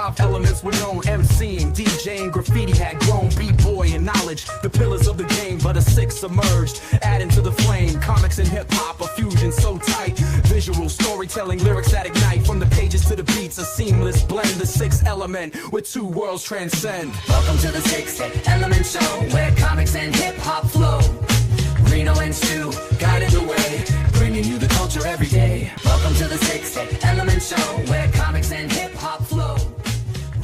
5 elements were known: MCing, DJing, graffiti had grown, B-boy and knowledge, the pillars of the game, but a sixth emerged, adding to the flame. Comics and hip-hop, a fusion so tight, visual storytelling, lyrics that ignite, from the pages to the beats, a seamless blend, the sixth element where two worlds transcend. Welcome to the sixth element show, where comics and hip-hop flow. Reno and Stu guiding the way, bringing you the culture every day. Welcome to the sixth element show, where comics and hip-hop flow.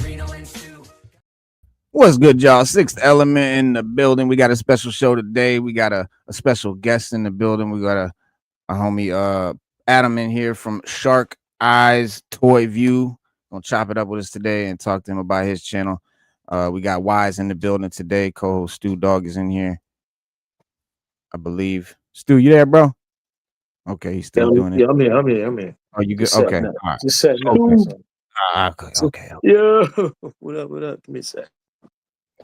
Reno and Stu. What's good, y'all? Sixth Element in the building. We got a special show today. We got a special guest in the building. We got a homie Adam in here from Shark Eyes Toy View. Gonna chop it up with us today and talk to him about his channel. We got Wise in the building today. Co-host Stu Dog is in here, I believe. Stu, you there, bro? Okay, he's still doing it. Yeah, I'm here. Oh, you good? Okay. All right. Just setting up. Okay. Yeah. What up? Give me a sec.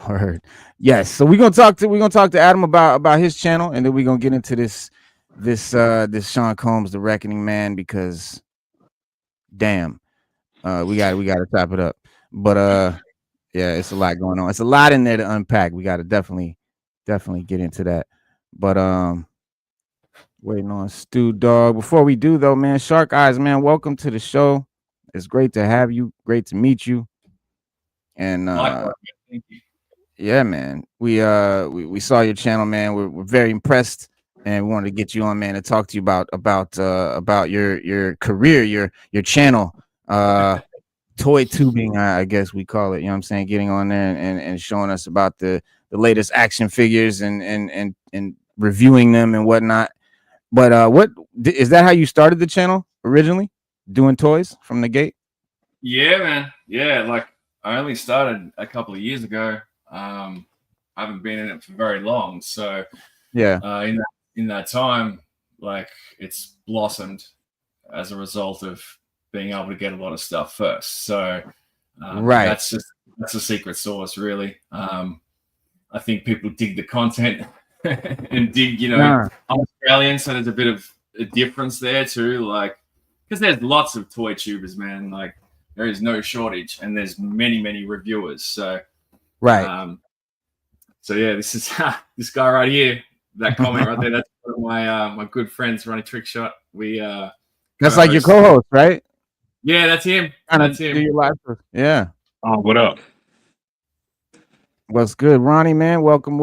Heard. Yes. So we're gonna talk to Adam about his channel, and then we're gonna get into this Sean Combs, The Reckoning Man, because damn, we gotta top it up. But yeah, it's a lot going on. It's a lot in there to unpack. We gotta definitely get into that. But waiting on Stu Dog. Before we do though, man, Shark Eyes, man, welcome to the show. It's great to have you. Great to meet you. And thank you. yeah, man, we saw your channel, man. We're very impressed, and we wanted to get you on, man, to talk to you about your career, your channel, toy tubing, I guess we call it. You know what I'm saying? Getting on there and showing us about the latest action figures and reviewing them and whatnot. But what is that? How you started the channel originally, doing toys from the gate? Yeah, man. Yeah, like I only started a couple of years ago. I haven't been in it for very long, so yeah. In that time, like it's blossomed as a result of being able to get a lot of stuff first. So right, that's a secret sauce, really. I think people dig the content and dig, I'm Australian, so there's a bit of a difference there too, like because there's lots of toy tubers, man. Like there is no shortage, and there's many reviewers. So right. So yeah, this is this guy right here. That comment right there. That's one of my good friends, Ronnie Trickshot. We that's like your co-host, right? Yeah, that's him. That's him. Do your live yeah. Oh, what up? What's good, Ronnie, man? Welcome.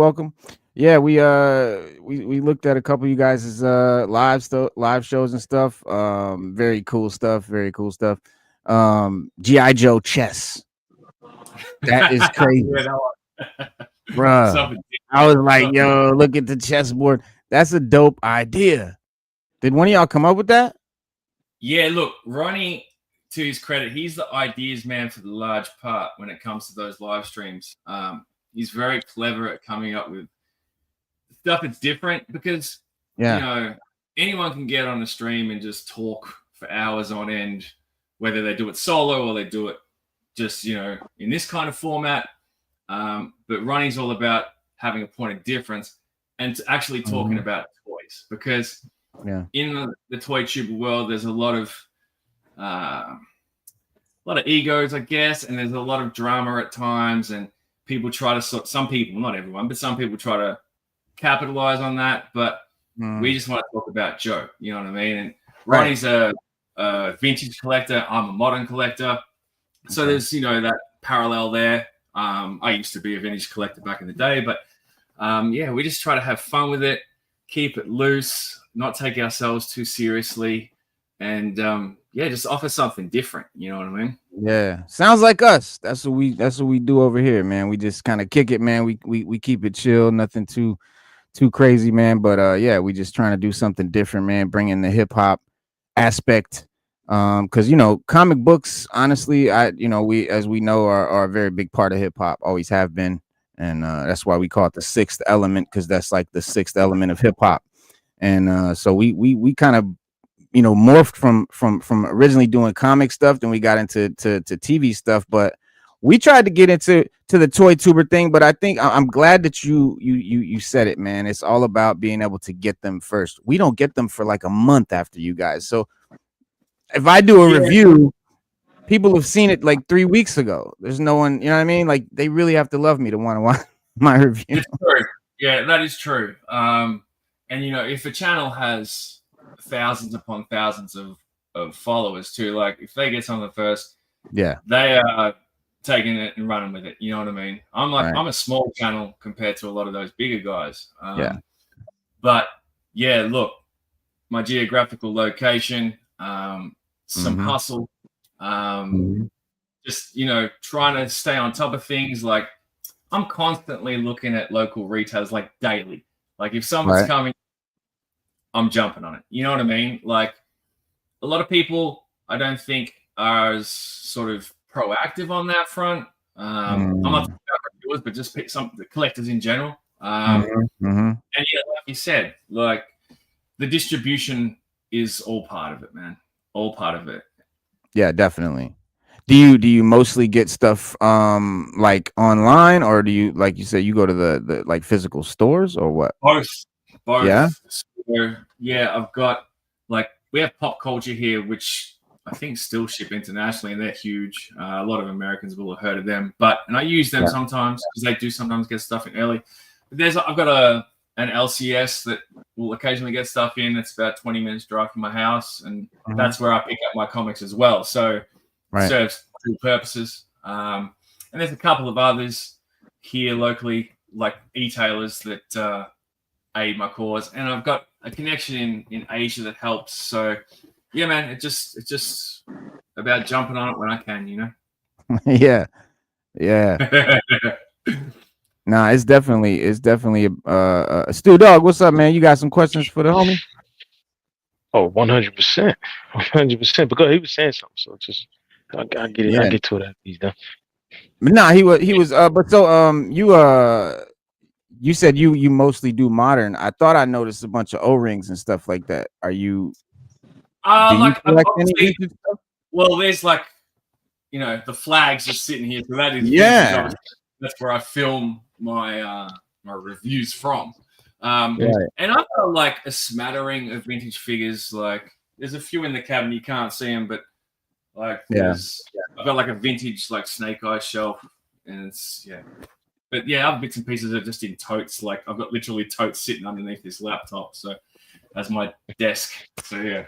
Yeah, we looked at a couple of you guys' live shows and stuff. Very cool stuff. G.I. Joe chess. That is crazy. Bruh. I was like, yo, look at the chessboard. That's a dope idea. Did one of y'all come up with that? Yeah, look, Ronnie, to his credit, he's the ideas man for the large part when it comes to those live streams. He's very clever at coming up with stuff that's different because, anyone can get on a stream and just talk for hours on end, whether they do it solo or they do it just, in this kind of format. But Ronnie's all about having a point of difference and actually talking about toys, because in the toy tuber world, there's a lot of egos, I guess, and there's a lot of drama at times, and people try to some people, not everyone, but some people try to capitalize on that. But we just want to talk about Joe, you know what I mean? And Ronnie's a vintage collector. I'm a modern collector. So there's, that parallel there. I used to be a vintage collector back in the day, but we just try to have fun with it, keep it loose, not take ourselves too seriously, and just offer something different. You know what I mean? Yeah, sounds like us. That's what we do over here, man. We just kind of kick it, man. We keep it chill, nothing too crazy, man. But we just trying to do something different, man. Bring in the hip hop aspect. Because comic books, honestly, we as we know are a very big part of hip hop, always have been, and that's why we call it the sixth element, because that's like the sixth element of hip hop. And so we kind of morphed from originally doing comic stuff, then we got into TV stuff, but we tried to get into the toy tuber thing. But I think I'm glad that you said it, man. It's all about being able to get them first. We don't get them for like a month after you guys, so if I do a review, people have seen it like 3 weeks ago. There's no one, you know what I mean? Like they really have to love me to want to watch my review. It's true. Yeah, that is true. And you know, if a channel has thousands upon thousands of followers too, like if they get something first, Yeah, they are taking it and running with it. You know what I mean? I'm like, Right. I'm a small channel compared to a lot of those bigger guys. Yeah. But yeah, look, my geographical location, some Mhm. hustle, just, you know, trying to stay on top of things. Like I'm constantly looking at local retailers like daily. Like if someone's Right. coming, I'm jumping on it. You know what I mean? Like a lot of people, I don't think are as sort of proactive on that front. I'm not talking about reviewers, but just pick some the collectors in general. And yeah, like you said, like the distribution is all part of it, man. All part of it. Yeah, definitely. Do you mostly get stuff like online, or do you, like you said, you go to the like physical stores, or what? Both. Yeah? So, yeah, I've got like we have Pop Culture here, which I think still ship internationally, and they're huge. A lot of Americans will have heard of them, and I use them sometimes because they do sometimes get stuff in early. But I've got an LCS that will occasionally get stuff in. It's about 20 minutes drive from my house, and that's where I pick up my comics as well. So it serves two purposes. And there's a couple of others here locally, like e-tailers that aid my cause, and I've got a connection in Asia that helps. So yeah, man, it's just about jumping on it when I can, you know. Yeah. Nah, it's definitely Stu Dog, what's up, man? You got some questions for the homie? Oh, 100%. 100%. Because he was saying something, so just I get it. I get to it after he's done. But nah, he was but so you said you mostly do modern. I thought I noticed a bunch of O-rings and stuff like that. Are you do you like collect any vintage stuff? Well, there's like, you know, the flags just sitting here, so that is Yeah. that's where I film my my reviews from. And I've got like a smattering of vintage figures. Like there's a few in the cabinet, you can't see them, but like I've got like a vintage like snake eye shelf, and it's but yeah, other bits and pieces are just in totes. Like I've got literally totes sitting underneath this laptop, so that's my desk. So yeah,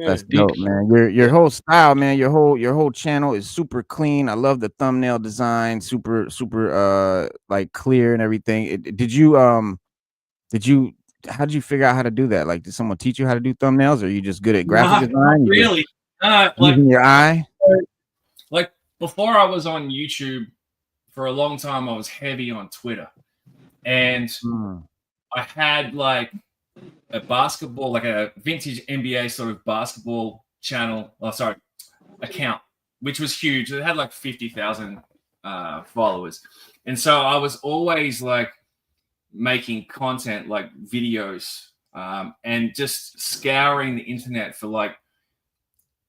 that's dope, man. Your whole style, man. Your whole channel is super clean. I love the thumbnail design, super like clear and everything. Did you how did you figure out how to do that? Like, did someone teach you how to do thumbnails, or are you just good at graphic design? Not really. Like using your eye. Like before I was on YouTube, for a long time I was heavy on Twitter, and I had like a basketball, like a vintage NBA sort of basketball channel. Account, which was huge. It had like 50,000 followers, and so I was always like making content, like videos, and just scouring the internet for like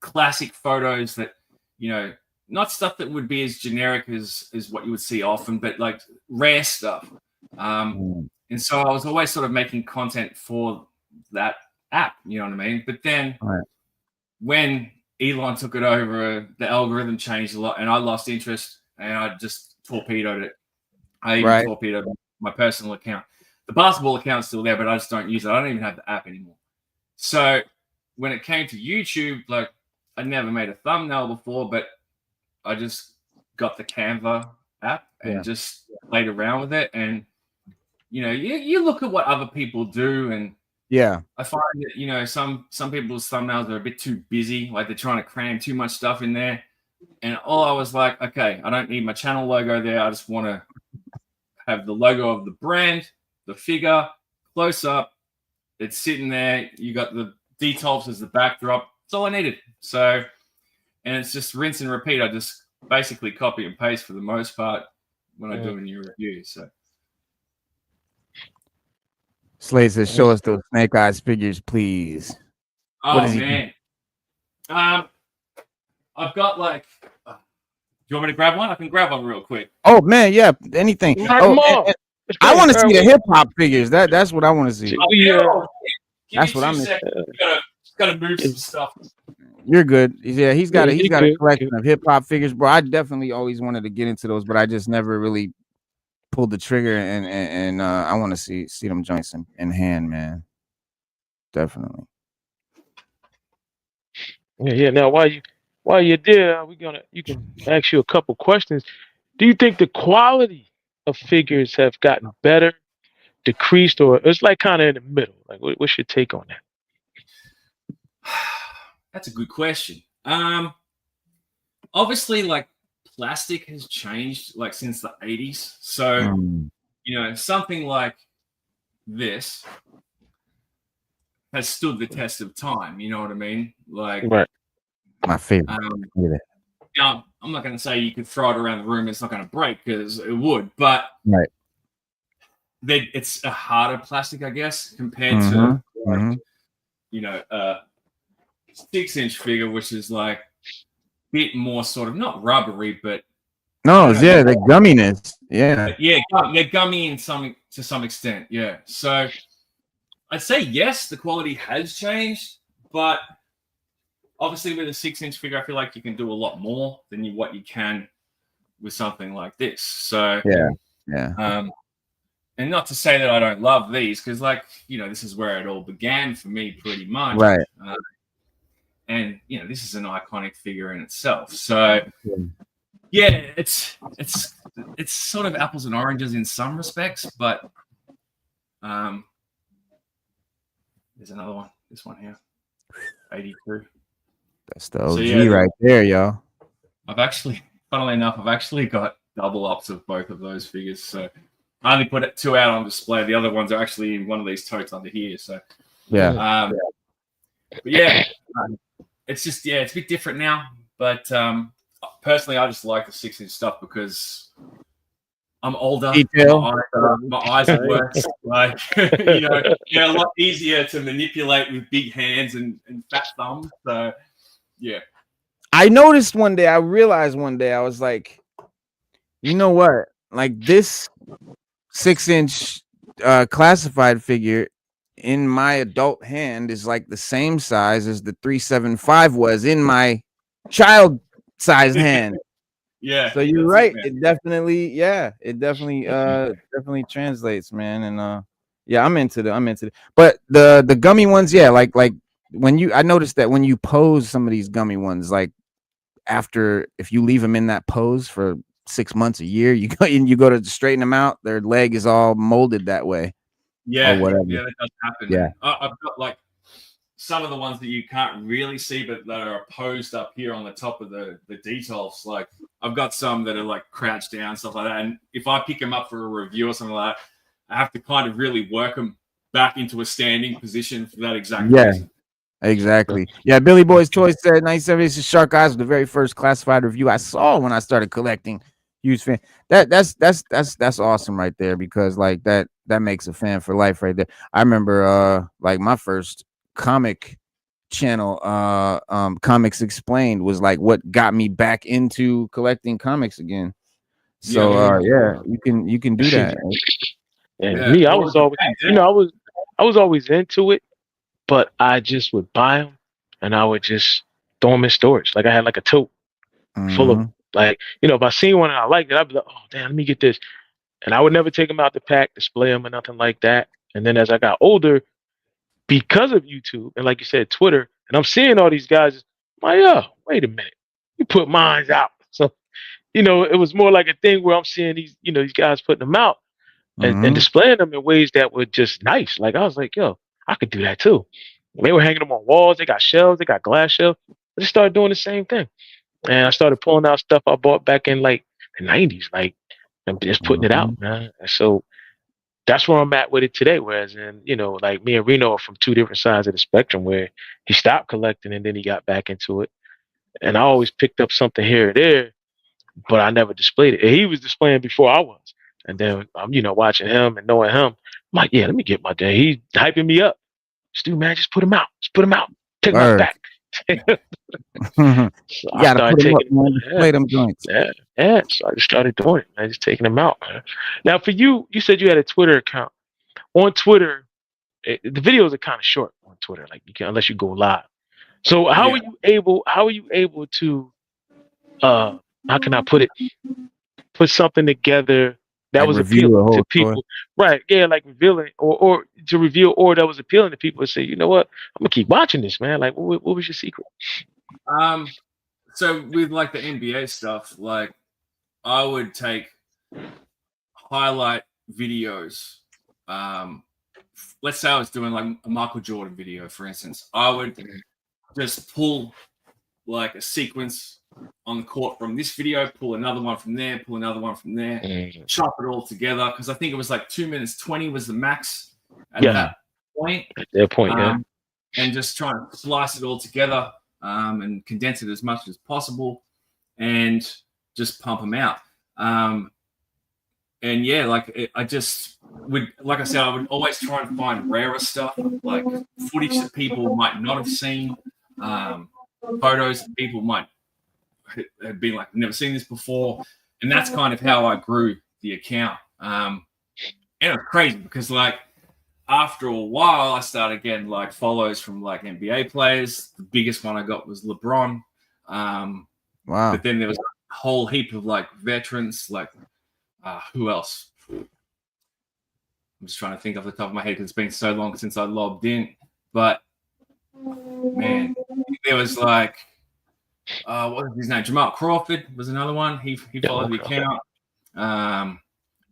classic photos that, you know, not stuff that would be as generic as what you would see often, but like rare stuff. And so I was always sort of making content for that app, you know what I mean? But then when Elon took it over, the algorithm changed a lot, and I lost interest, and I just torpedoed it. I even torpedoed my personal account. The basketball account's still there, but I just don't use it. I don't even have the app anymore. So when it came to YouTube, like I never made a thumbnail before, but I just got the Canva app and just played around with it. And, you know, you look at what other people do, and I find that, you know, some people's thumbnails are a bit too busy, like they're trying to cram too much stuff in there. And all I was like, okay, I don't need my channel logo there. I just want to have the logo of the brand, the figure, close up. It's sitting there. You got the details as the backdrop. That's all I needed. So, and it's just rinse and repeat. I just basically copy and paste for the most part when I do a new review. So, Slade says, "Show us those snake eyes figures, please." Oh man, I've got like. Do you want me to grab one? I can grab one real quick. Oh man, yeah, anything. And I want to see the hip hop figures. That's what I want to see. That's what I'm. Gotta move some stuff. You're good. Yeah, he's got you a good. collection of hip hop figures, bro. I definitely always wanted to get into those, but I just never really pulled the trigger. And I want to see them joints in hand, man. Definitely. Yeah. Now, while you're there, you can ask you a couple questions. Do you think the quality of figures have gotten better, decreased, or it's like kind of in the middle? Like, what's your take on that? That's a good question. Obviously, like plastic has changed like since the 80s. So, something like this has stood the test of time. You know what I mean? Like, Right. My favorite. Now, I'm not going to say you could throw it around the room; it's not going to break because it would. But Right. It's a harder plastic, I guess, compared to like, 6-inch figure, which is like a bit more sort of not rubbery, but the gumminess. Yeah. But yeah, they're gummy to some extent. Yeah, so I'd say yes, the quality has changed, but obviously with a 6-inch figure, I feel like you can do a lot more than what you can with something like this. So yeah. And not to say that I don't love these, because this is where it all began for me, pretty much. Right. And this is an iconic figure in itself. So yeah, it's sort of apples and oranges in some respects, but there's another one. This one here, 82. That's the OG right there, y'all. Funnily enough, I've actually got double ups of both of those figures. So I only put 2 out on display. The other ones are actually in one of these totes under here. So but it's just it's a bit different now. But personally, I just like the 6-inch stuff because I'm older. My eyes are worse. Like a lot easier to manipulate with big hands and fat thumbs. So yeah. I noticed one day, I realized one day, I was like, you know what? Like this 6-inch classified figure in my adult hand is like the same size as the 375 was in my child sized hand. Yeah. So you're right. It definitely definitely translates, man. And I'm into it. But the gummy ones, like I noticed that when you pose some of these gummy ones, like if you leave them in that pose for 6 months, a year, you go to straighten them out, their leg is all molded that way. Yeah, or whatever. Yeah, that does happen. Yeah. I've got like some of the ones that you can't really see, but that are posed up here on the top of the details. Like I've got some that are like crouched down, stuff like that. And if I pick them up for a review or something like that, I have to kind of really work them back into a standing position for that exact reason. Exactly. Yeah, Billy Boy's Toys said 1976 Shark Eyes was the very first classified review I saw when I started collecting. Huge fan. That's awesome right there, because like that makes a fan for life right there. I remember like my first comic channel, Comics Explained, was like what got me back into collecting comics again. So you can do that. Right? And me, I was always I was always into it, but I just would buy them and I would just throw them in storage. Like I had like a tote full of them. Like, if I seen one and I liked it, I'd be like, oh damn, let me get this. And I would never take them out the pack, display them or nothing like that. And then as I got older, because of YouTube and like you said, Twitter, and I'm seeing all these guys, I'm like, oh, wait a minute, you put mine out. So, it was more like a thing where I'm seeing these guys putting them out and displaying them in ways that were just nice. Like I was like, yo, I could do that too. They were hanging them on walls. They got shelves. They got glass shelves. I just started doing the same thing. And I started pulling out stuff I bought back in like the 90s, like, and just putting it out, man. And so that's where I'm at with it today. Whereas, like me and Reno are from two different sides of the spectrum, where he stopped collecting and then he got back into it. And I always picked up something here or there, but I never displayed it. And he was displaying before I was. And then I'm, watching him and knowing him. I'm like, yeah, let me get my day. He's hyping me up. Stu, man, just put him out. Just put him out. Take him out back. So I started taking them joints. Yeah. So I just started doing it, man. Just taking them out, man. Now, for you, you said you had a Twitter account. On Twitter, the videos are kind of short on Twitter, like you can, unless you go live. So how are you able to how can I put it? Put something together that Like was review a appealing to whole story. people. Right. Yeah, like revealing or to reveal or that was appealing to people and say, you know what, I'm gonna keep watching this, man. Like what was your secret? So with like the NBA stuff, like I would take highlight videos. Let's say I was doing like a Michael Jordan video, for instance. I would just pull like a sequence on the court from this video, pull another one from there, pull another one from there, chop it all together. Because I think it was like 2 minutes 20 was the max at that point. At that point, and just try and slice it all together and condense it as much as possible and just pump them out. And yeah, like I just would, like I said, I would always try and find rarer stuff, like footage that people might not have seen, photos that people might have been like, never seen this before. And that's kind of how I grew the account. And it was crazy because like after a while, I started getting like follows from like NBA players. The biggest one I got was LeBron. Wow. But then there was a whole heap of like veterans, like who else? I'm just trying to think off the top of my head because it's been so long since I logged in. But man, there was like, what was his name? Jamal Crawford was another one. He followed the account.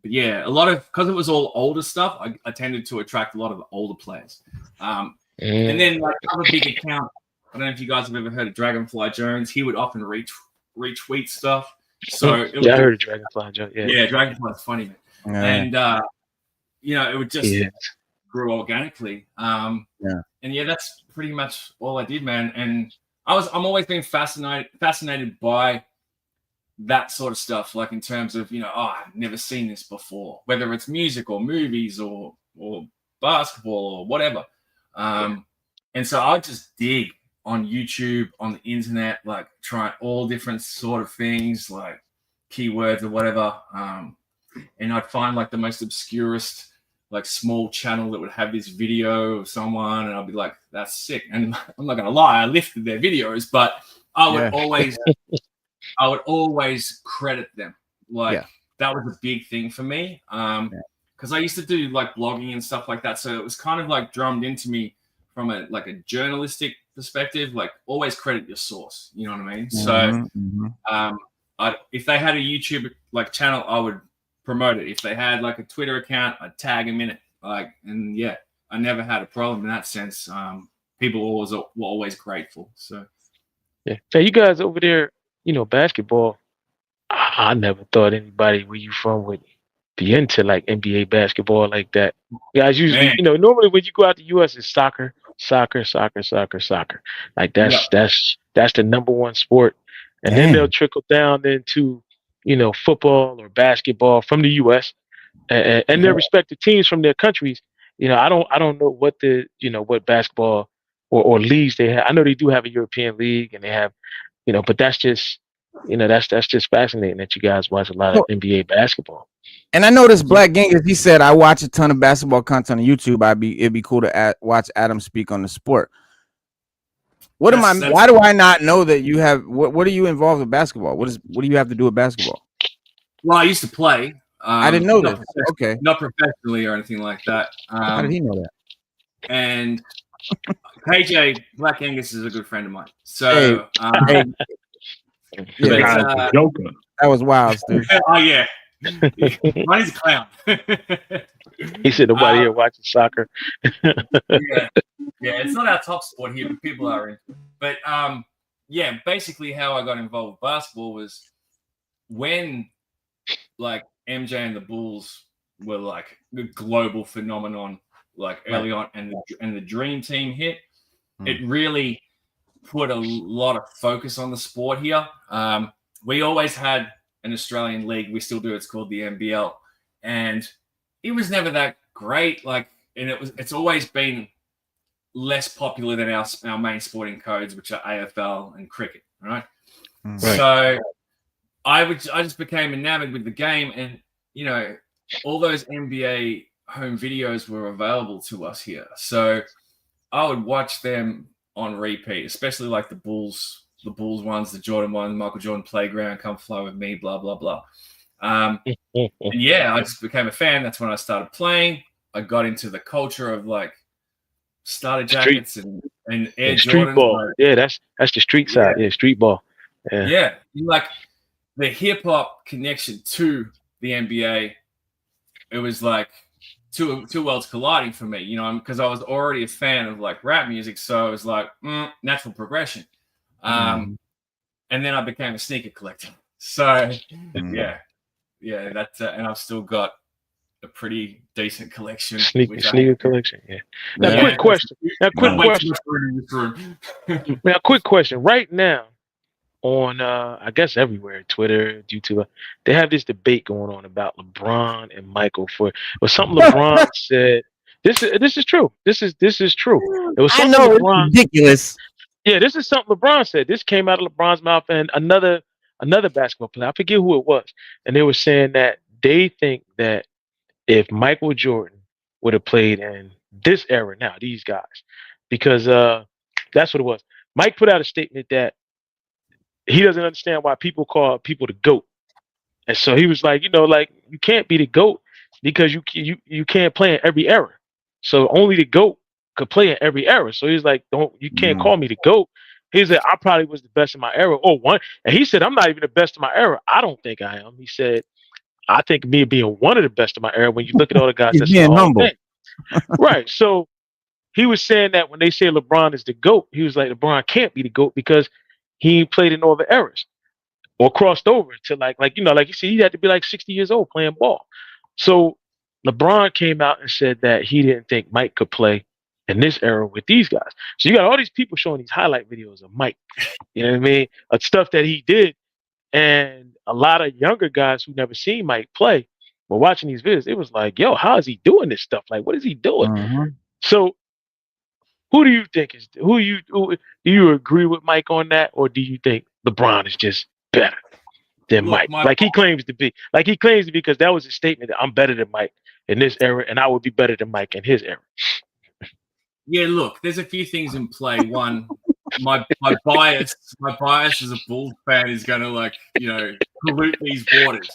But yeah, a lot of, because it was all older stuff, I tended to attract a lot of the older players. And then like other big accounts, I don't know if you guys have ever heard of Dragonfly Jones. He would often retweet stuff. So it was, I heard of Dragonfly Jones. Yeah, Dragonfly's funny, man. Yeah. And you know, it would just grew organically. And yeah, that's pretty much all I did, man. And I'm always been fascinated by that sort of stuff, like in terms of, you know, I've never seen this before, whether it's music or movies or basketball or whatever. And so I just dig on YouTube, on the internet, like trying all different sort of things, like keywords or whatever. And I'd find like the most obscurest, like small channel that would have this video of someone, and I'd be like, that's sick. And I'm not gonna lie, I lifted their videos, but I would always credit them. Like that was a big thing for me. Because I used to do like blogging and stuff like that. So it was kind of like drummed into me from a journalistic perspective, like always credit your source. You know what I mean? So if they had a YouTube like channel, I would promote it. If they had like a Twitter account, I'd tag them in it. Like, and yeah, I never had a problem in that sense. People were always grateful. So yeah. So you guys over there, you know, basketball, I never thought anybody where you from would be into like NBA basketball like that. Guys usually, you know, normally when you go out to the US, it's soccer. Like that's the number one sport. And then they'll trickle down into, you know, football or basketball from the US and their respective teams from their countries. You know, I don't know what what basketball or leagues they have. I know they do have a European league and they have, you know, but that's just, you know, that's just fascinating that you guys watch a lot of NBA basketball. And I noticed Black Genghis, he said, I watch a ton of basketball content on YouTube. It'd be cool to watch Adam speak on the sport. Why do I not know that you have, what are you involved with basketball? What do you have to do with basketball? Well, I used to play. I didn't know this. Okay. Not professionally or anything like that. How did he know that? And KJ, Black Angus is a good friend of mine. So, that was wild, dude. Oh, yeah. He's a clown. He said nobody here watching soccer. Yeah, it's not our top sport here, but people are in. But yeah, basically how I got involved with basketball was when like MJ and the Bulls were like the global phenomenon, like early on, and the Dream Team hit. It really put a lot of focus on the sport here. We always had an Australian league. We still do. It's called the NBL, and it was never that great. Like, and it's always been less popular than our main sporting codes, which are AFL and cricket, right? So I just became enamored with the game, and you know, all those NBA home videos were available to us here. So I would watch them on repeat, especially like the Bulls ones, the Jordan one, Michael Jordan Playground, Come Fly With Me, blah, blah, blah. And yeah, I just became a fan. That's when I started playing. I got into the culture of like starter jackets and Air street Jordans. ball. Like, Yeah, that's the street side. Yeah, street ball. Yeah. Like the hip hop connection to the NBA, it was like two worlds colliding for me, you know, because I was already a fan of like rap music. So it was like natural progression. And then I became a sneaker collector. So yeah, that's and I've still got a pretty decent collection. Sneaker collection. Yeah. Now, quick question. Now, quick question. Right now, on I guess everywhere, Twitter, YouTube, they have this debate going on about LeBron and Michael for something LeBron said. This is true. This is true. It was something LeBron, it's ridiculous. Yeah, this is something LeBron said. This came out of LeBron's mouth, and another basketball player, I forget who it was, and they were saying that they think that if Michael Jordan would have played in this era now, these guys, because that's what it was. Mike put out a statement that he doesn't understand why people call people the GOAT. And so he was like, like you can't be the GOAT because you can't play in every era. So only the GOAT could play in every era. So he's like, you can't call me the GOAT. He said, I probably was the best in my era. And he said, I'm not even the best in my era. I don't think I am. He said, I think me being one of the best in my era, when you look at all the guys that's being humble. Right. So he was saying that when they say LeBron is the GOAT, he was like, LeBron can't be the GOAT because he played in all the eras or crossed over to like you see, he had to be like 60 years old playing ball. So LeBron came out and said that he didn't think Mike could play in this era with these guys. So you got all these people showing these highlight videos of Mike, you know what I mean? Of stuff that he did. And a lot of younger guys who never seen Mike play were watching these videos. It was like, yo, how is he doing this stuff? Like, what is he doing? So who do you think do you agree with Mike on that, or do you think LeBron is just better than Mike? Like he claims to be. Like he claims to be, because that was his statement that I'm better than Mike in this era, and I would be better than Mike in his era. Yeah, look, there's a few things in play. One, my bias as a Bulls fan is going to pollute these waters.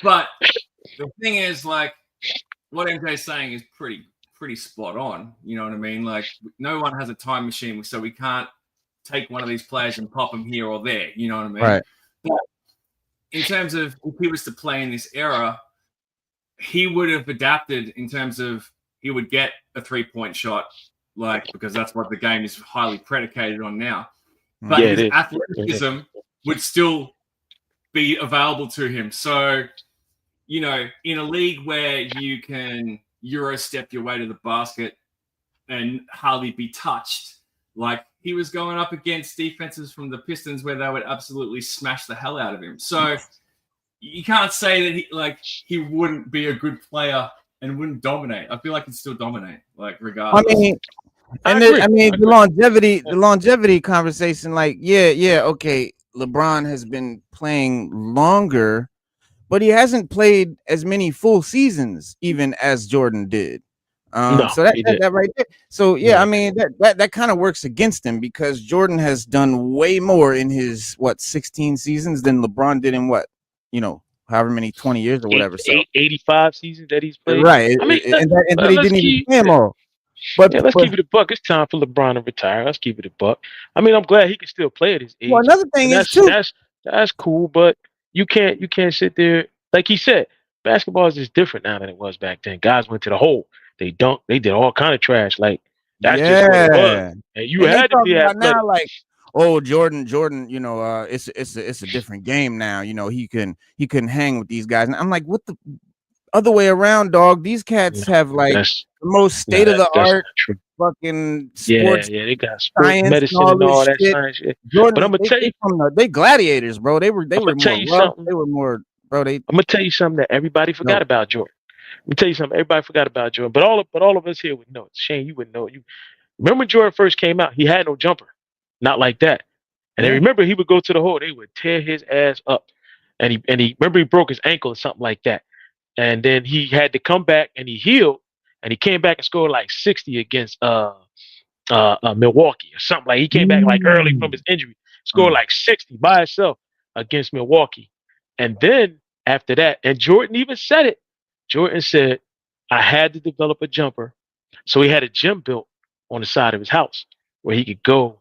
But the thing is, like, what MJ's saying is pretty spot on. You know what I mean? Like, no one has a time machine, so we can't take one of these players and pop them here or there. You know what I mean? Right. But in terms of if he was to play in this era, he would have adapted in terms of he would get a 3-point shot, because that's what the game is highly predicated on now. But his athleticism would still be available to him. So, in a league where you can Euro step your way to the basket and hardly be touched, like he was going up against defenses from the Pistons where they would absolutely smash the hell out of him. So you can't say that he wouldn't be a good player and wouldn't dominate. I feel like he'd still dominate, regardless. The longevity conversation, okay, LeBron has been playing longer, but he hasn't played as many full seasons even as Jordan did. So that right there. So that kind of works against him, because Jordan has done way more in his 16 seasons than LeBron did in however many 20 years or whatever. 85 seasons that he's played. Right. And that he didn't even play them all. But let's keep it a buck. It's time for LeBron to retire. Let's keep it a buck. I mean, I'm glad he can still play at his age. Well, another thing is too, that's cool, but you can't sit there, like he said, basketball is just different now than it was back then. Guys went to the hole. They dunked. They did all kind of trash. Like that's just what it was. And you had to be athletic. Now, Jordan, it's a different game now. He couldn't hang with these guys. And I'm like, what the other way around, dog? These cats have the most state of the art fucking sports. Yeah, they got sports medicine and all that science shit. Jordan, but I'm gonna tell you, they gladiators, bro. They were more, bro. I'm gonna tell you something that everybody forgot about Jordan. Let me tell you something. Everybody forgot about Jordan, but all of us here would know. Shane, you would know. You remember when Jordan first came out? He had no jumper, not like that. And then remember, he would go to the hole. They would tear his ass up, and he remember he broke his ankle or something like that. And then he had to come back and he healed, and he came back and scored like 60 against Milwaukee or something. Like he came back like early from his injury, scored like 60 by himself against Milwaukee. And then after that, and Jordan even said it. Jordan said, I had to develop a jumper. So he had a gym built on the side of his house where he could go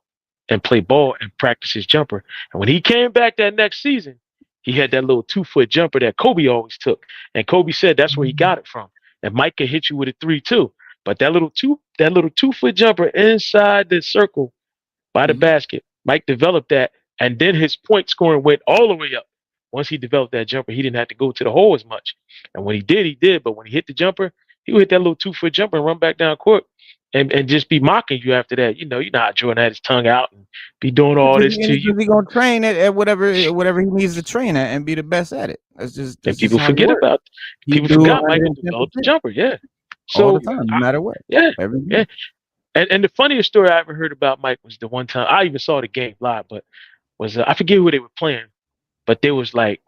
and play ball and practice his jumper. And when he came back that next season, he had that little 2-foot jumper that Kobe always took. And Kobe said that's where he got it from. And Mike can hit you with a 3 too. But that little 2-foot jumper inside the circle by the basket, Mike developed that. And then his point scoring went all the way up. Once he developed that jumper, he didn't have to go to the hole as much. And when he did, he did. But when he hit the jumper, he would hit that little 2-foot jumper and run back down court and just be mocking you after that. You know how Jordan had his tongue out and be doing all this to you. He's gonna train it at whatever he needs to train at and be the best at it. That's people just forget about people forgot Michael developed the jumper. Yeah. So all the time, no matter what. Yeah. Yeah. And the funniest story I ever heard about Mike was the one time I even saw the game live, but was I forget who they were playing, but they was like,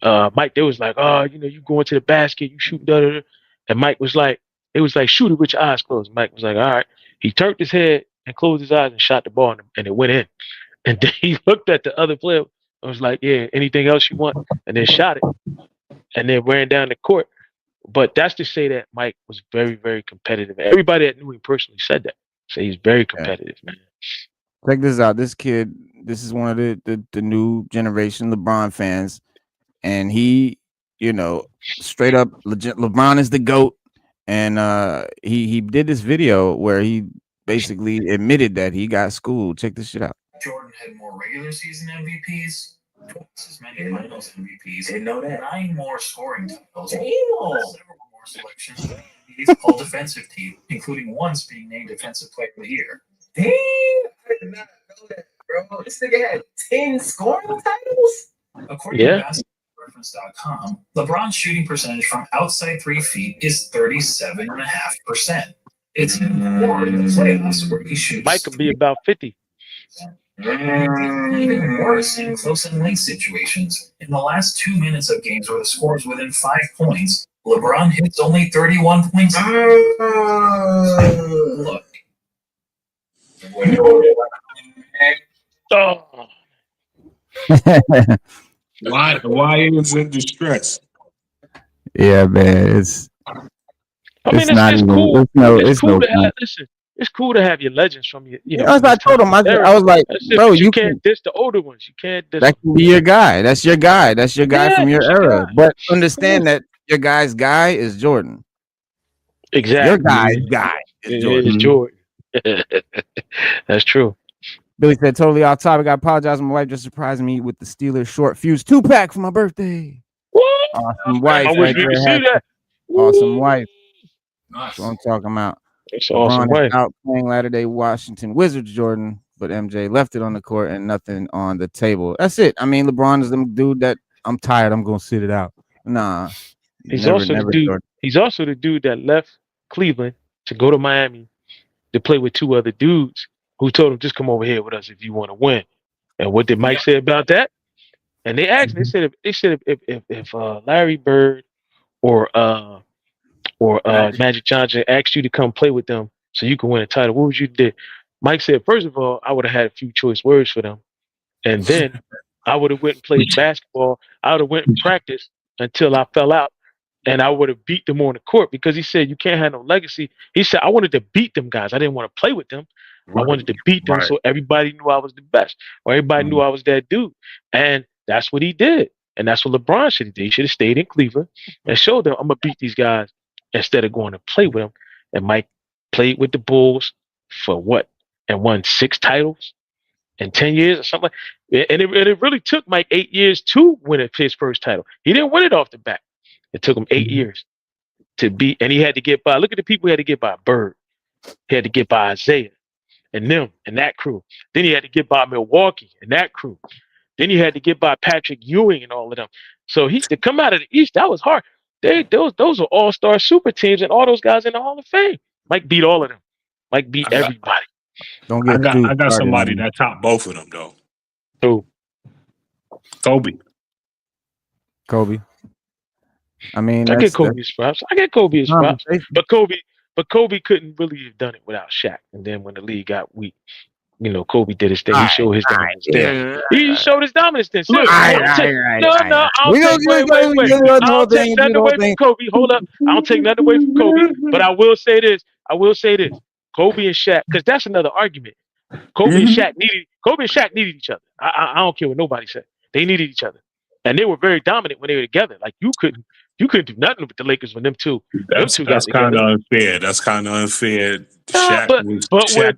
Mike, they was like, oh, you going to the basket, you shoot, and Mike was like, it was like, shoot it with your eyes closed. Mike was like, all right. He turned his head and closed his eyes and shot the ball, and it went in. And then he looked at the other player and was like, yeah, anything else you want? And then shot it, and then ran down the court. But that's to say that Mike was very, very competitive. Everybody that knew him personally said that. So he's very competitive, man. Check this out. This kid, this is one of the new generation LeBron fans. And he, straight up legit, LeBron is the GOAT. And he did this video where he basically admitted that he got schooled. Check this shit out. Jordan had more regular season MVPs, twice as many finals MVPs. Didn't know that. 9 more scoring titles. Several more selections by the All Defensive Team, including once being named Defensive Player of the Year. Damn, I did not know that, bro. This nigga had 10 scoring titles. According to basketballreference.com, LeBron's shooting percentage from outside 3 feet is 37.5%. It's more in the playoffs where he shoots. Mike could be about 50. Even worse in close and late situations. In the last 2 minutes of games where the score is within 5 points, LeBron hits only 31 points. Look. Oh. Why is in distress? Yeah, man. It's cool. It's cool to have. Listen, it's cool to have your legends from your. As I told him, I was like, bro, you can't diss the older ones. You can't diss. That can be your guy. That's your guy. That's your guy from your era. But understand that your guy's guy is Jordan. Exactly. Your guy's guy is Jordan. Jordan. That's true. Billy said, totally off topic. I apologize. My wife just surprised me with the Steelers short fuse 2-pack for my birthday. What? Awesome wife. I wish we could see that. Awesome wife. Nice. That's what I'm talking about. It's awesome wife. Out playing Latter-day Washington Wizards, Jordan, but MJ left it on the court and nothing on the table. That's it. I mean, LeBron is the dude that I'm tired. I'm gonna sit it out. Nah. He's also the dude that left Cleveland to go to Miami to play with 2 other dudes who told him, just come over here with us if you want to win. And what did Mike say about that? And they asked, they said if Larry Bird or Magic Johnson asked you to come play with them so you can win a title, what would you do? Mike said, first of all, I would have had a few choice words for them. And then I would have went and played basketball. I would have went and practiced until I fell out. And I would have beat them on the court because he said, you can't have no legacy. He said, I wanted to beat them guys. I didn't want to play with them. I wanted to beat them so everybody knew I was the best or everybody knew I was that dude. And that's what he did. And that's what LeBron should have did. He should have stayed in Cleveland and showed them, I'm going to beat these guys instead of going to play with them. And Mike played with the Bulls for what? And won 6 titles in 10 years or something. And it really took Mike 8 years to win his first title. He didn't win it off the bat. It took him 8 years to beat, and he had to get by. Look at the people he had to get by. Bird. He had to get by Isaiah and them and that crew. Then he had to get by Milwaukee and that crew. Then he had to get by Patrick Ewing and all of them. So to come out of the East, that was hard. Those are all-star super teams and all those guys in the Hall of Fame. Mike beat all of them. Mike beat everybody. I got somebody that topped both of them though. Who? Kobe. I mean, I get Kobe his props. But but Kobe couldn't really have done it without Shaq. And then when the league got weak, you know, Kobe did his thing. He showed his dominance then. He showed his dominance then. No, I don't take wait. I don't take nothing away from Kobe. Hold up. I don't take nothing away from Kobe. But I will say this. Kobe and Shaq, because that's another argument. Kobe and Shaq needed each other. I don't care what nobody said. They needed each other. And they were very dominant when they were together. Like you couldn't do nothing with the Lakers when them two That's kind of unfair. That's kind of unfair. Shaq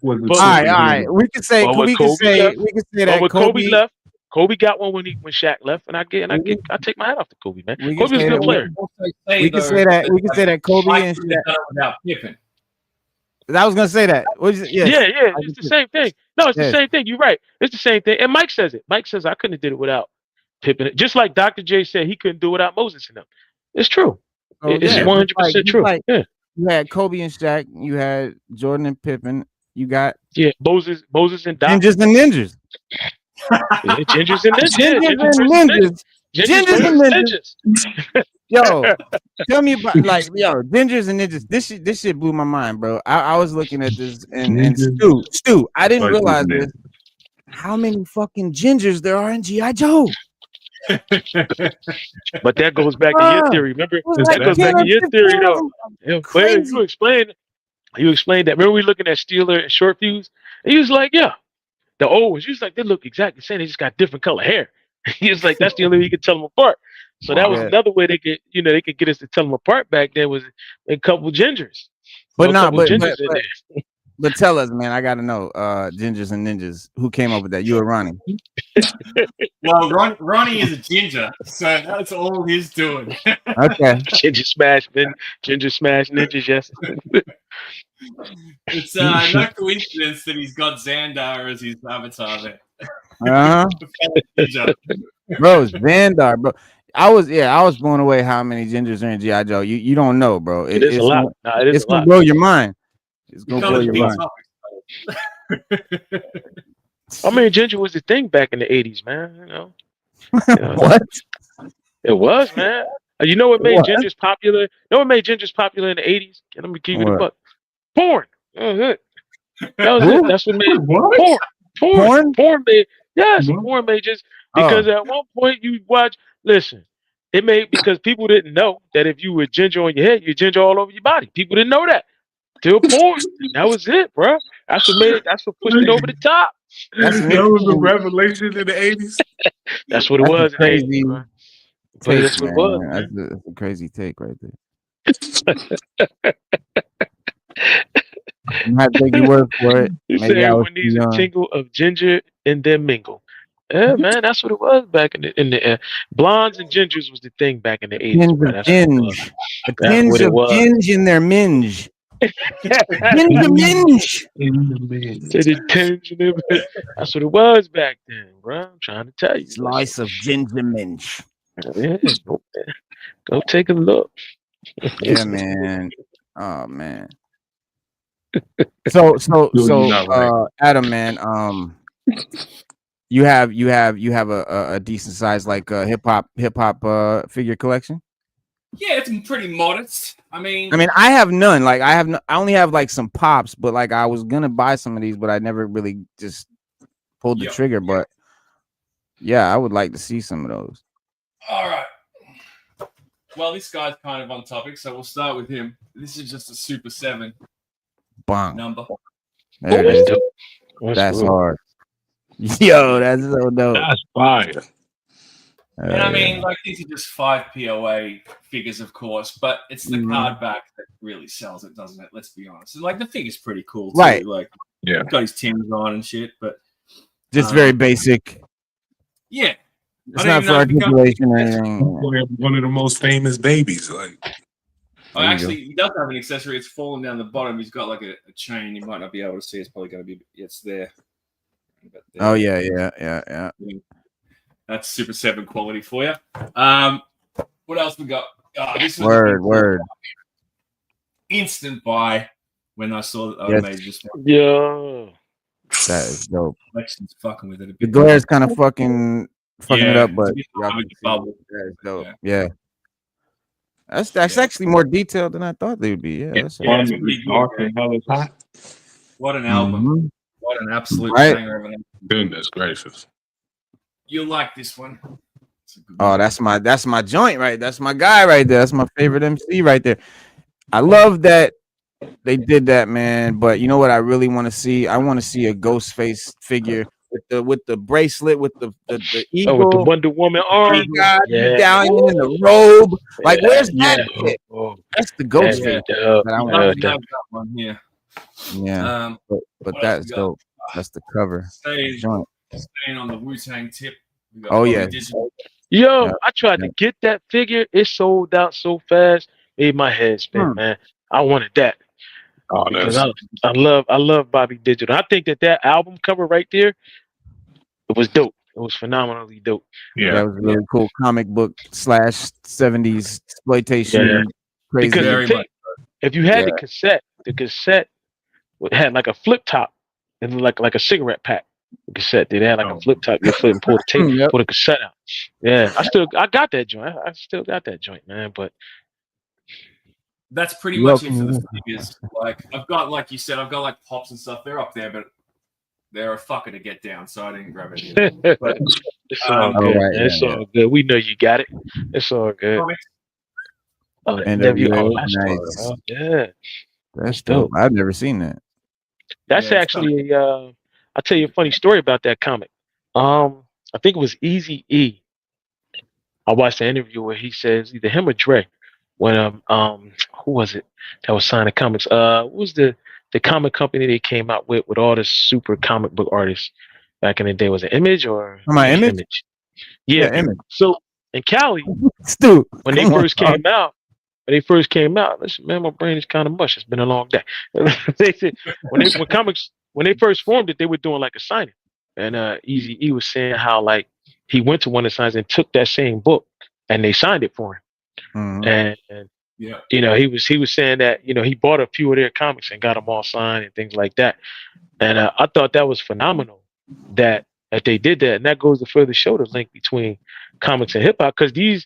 was all right. We could say that when Kobe left. Kobe got one when Shaq left, and I take my hat off to Kobe, man. Kobe was a good player. We can say that Kobe and Shaq without Pippen. I was gonna say that. Yeah. It's the same thing. No, it's the same thing. You're right. It's the same thing. And Mike says it. Mike says I couldn't have did it without Pippen. Just like Dr. J said he couldn't do it without Moses and them. It's true. It's 100% true. Yeah. You had Kobe and Shaq. You had Jordan and Pippen. You got Moses and Doc. Gingers and Ninjas. Gingers and Ninjas. Yo, tell me about Gingers and Ninjas. This shit blew my mind, bro. I was looking at this and Stu. I didn't realize this. How many fucking gingers there are in G.I. Joe? But that goes back to your theory. Remember, that goes back to your theory, though. You explained that. Remember, we were looking at Steeler and Short Fuse, and he was like, "Yeah, the old ones." He was like, "They look exactly the same. They just got different color hair." He was like, "That's the only way you could tell them apart." So that was another way they could get us to tell them apart back then was a couple gingers. But tell us, man, I gotta know, Gingers and Ninjas, who came up with that? You or Ronnie? Well, Ronnie is a ginger, so that's all he's doing. Okay. Ginger smash ninjas, yes. It's no coincidence that he's got Xandar as his avatar there. Bro, Xandar, bro. I was blown away how many gingers are in G.I. Joe. You don't know, bro. It's a lot. It's gonna blow your mind. It's gonna blow your mind. I mean, ginger was the thing back in the 80s, man. You know. What? It was, man. You know what made gingers popular? You know what made gingers popular in the 80s? Let me give you the buck. Porn. That was it. That's what made porn. Porn made porn made just because at one point you watch. Listen, it made because people didn't know that if you were ginger on your head, you ginger all over your body. People didn't know that. Till porn. That was it, bro. That's what made it. That's what pushed it over the top. That was a revelation in the 80s. That's what it was in the 80s, bro. That's what it was. That's a crazy take right there. I'm not taking your word for it. You say when these a tingle of ginger and then mingle. Yeah, man, that's what it was back in the blondes and gingers was the thing back in the 80s. Ginge. A tinge of ginge in their minge. Ginger minge. That's what it was back then, bro. I'm trying to tell you. Slice of ginger minge. Yeah, go take a look. Yeah, man. Oh man. So Adam, man, you have a decent size like hip hop figure collection? Yeah, it's pretty modest. I mean, I have none. Like I only have like some pops, but like I was gonna buy some of these, but I never really just pulled the trigger. But yeah, I would like to see some of those. All right. Well, this guy's kind of on topic, so we'll start with him. This is just a Super 7 number. That's hard. Yo, that's so dope. That's fire. And I mean, like these are just 5 POA figures, of course, but it's the card back that really sells it, doesn't it? Let's be honest. And, like the figure's pretty cool too. Right. Like got his Timbs on and shit, but just very basic. Yeah. It's not for articulation or anything. One of the most famous babies, like. Oh, actually, he does have an accessory. It's fallen down the bottom. He's got like a chain. You might not be able to see. It's probably going to be. It's there. Oh yeah. That's Super 7 quality for you. What else we got? This was word. Instant buy when I saw that I made this one. Yeah, that is dope. Collection's fucking with it a bit. The glare's kind of fucking it up, but that is dope. Yeah. That's actually more detailed than I thought they would be. Yeah, that's Yeah, it's One pretty is good, dark man. and hell is hot. What an album. Mhm. What an absolute Right. banger of an album. Goodness gracious. You'll like this one. It's a good Oh, one. that's my joint, right? That's my guy right there. That's my favorite MC right there. I love that they did that, man. But you know what I really want to see? I want to see a Ghostface figure with the bracelet, with the Oh, with the eagle, Wonder Woman the arm. Yeah. medallion, and the robe. Like, where's Yeah. that shit? Oh, That's the that'd Ghostface be dope. that I I'd want. love to have that one here. Yeah, but what else that's we got? dope. That's the cover. Staying, Joint. staying on the Wu-Tang tip. We got Oh, Puffy yeah. Digital. Yo, Yeah. I tried to get that figure. It sold out so fast, made my head spin, man. I wanted that Oh, because that's I love Bobby Digital. I think that album cover right there, it was dope. It was phenomenally dope. That yeah. was really cool. Comic book / 70s exploitation. Yeah. Crazy. Because Very the tape, much. if you had Yeah. the cassette had like a flip top and like a cigarette pack. The cassette, they had like a flip top. You flip and pull the tape, Yep. pull the cassette out. Yeah, I got that joint. I still got that joint, man. But That's pretty You're much it for the welcome. figures. Like I've got, like you said, I've got like pops and stuff. They're up there, but they're a fucker to get down, so I didn't grab any of them. But it's all good. Alright, Man. It's yeah, all good. We know you got it. It's all good. comics, Oh, NWA, that's nice. dope. Yeah, That's dope. dope. I've never seen that. That's Yeah, it's actually I'll tell you a funny story about that comic. I think it was Easy E. I watched an interview where he says either him or Dre when who was it that was signing comics? What was the comic company they came out with all the super comic book artists back in the day? Was it Image or My Image? Yeah. Yeah, Image. So in Cali, Stu, when they first came out, listen, man, my brain is kind of mush. It's been a long day. They said when they first formed it, they were doing like a signing, and Easy E was saying how like he went to one of the signs and took that same book and they signed it for him. And yeah. you know, he was saying that, you know, he bought a few of their comics and got them all signed and things like that. And I thought that was phenomenal that they did that. And that goes to further show the link between comics and hip hop, because these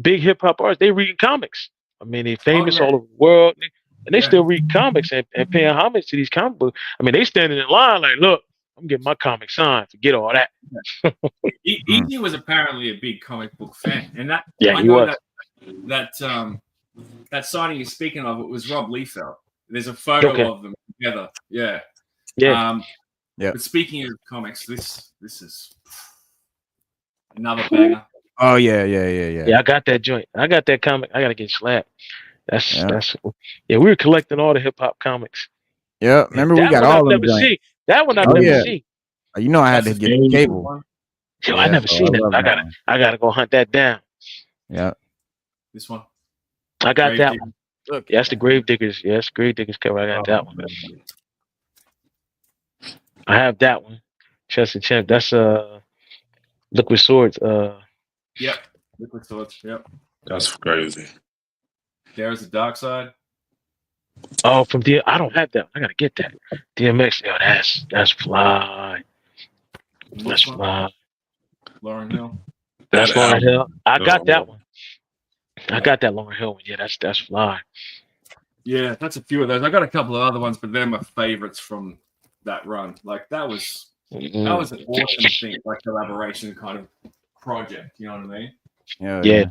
big hip hop artists, they read comics. I mean, they're famous all over the world, and they still read comics and paying homage to these comic books. I mean, they standing in line like, look, I'm getting my comic signed. Forget all that. Easy was apparently a big comic book fan, and that Yeah, I he know was. that signing you're speaking of, it was Rob Liefeld. There's a photo of them together. Yeah. Yeah. But speaking of comics, this is another banger. Oh yeah. Yeah, I got that joint. I got that comic. I gotta get slapped. That's we were collecting all the hip hop comics. Yeah, remember we got all of them. That one I've never seen. You know I had to get the cable. Yo, I never seen that. I gotta go hunt that down. Yeah. This one. I got that one. Look, that's the Grave Diggers. Yes, Grave Diggers cover. I got that one. I have that one. Chest and Champ. That's Liquid Swords. Yep. Liquid Swords. Yep. That's crazy. There's the Dark Side. Oh, from I don't have that. I gotta get that. DMX. Yo, that's fly. That's fly. Lauryn Hill. That's Lauryn Hill. I got that one. I got that Lauryn Hill one. Yeah, that's fly. Yeah, that's a few of those. I got a couple of other ones, but they're my favorites from that run. Like that was an awesome thing, like collaboration kind of project. You know what I mean? Yeah.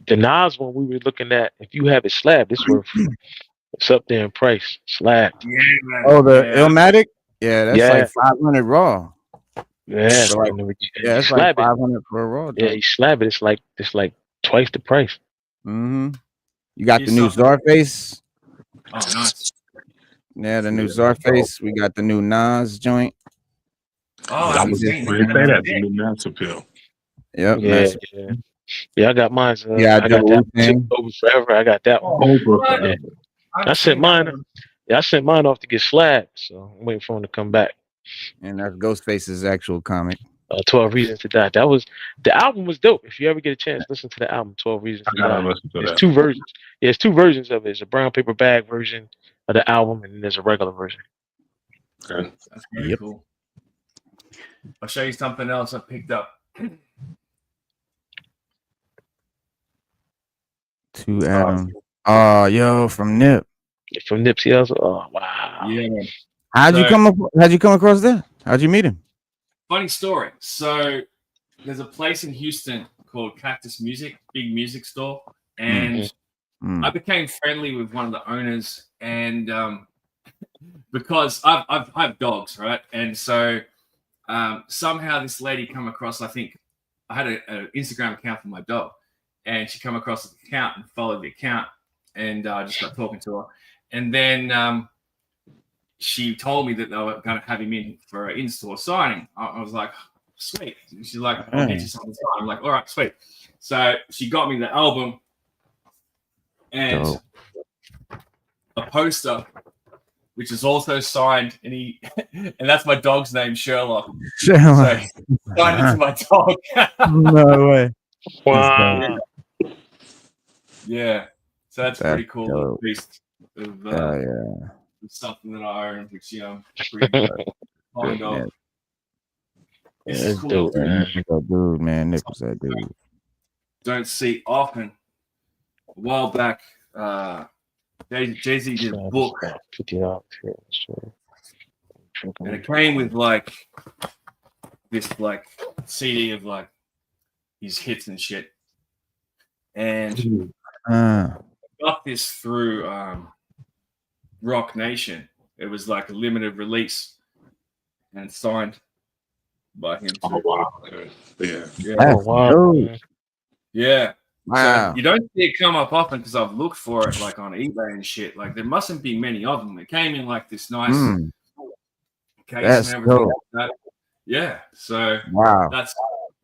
The Nas one we were looking at, if you have it slab, it's up there in price. Slab. Yeah, man. Oh, the Illmatic? Yeah, that's like 500 raw. Yeah, so it's like 500 for a raw. Yeah, you slab it. It's like twice the price. You got the new Czarface. Oh, nice. Yeah, the new Czarface. We got the new Nas joint. Oh, I was just going to say that. The new Nas appeal. Yep. Yeah, I got mine. I got that Over Forever. I got that one. Over Forever. I sent mine. Yeah, I sent mine off to get slabbed, so I'm waiting for him to come back. And that's Ghostface's actual comic. 12 Reasons to Die. The album was dope. If you ever get a chance, listen to the album 12 Reasons to Die. There's two versions. Yeah, there's two versions of it. There's a brown paper bag version of the album, and then there's a regular version. Okay. That's pretty cool. I'll show you something else I picked up. To Adam. Oh, yo, from Nip. From Nipsey Hussle. Oh wow. Yeah. How'd you come across that? How'd you meet him? Funny story. So there's a place in Houston called Cactus Music, big music store, and I became friendly with one of the owners, and because I have dogs, right, and so somehow this lady come across. I think I had an Instagram account for my dog, and she come across the account and followed the account, and I just got talking to her, and then she told me that they were going to have him in for an in-store signing. I was like, sweet. And she's like, I'll get you something. I'm like, all right, sweet. So she got me the album and a poster, which is also signed, and that's my dog's name, Sherlock. Sherlock. So signed it to my dog. No way. Wow. Yeah. So that's pretty cool. Dope. At least of, Yeah. something that I own, which pretty fond of. Yeah, This is that's cool. dope, man. Dude, man, Nick was that dude. Don't see often. A while back, Jay-Z did a book, $50. and it came with like this like CD of like his hits and shit. And I got this through Rock Nation. It was like a limited release and signed by him too. Oh wow. Yeah. Oh wow. Yeah. Wow. So you don't see it come up often because I've looked for it like on eBay and shit. Like there mustn't be many of them. It came in like this nice case That's and everything dope. like that. Yeah. So Wow. that's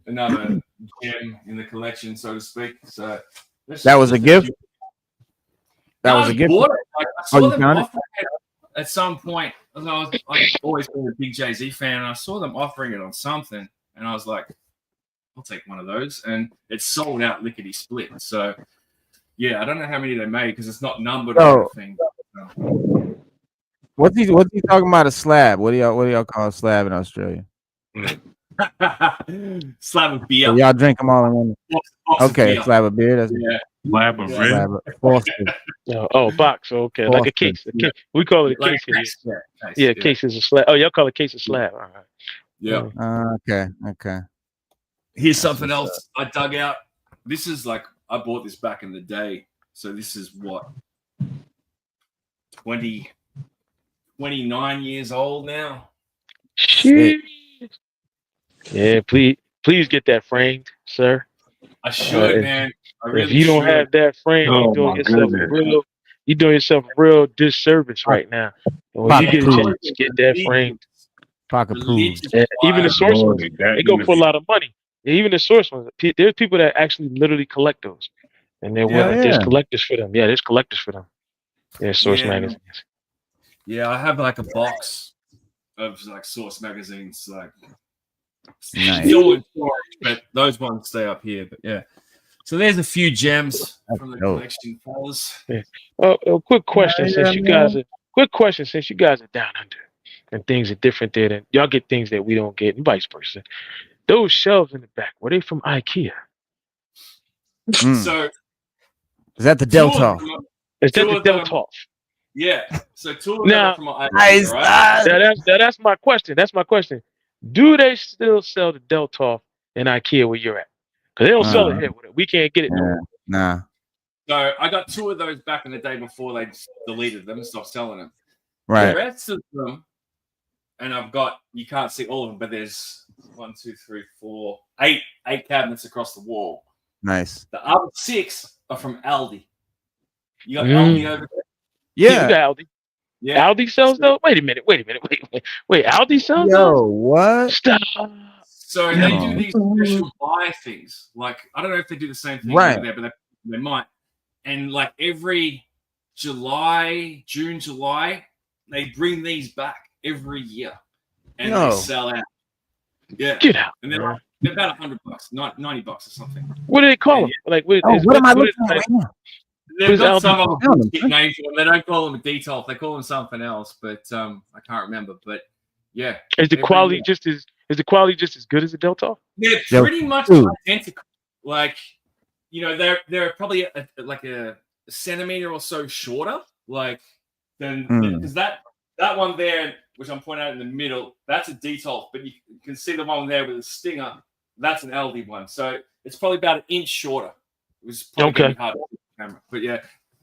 another gem in the collection, so to speak. So That was a gift? That was a gift? Bought it. Like, I saw you them found it? offering it at some point. I've always been a big Jay-Z fan, and I saw them offering it on something, and I was like, I'll take one of those. And it's sold out lickety split. So yeah, I don't know how many they made because it's not numbered or anything. What's he talking about? A slab? What do y'all call a slab in Australia? Slab of beer. So y'all drink them all in one. Box of Okay, beer. a slab of beer. That's Slab of red. Box. Okay, like a case. We call it a case here. Yeah, case is a slab. Oh, y'all call it case a slab. All right. Yeah. Okay. Here's something else I dug out. This is like I bought this back in the day. So this is what 29 years old now. Shit. Yeah, please get that framed, sir. I should, man. I really if you don't should. have that framed, you're doing yourself a real disservice right now. And when you get a chance, get that framed. Even the source ones, they go for a lot of money. Even the source ones, there's people that actually literally collect those, and there's collectors for them. Yeah, there's collectors for them. Yeah, source magazines. Yeah, I have like a box of like source magazines, like nice. still in storage, but those ones stay up here. But yeah, so there's a few gems from the collection, fellas. Yeah. Oh, quick question, since you guys are down under and things are different there, and y'all get things that we don't get, and vice versa. Those shelves in the back, were they from IKEA? So is that the Delta? Is that the Delta? Yeah. So two of them are from IKEA, nice. Right? That's my question. That's my question. Do they still sell the Delta in IKEA where you're at? Because they don't sell it here. We can't get it no more. Nah. So I got two of those back in the day before they deleted them and stopped selling them. Right. The rest of them, and I've got, you can't see all of them, but there's 1, 2, 3, 4, 8 cabinets across the wall. Nice. The other 6 are from Aldi. You got Aldi over there? Yeah. You got Aldi. Yeah. Aldi sells those? Wait a minute. Wait, Aldi sells those? What? Stop. So they do these special buy things. Like, I don't know if they do the same thing over there, but they might. And like every June, July, they bring these back every year. And they sell out. Yeah. Get out. And they're about $100, $90 or something. What do they call them? Like, what am I looking at right now? They've got some of them names. They don't call them a detail. They call them something else, but I can't remember. But yeah, is the quality just as good as the Delta? They're pretty much identical. Like they're probably like a centimeter or so shorter, like than because that one there, which I'm pointing out in the middle, that's a detolf, but you can see the one there with the stinger. That's an LD one, so it's probably about an inch shorter. It was probably gonna be hard to see the camera, but yeah,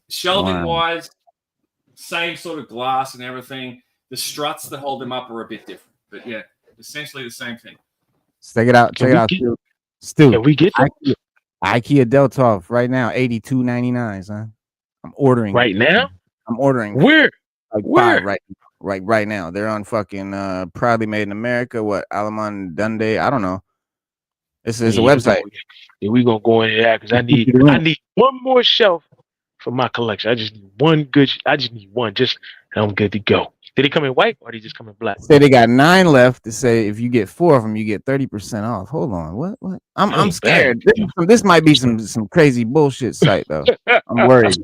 shelving wise, same sort of glass and everything. The struts that hold them up are a bit different, but yeah, essentially the same thing. Check it out. Check it out, Stu. Can we get that? IKEA Deltoff right now, $82.99, son. I'm ordering right now. I'm ordering. Where? Like Where? 5 right now. They're on fucking Proudly Made in America. What Alamon Dundee? I don't know. It's a website. We gonna go in there because I need one more shelf for my collection. I just need one just and I'm good to go. Did he come in white or did he just come in black? Say they got 9 left. To say if you get 4 of them, you get 30% off. Hold on, what? I'm scared. This might be some crazy bullshit site though. I'm worried.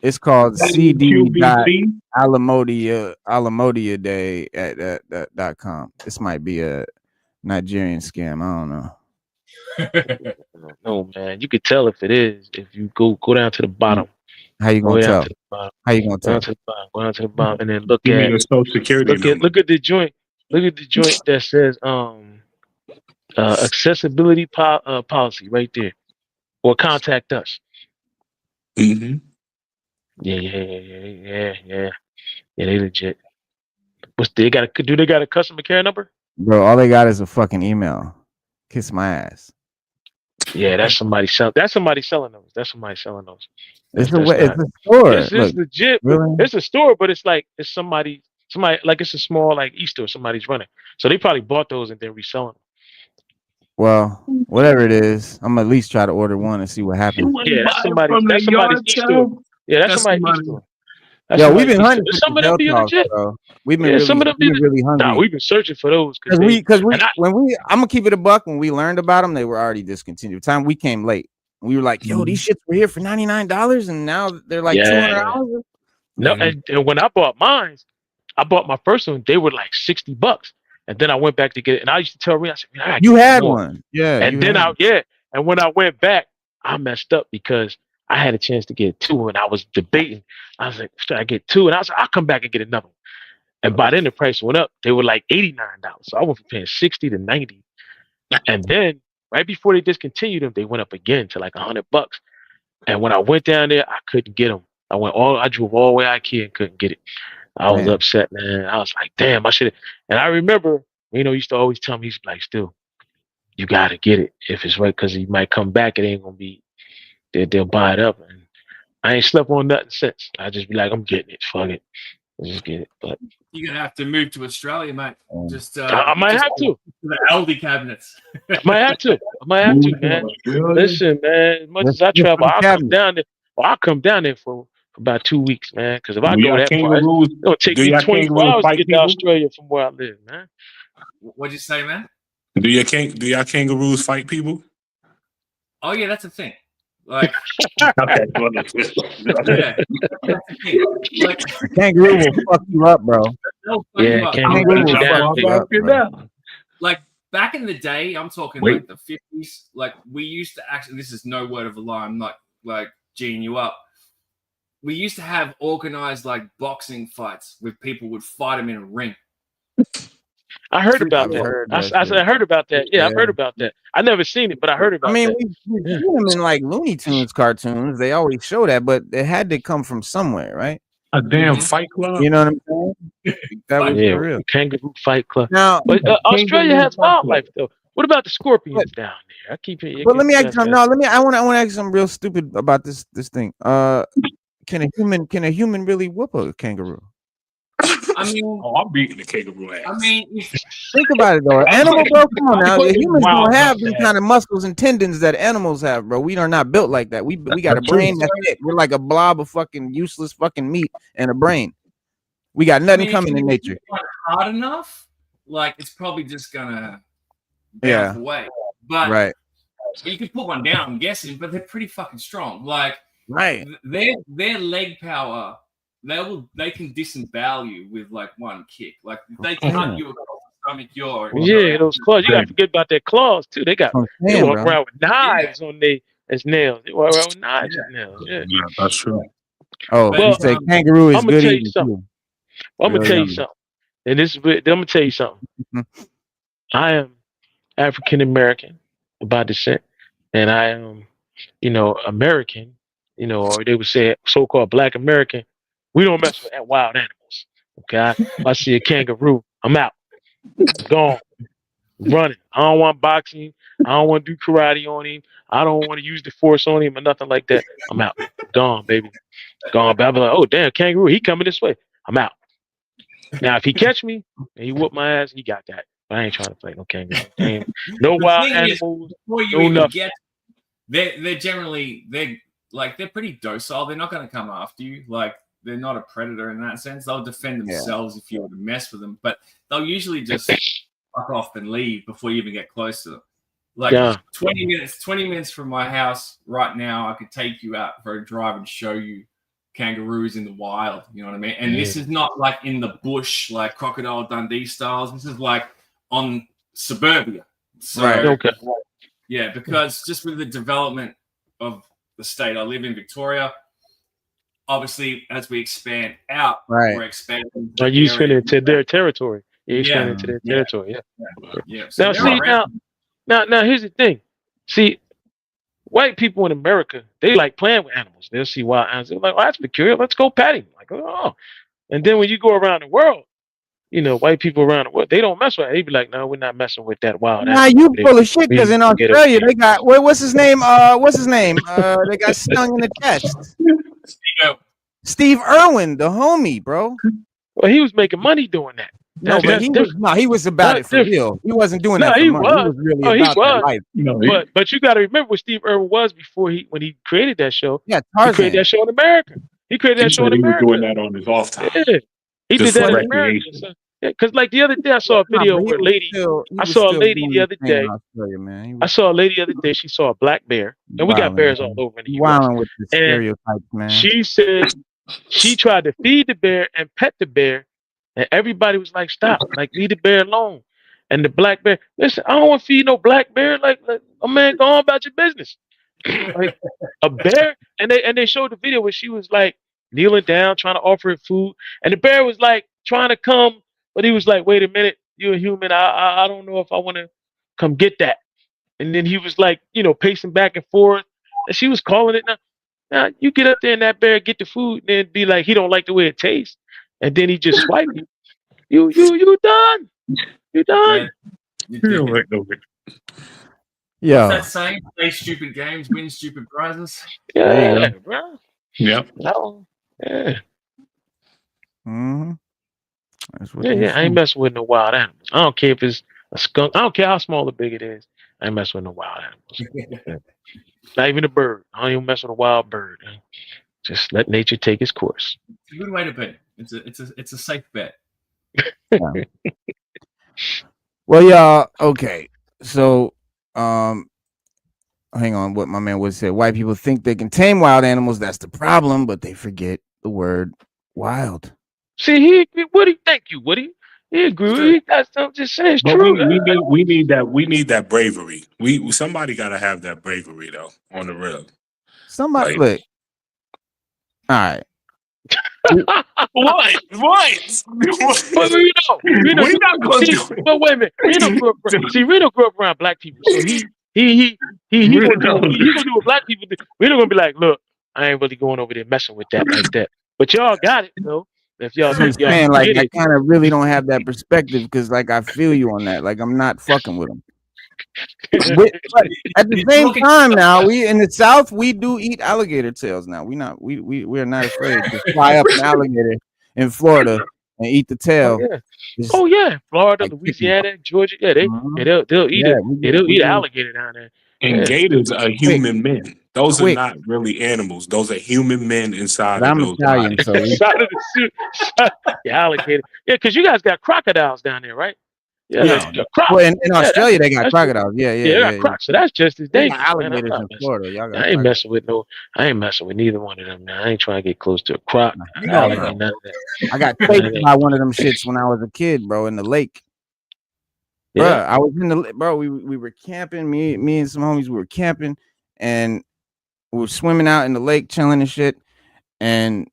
It's called CD.Alamodia Day at .com. This might be a Nigerian scam. I don't know. No, man. You could tell if it is if you go down to the bottom. How you gonna tell? How you gonna tell? Go down to the bottom and then look at your social security look at the joint. Look at the joint that says accessibility policy right there, or contact us. Mm-hmm. Yeah. They legit. Do they got a customer care number? Bro, all they got is a fucking email. Kiss my ass. Yeah, that's somebody selling. That's somebody selling those. It's a store. It's legit. Really? It's a store, but it's somebody like it's a small like e-store somebody's running. So they probably bought those and then reselling them. Well, whatever it is, I'm gonna at least try to order one and see what happens. Yeah, that's somebody's e-store. Yeah, that's somebody's e-store. Yo, we've been hunting for some of them be legit. Bro. We've been really hungry. Nah, we've been searching for those I'm gonna keep it a buck. When we learned about them, they were already discontinued. The time we came late, we were like, "Yo, these shits were here for $99, and now they're like $200." No, and when I bought mine, I bought my first one. They were like $60, and then I went back to get it. And I used to tell Rhea, I said, "You had one, yeah." And then and when I went back, I messed up because I had a chance to get 2, and I was debating. I was like, should I get 2? And I was like, I'll come back and get another one. And by then the price went up. They were like $89. So I went from paying $60 to $90. And then right before they discontinued them, they went up again to like $100. And when I went down there, I couldn't get them. I drove all the way out here and couldn't get it. I was upset, man. I was like, damn, I should have. And I remember, he used to always tell me, he's like, still, you got to get it if it's right, because he might come back. It ain't going to be, they'll buy it up. And I ain't slept on nothing since. I just be like, I'm getting it. Fuck it. I'll just get it. But you're gonna have to move to Australia, mate. I might have to. The LD cabinets. I might have to, man. Listen, man. As much as I travel, I'll come down there for about 2 weeks, man. Because if I go that far, it'll take me 24 hours to get to Australia from where I live, man. What'd you say, man? Do your kangaroos fight people? Oh yeah, that's a thing. Like, okay. Like, kangaroo will fuck you up, bro. Yeah, kangaroo will fuck you up. Like back in the day, I'm talking like the 50s. Like we used to actually. This is no word of a lie. I'm not like G'ing you up. We used to have organized like boxing fights where people would fight them in a ring. I heard about that. I heard about that. Yeah, I've heard about that. I never seen it, but I heard about that. I mean, we've seen them in like Looney Tunes cartoons. They always show that, but it had to come from somewhere, right? A damn fight club. You know what I'm saying? That was real. Kangaroo fight club. Now, but Australia has wildlife though. What about the scorpions down there? I keep it. But let me ask you something. No, I want to ask you something real stupid about this thing. Can a human really whoop a kangaroo? I mean, I'm beating the kangaroo ass. I mean, think about it though. Animal, bro, come on now. The humans don't have these kind of muscles and tendons that animals have, bro. We are not built like that. We got a brain that's it. We're like a blob of fucking useless fucking meat and a brain. We got nothing coming in nature. Hard enough, like it's probably just gonna bounce away. But you can put one down, I'm guessing, but they're pretty fucking strong. Like their leg power. They can disembowel you with like one kick. Like they cut you across stomach yaw. Yeah, those claws. You got to forget about their claws too. They walk around with knives on they as nails. They walk around with knives as nails. Yeah, that's true. Oh, But, you say kangaroo is I'm gonna good tell you eating something. too. I'm gonna Real tell you yummy. something. And this is I'm gonna tell you something. I am African American by descent, and I am, American. Or they would say so-called Black American. We don't mess with wild animals. Okay, if I see a kangaroo, I'm out, gone, running. I don't want boxing. I don't want to do karate on him. I don't want to use the force on him or nothing like that. I'm out, gone, baby, gone. But I'll be like, oh damn, kangaroo, he coming this way. I'm out. Now, if he catch me and he whoop my ass, he got that. But I ain't trying to fight no kangaroo. No the wild thing animals. is, before you no even nothing. get, they're generally they're pretty docile. They're not going to come after you. Like they're not a predator in that sense. They'll defend themselves if you were to mess with them, but they'll usually just fuck off and leave before you even get close to them. Like 20 minutes from my house right now, I could take you out for a drive and show you kangaroos in the wild. You know what I mean? And this is not like in the bush, like Crocodile Dundee styles. This is like on suburbia. So, Right. Okay. Yeah, because just with the development of the state, I live in Victoria. Obviously, as we expand out, we're expanding. Are you expanding into their territory? You're expanding into their territory. Yeah. So now, see, now, here's the thing. See, white people in America, they like playing with animals. They'll see wild animals. They're like, oh, that's peculiar. Let's go pet him. Like, oh. And then when you go around the world, white people around the world, they don't mess with it. They be like, no, we're not messing with that wild animal. You full of shit because in Australia they got what's his name? They got stung in the chest. Steve Irwin, the homie, bro. Well, he was making money doing that. He was about it for real. He wasn't doing that for money. He was really about that life. But you got to remember what Steve Irwin was before when he created that show. Yeah, Tarzan. He created that show in America. He created that show in America. He was doing that on his off time. Yeah. He did that in America. So, because like the other day I saw a video where a lady, I saw a lady the other day. I saw a lady the other day. She saw a black bear, and we got bears all over in the U.S. With the stereotypes, man. She said she tried to feed the bear and pet the bear, and everybody was like, "Stop! Like leave the bear alone." And the black bear, listen, I don't want to feed no black bear. Like oh man, go on about your business. Like a bear, and they showed the video where she was like kneeling down, trying to offer it food, and the bear was like trying to come. But he was like, wait a minute, you're a human. I don't know if I want to come get that. And then he was like, pacing back and forth. And she was calling it. Now you get up there and that bear get the food and then be like, he don't like the way it tastes. And then he just swipe you. You done. You done. Yeah. What's that saying? Play stupid games, win stupid prizes. Yeah, bro. Yep. No. Yeah. Mm-hmm. Yeah, I ain't messing with no wild animals. I don't care if it's a skunk. I don't care how small or big it is. I ain't messing with no wild animals. Not even a bird. I don't even mess with a wild bird. Just let nature take its course. It's a good way to put it. It's a safe bet. Yeah. Well, y'all. Okay, so hang on. What my man would say. White people think they can tame wild animals. That's the problem, but they forget the word wild. See, Woody, thank you, Woody. He agree. He got something to say. It's true. We need that bravery. Somebody got to have that bravery though on the real. Somebody look. All right. What? But Reno, but wait a minute. Reno grew up around black people, so he gonna do what black people do. Reno gonna be like, look, I ain't really going over there messing with that like that. But y'all got it, though. If y'all think y'all like I kind of really don't have that perspective because like I feel you on that. Like I'm not fucking with them. But at the same time, now we in the South we do eat alligator tails. Now we are not afraid to fly up an alligator in Florida and eat the tail. Oh yeah, Florida, Louisiana, Georgia. Yeah, they'll eat it. They'll eat alligator down there. And gators are human men. Those are not really animals. Those are human men inside of those Italian, so inside of the suit. Alligator. Yeah, because you guys got crocodiles down there, right? Yeah. Well, in Australia they got crocodiles. Yeah, they got crocs. So that's just as dangerous. Alligators in Florida. Y'all got I ain't messing with neither one of them. Man. I ain't trying to get close to a croc. I got chased by one of them shits when I was a kid, bro, in the lake. Bro, I was in the bro. We were camping. Me and some homies. We were camping, and we were swimming out in the lake, chilling and shit. And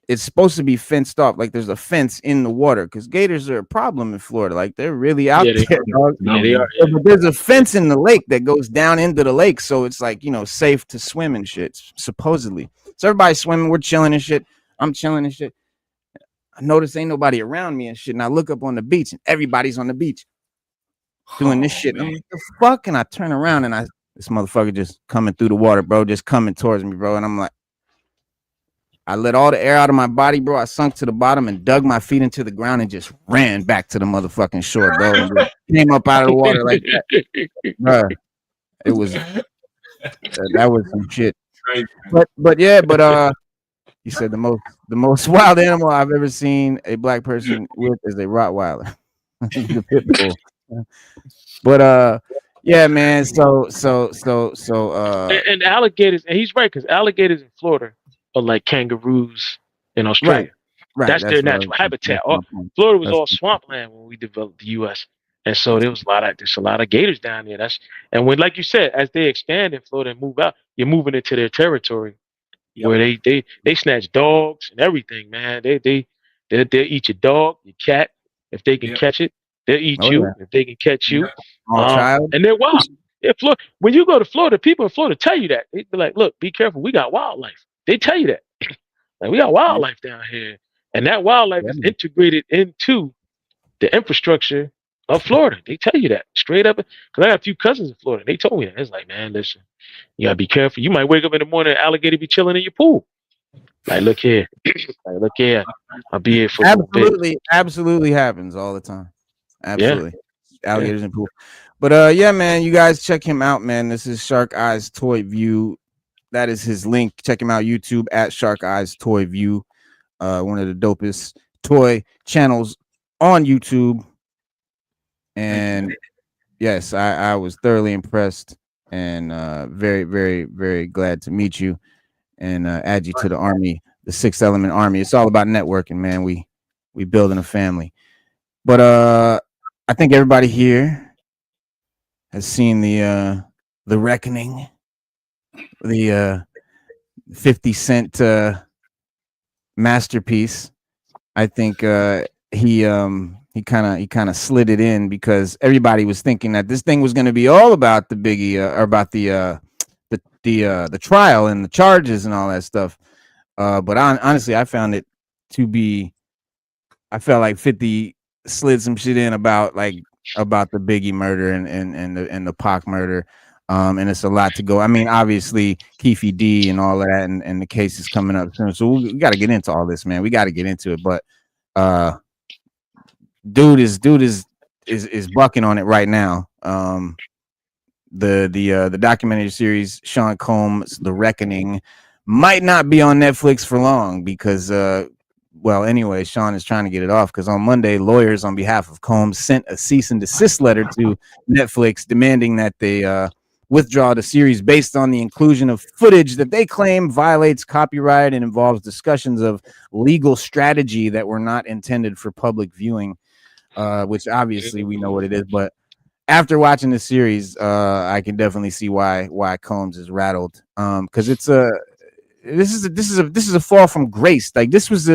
it's supposed to be fenced off. Like there's a fence in the water because gators are a problem in Florida. Like they're really out there. Dog. Yeah, they are. But there's a fence in the lake that goes down into the lake, so it's like safe to swim and shit. Supposedly, so everybody's swimming. We're chilling and shit. I'm chilling and shit. I notice ain't nobody around me and shit. And I look up on the beach, and everybody's on the beach doing this shit. I'm like, the fuck? And I turn around, and this motherfucker just coming through the water, bro, just coming towards me, bro. And I'm like, I let all the air out of my body, bro. I sunk to the bottom and dug my feet into the ground and just ran back to the motherfucking shore, bro. And just came up out of the water like that. Bro, it was that was some shit. But you said the most wild animal I've ever seen a black person with is a Rottweiler. The pit bull. But yeah, man. So and alligators, and he's right, because alligators in Florida are like kangaroos in Australia. Right. That's their natural habitat. Florida was all swampland when we developed the U.S. And so there's a lot of gators down there. And when, like you said, as they expand in Florida and move out, you're moving into their territory where they snatch dogs and everything, man. They'll eat your dog, your cat, if they can catch it. They'll eat you if they can catch you. And they're wild. Yeah, when you go to Florida, people in Florida tell you that. They be like, look, be careful. We got wildlife. They tell you that. Like, we got wildlife down here. And that wildlife is integrated into the infrastructure of Florida. They tell you that straight up. Because I got a few cousins in Florida. They told me that. It's like, man, listen, you got to be careful. You might wake up in the morning and an alligator be chilling in your pool. Like, look here. I'll be here for a little bit. Absolutely happens all the time. Absolutely. Yeah. Alligators in pool. But yeah, man, you guys check him out, man. This is Shark Eyes Toy View. That is his link. Check him out, YouTube at Shark Eyes Toy View. One of the dopest toy channels on YouTube. And yes, I was thoroughly impressed and very, very, very glad to meet you and add you to the army, the Sixth Element Army. It's all about networking, man. We building a family. But I think everybody here has seen the Reckoning, the 50 Cent masterpiece. I think he kind of slid it in because everybody was thinking that this thing was going to be all about the Biggie or about the trial and the charges and all that stuff. But honestly, I found it to be. I felt like 50 slid some shit in about the Biggie murder and the Pac murder. And it's a lot to go. I mean, obviously, Keefy D and all of that, and the case is coming up soon. So we got to get into all this, man. We got to get into it. But dude is bucking on it right now. The documentary series Sean Combs, The Reckoning, might not be on Netflix for long because well, anyway, Sean is trying to get it off because on Monday, lawyers on behalf of Combs sent a cease and desist letter to Netflix demanding that they withdraw the series based on the inclusion of footage that they claim violates copyright and involves discussions of legal strategy that were not intended for public viewing, which obviously we know what it is. But after watching the series, I can definitely see why Combs is rattled. Because this is a fall from grace. Like this was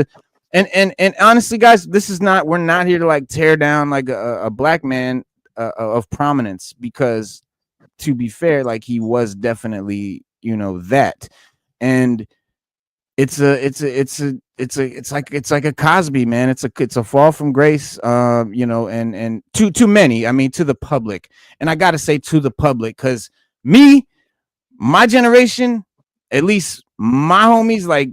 and honestly, guys, we're not here to like tear down like a black man of prominence, because to be fair, like he was definitely, that. And it's like a Cosby, man. It's a fall from grace, and to many, I mean, to the public. And I got to say to the public, because my generation, at least my homies, like,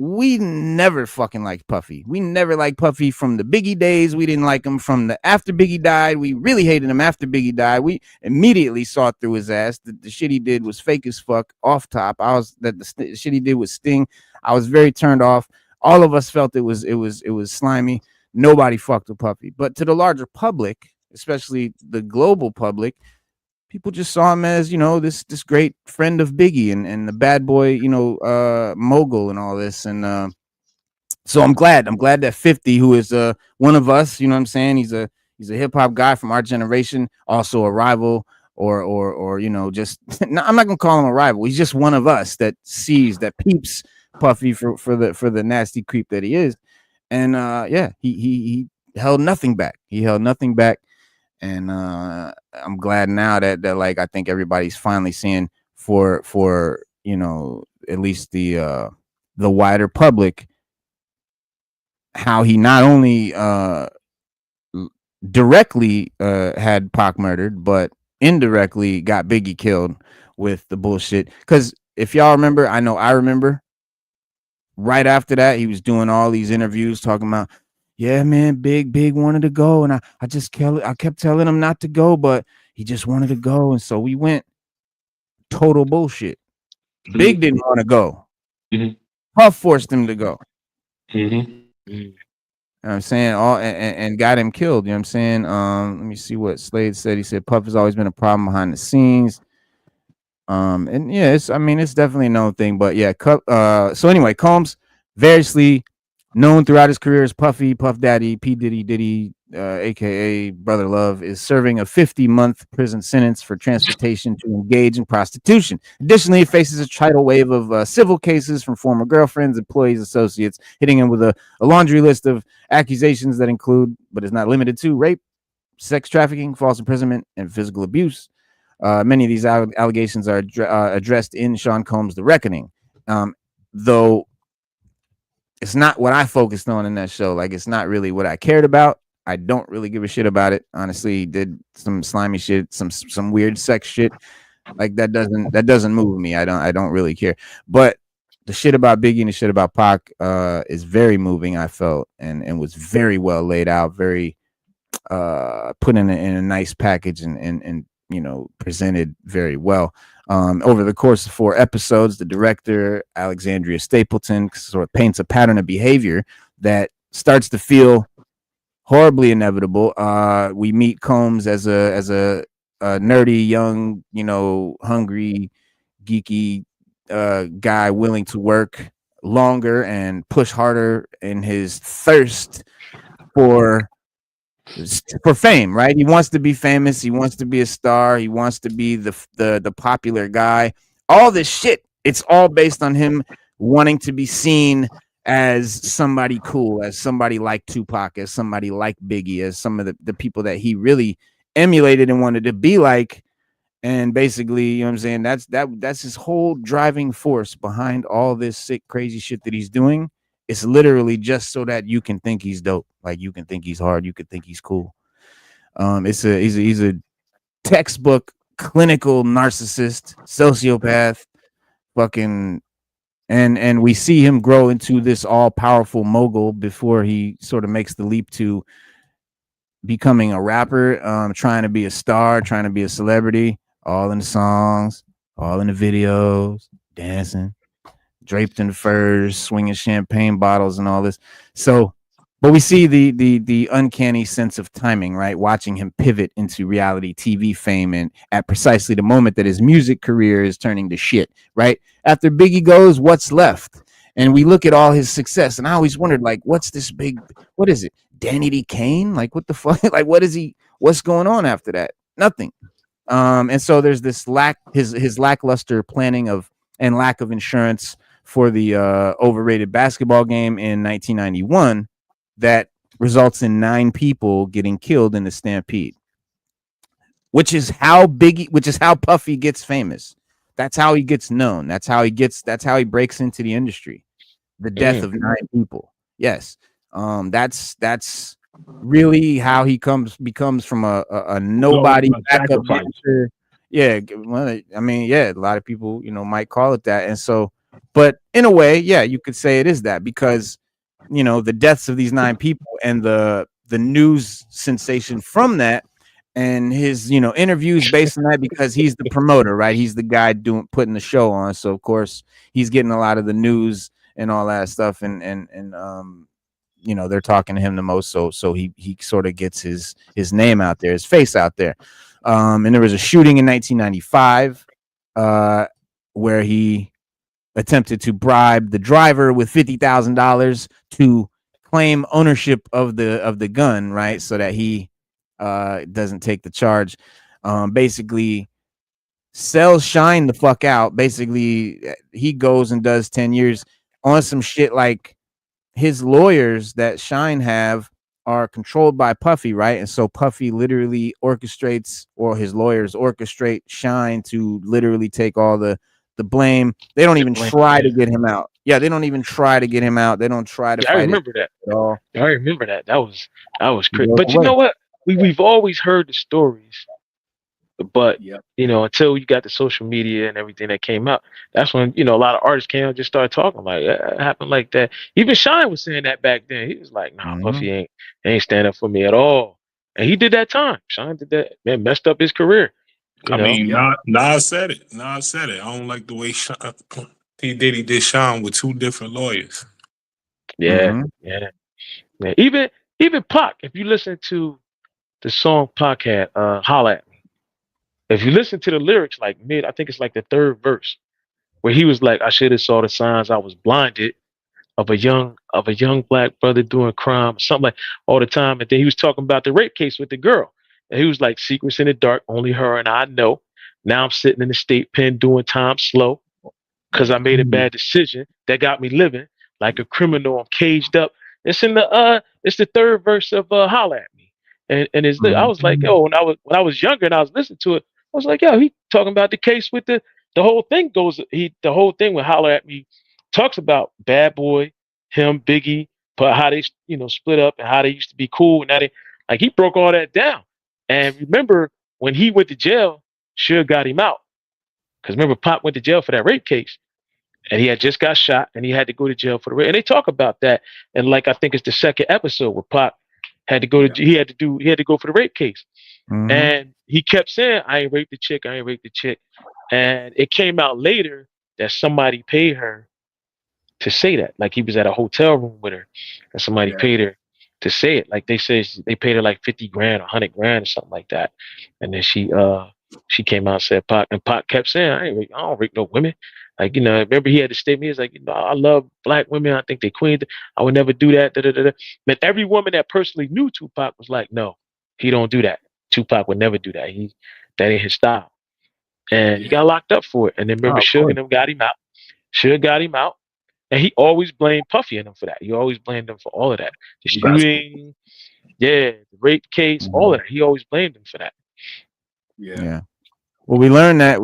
we never fucking liked Puffy. We never liked Puffy from the Biggie days. We didn't like him from the after Biggie died. We really hated him after Biggie died. We immediately saw through his ass. The shit he did was fake as fuck. Off top, the shit he did was Sting. I was very turned off. All of us felt it was slimy. Nobody fucked with Puffy. But to the larger public, especially the global public, people just saw him as, this great friend of Biggie and the bad boy, mogul and all this. And so I'm glad that 50, who is one of us, you know what I'm saying? He's a He's a hip hop guy from our generation, also a rival, or you know, just no, I'm not gonna call him a rival. He's just one of us that peeps Puffy for the nasty creep that he is. And yeah, he held nothing back. He held nothing back. And I'm glad now that like I think everybody's finally seeing for you know, at least the wider public, how he not only directly had Pac murdered, but indirectly got Biggie killed with the bullshit. Because if y'all remember, I remember, right after that, he was doing all these interviews talking about, yeah, man, Big wanted to go, and I kept telling him not to go, but he just wanted to go, and so we went. Total bullshit. Big didn't want to go. Puff forced him to go. You know what I'm saying? And got him killed. You know what I'm saying? Let me see what Slade said. He said Puff has always been a problem behind the scenes. And yeah, it's definitely a known thing. But yeah, so anyway, Combs, variously known throughout his career as Puffy, Puff Daddy, P. Diddy, aka Brother Love, is serving a 50-month prison sentence for transportation to engage in prostitution. Additionally, he faces a tidal wave of civil cases from former girlfriends, employees, associates, hitting him with a laundry list of accusations that include, but is not limited to, rape, sex trafficking, false imprisonment, and physical abuse. Many of these allegations are addressed in Sean Combs' The Reckoning, though it's not what I focused on in that show. Like, it's not really what I cared about. I don't really give a shit about it. Honestly, he did some slimy shit, some weird sex shit. Like, that doesn't move me. I don't really care. But the shit about Biggie and the shit about Pac is very moving, I felt, and was very well laid out, very put in a nice package and you know, presented very well. Over the course of 4 episodes, the director, Alexandria Stapleton, sort of paints a pattern of behavior that starts to feel horribly inevitable. We meet Combs as a nerdy, young, you know, hungry, geeky guy willing to work longer and push harder in his thirst for fame, right? He wants to be famous. He wants to be a star. He wants to be the popular guy. All this shit, it's all based on him wanting to be seen as somebody cool, as somebody like Tupac, as somebody like Biggie, as some of the people that he really emulated and wanted to be like. And basically, you know what I'm saying? That's his whole driving force behind all this sick, crazy shit that he's doing. It's literally just so that you can think he's dope. Like, you can think he's hard. You can think he's cool. He's a textbook clinical narcissist, sociopath, fucking, and we see him grow into this all powerful mogul before he sort of makes the leap to becoming a rapper, trying to be a star, trying to be a celebrity, all in the songs, all in the videos, dancing, draped in furs, swinging champagne bottles and all this. So, but we see the uncanny sense of timing, right? Watching him pivot into reality TV fame, and at precisely the moment that his music career is turning to shit, right? After Biggie goes, what's left? And we look at all his success, and I always wondered, like, what is it? Danny D. Kane? Like, what the fuck? Like, what's going on after that? Nothing. And so there's this his lackluster planning and lack of insurance for the overrated basketball game in 1991 that results in 9 people getting killed in the stampede, which is how Puffy gets famous. That's how he gets known. That's how he breaks into the industry. The death of 9 people. Yes. That's really how he becomes from a nobody backup dancer. Yeah, well, I mean, yeah, a lot of people, you know, might call it that. And so, but in a way, yeah, you could say it is that, because, you know, the deaths of these 9 people and the news sensation from that, and his, you know, interviews based on that, because he's the promoter, right? He's the guy putting the show on. So of course he's getting a lot of the news and all that stuff, and you know, they're talking to him the most. So he sort of gets his name out there, his face out there. And there was a shooting in 1995 where he attempted to bribe the driver with $50,000 to claim ownership of the gun, right? So that he doesn't take the charge. Basically sells Shine the fuck out. Basically, he goes and does 10 years on some shit like his lawyers that Shine have are controlled by Puffy, right? And so Puffy literally orchestrates, or his lawyers orchestrate Shine to literally take all the blame. They don't even try to get him out. Yeah, they don't even try to get him out. They don't try to I fight remember that. at all. I remember that. That was crazy. Goes But you away. know what? We've always heard the stories, but Yep. until you got the social media and everything that came out, that's when a lot of artists came out and just started talking like it happened like that. Even Shine was saying that back then. He was like, "Nah, Puffy ain't stand up for me at all," and he did that time. Shine did that. Man, messed up his career. I mean, Nas said it. Nas said it. I don't like the way he did Sean with 2 different lawyers. Yeah. Even Pac, if you listen to the song Pac had, Holla at Me. If you listen to the lyrics, like I think it's like the 3rd verse, where he was like, I should have saw the signs, I was blinded of a young black brother doing crime, something like all the time. And then he was talking about the rape case with the girl. And he was like, secrets in the dark, only her and I know. Now I'm sitting in the state pen doing time slow because I made a bad decision that got me living like a criminal. I'm caged up. It's in it's the 3rd verse of Holla at Me. And I was like, yo, when I was younger and I was listening to it, I was like, yo, he talking about the case with the whole thing the whole thing with Holla at Me talks about Bad Boy, him, Biggie, but how they split up and how they used to be cool, and like he broke all that down. And remember when he went to jail, Suge got him out. Because remember, Pop went to jail for that rape case. And he had just got shot and he had to go to jail for the rape. And they talk about that. And like I think it's the 2nd episode where Pop had to go to he had to go for the rape case. And he kept saying, I ain't raped the chick, I ain't raped the chick. And it came out later that somebody paid her to say that. Like he was at a hotel room with her and somebody paid her to say it. Like they said they paid her like 50 grand, 100 grand or something like that. And then she came out and said Pac, and Pac kept saying, I don't rape no women. Like, remember he had to statement, he was like, I love black women, I think they queens. I would never do that. But every woman that personally knew Tupac was like, no, he don't do that. Tupac would never do that. That ain't his style. And he got locked up for it. And then remember Suge and them got him out. Suge got him out. And he always blamed Puffy and them for that. He always blamed them for all of that. The shooting, the rape case, all of that. He always blamed them for that. Yeah. Well, we learned that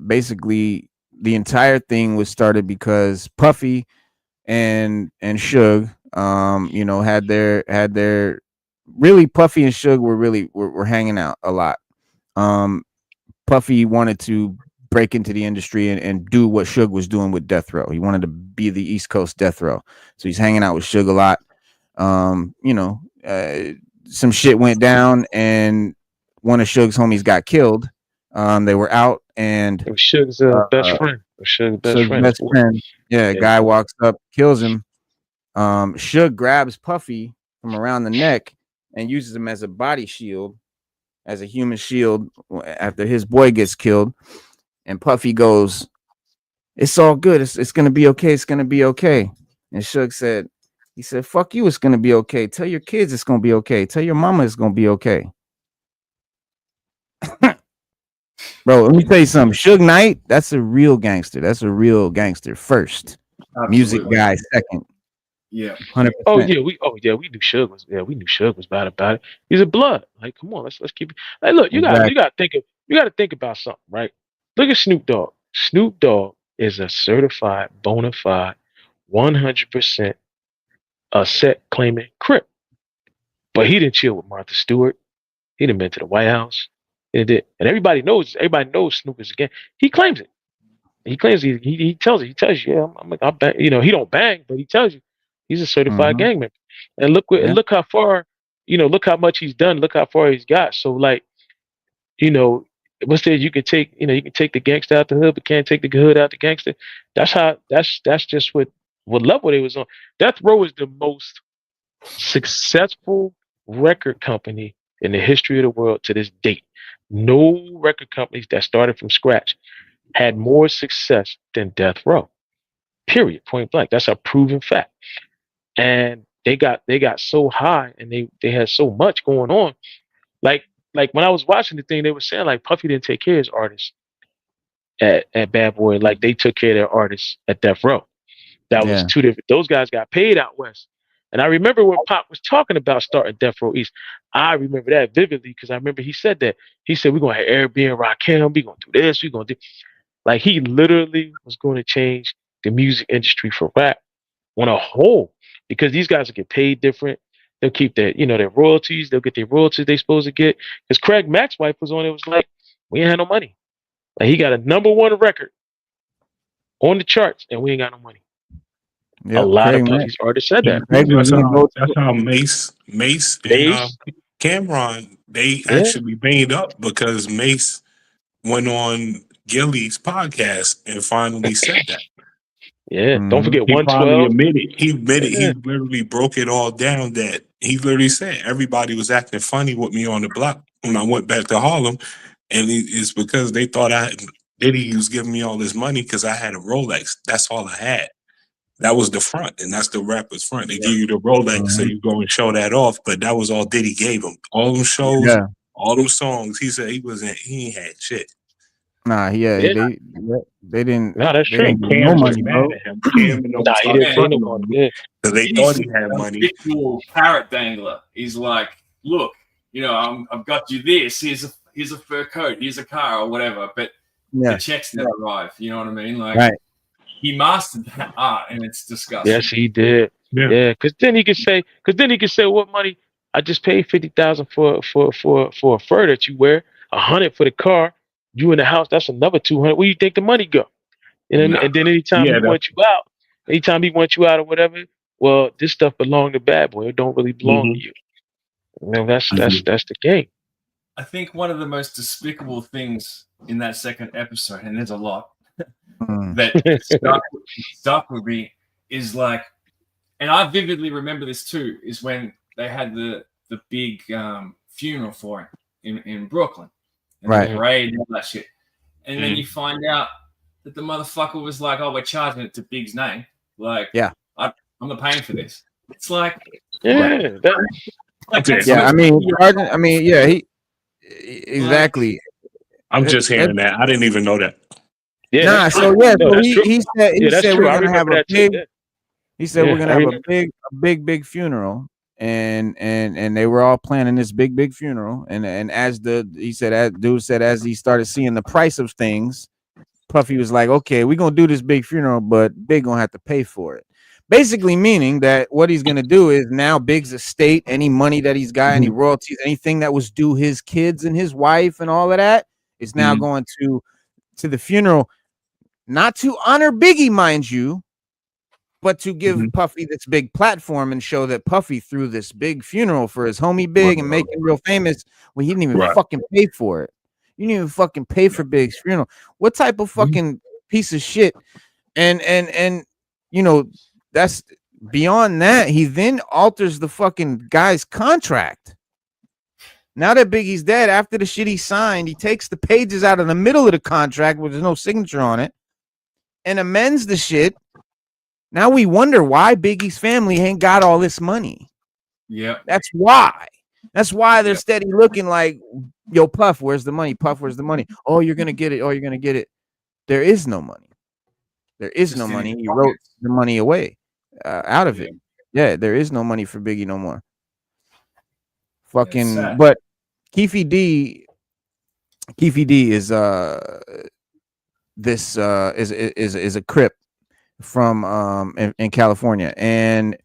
basically the entire thing was started because Puffy and Suge had their really Puffy and Suge were hanging out a lot. Puffy wanted to break into the industry and do what Suge was doing with Death Row. He wanted to be the East Coast Death Row. So he's hanging out with Suge a lot. Some shit went down and one of Suge's homies got killed. They were out and it was Suge's best friend. Suge's best friend. Yeah, guy walks up, kills him. Suge grabs Puffy from around the neck and uses him as a body shield, as a human shield after his boy gets killed. And Puffy goes, it's all good. It's going to be okay. It's going to be okay. And Suge said, fuck you. It's going to be okay. Tell your kids it's going to be okay. Tell your mama it's going to be okay. Bro, let me tell you something. Suge Knight, that's a real gangster. That's a real gangster first. Absolutely. Music guy second. Yeah. 100%. We knew Suge was bad about it. He's a blood. Like, come on, let's keep it. Like, look, you gotta think about something, right? Look at Snoop Dogg. Snoop Dogg is a certified, bona fide, 100% a set claiming Crip. But he didn't chill with Martha Stewart. He didn't been to the White House. And everybody knows Snoop is a gang. He claims it. He claims he tells you, yeah, I bang. He don't bang, but he tells you he's a certified gang member. And look how far, look how much he's done. Look how far he's got. So like, what's that? You can take the gangster out the hood, but can't take the hood out the gangster. That's just what level they was on. Death Row is the most successful record company in the history of the world to this date. No record companies that started from scratch had more success than Death Row. Period. Point blank. That's a proven fact. And they got so high and they had so much going on. Like when I was watching the thing, they were saying like Puffy didn't take care of his artists at Bad Boy like they took care of their artists at Death Row. That was Yeah. two different. Those guys got paid out west. And I remember when Pop was talking about starting Death Row East. I remember that vividly because I remember he said that. He said, we're going to have Airbnb, Rakim, we're going to do this, we're going to do. Like, he literally was going to change the music industry for rap on a whole because these guys will get paid different. They'll keep their, their royalties. They'll get their royalties they supposed to get. Because Craig Mack's wife was on it, was like, we ain't had no money. Like, he got a #1 record on the charts, and we ain't got no money. Yep, a lot Craig of Mack. Puffy's artists said that. That's how Mace and Mace. Cameron, they Yeah. actually made up because Mace went on Gilly's podcast and finally said that. Yeah. Don't forget He finally 112. admitted. He admitted. Yeah. He literally broke it all down. That he literally said everybody was acting funny with me on the block when I went back to Harlem, and it's because they thought Diddy was giving me all this money because I had a Rolex. That's all I had. That was the front, and that's the rapper's front. They give you the Rolex, so you go and show that off. But that was all Diddy gave him. All them shows, all them songs. He said he ain't had shit. Nah, they didn't. No, that's they true. didn't give no money, bro. Cam and them started fronting on him Yeah. because they thought he had money. Habitual carrot dangler. He's like, look, I've got you this. Here's a fur coat. Here's a car or whatever. But the checks never arrive. You know what I mean? Like, right. He mastered that art, and it's disgusting. Yes, he did. Yeah, because then he could say, what money? I just paid $50,000 for a fur that you wear, $100 for the car. You in the house, that's another $200. Where do you think the money go? And then anytime he wants you out or whatever, well, this stuff belong to Bad Boy. It don't really belong to you. That's the game. I think one of the most despicable things in that second episode, and there's a lot, that stuck with me is like, and I vividly remember this too, is when they had the big funeral for him in Brooklyn. And right. The parade and all that shit. And then you find out that the motherfucker was like, oh, we're charging it to Big's name. Like, I'm not paying for this. It's like, yeah. Exactly. I'm just hearing that. I didn't even know that. Yeah, so he said we're gonna have a big. He said we're gonna have a big funeral, and they were all planning this big funeral, and as he started seeing the price of things, Puffy was like, okay, we're gonna do this big funeral, but Big gonna have to pay for it. Basically meaning that what he's gonna do is now Big's estate, any money that he's got, any royalties, anything that was due his kids and his wife and all of that is now going to the funeral. Not to honor Biggie, mind you, but to give Puffy this big platform and show that Puffy threw this big funeral for his homie Big and make him real famous when he didn't even fucking pay for it. You didn't even fucking pay for Big's funeral. What type of fucking piece of shit? And that's beyond that. He then alters the fucking guy's contract. Now that Biggie's dead, after the shit he signed, he takes the pages out of the middle of the contract where there's no signature on it and amends the shit. Now we wonder why Biggie's family ain't got all this money. Yeah. That's why. That's why they're steady looking like, yo, Puff, where's the money? Puff, where's the money? Oh, you're going to get it. Oh, you're going to get it. There is no money. There is no money. He wrote the money away out of it. Yeah, there is no money for Biggie no more. Fucking, but Keefy D is is a Crip from in California, and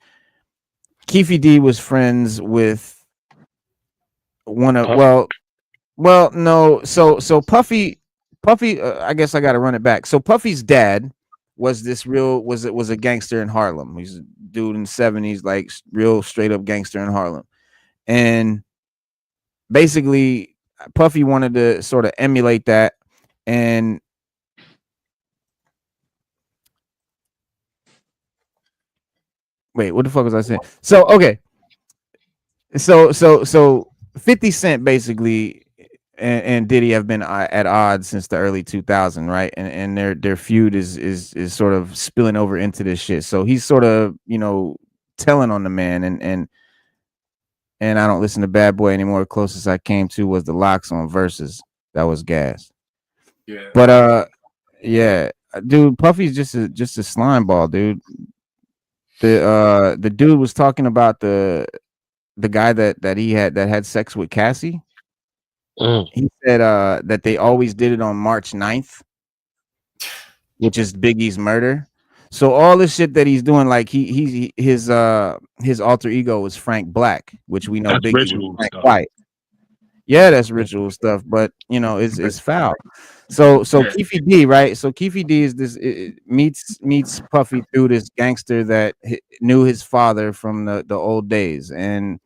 Keefy D was friends with one of no, so Puffy I guess I got to run it back. So Puffy's dad was a gangster in Harlem. He's a dude in the 70s, like real straight up gangster in Harlem, and basically Puffy wanted to sort of emulate that. And wait, what the fuck was I saying? So okay, so 50 Cent basically and Diddy have been at odds since the early 2000s, right? And their feud is sort of spilling over into this shit. So he's sort of telling on the man, and I don't listen to Bad Boy anymore. The closest I came to was the Locks on Versus. That was gas. Yeah. But yeah, dude, Puffy's just a slime ball, dude. The dude was talking about the guy that he had sex with Cassie. He said that they always did it on March 9th, which is Biggie's murder. So all this shit that he's doing, like his alter ego was Frank Black, which we know That's Biggie was ritual Frank stuff. White. Yeah, that's ritual stuff, but you know, it's foul. So Keefy D, right? So Keefy D is this meets Puffy through this gangster that knew his father from the old days, and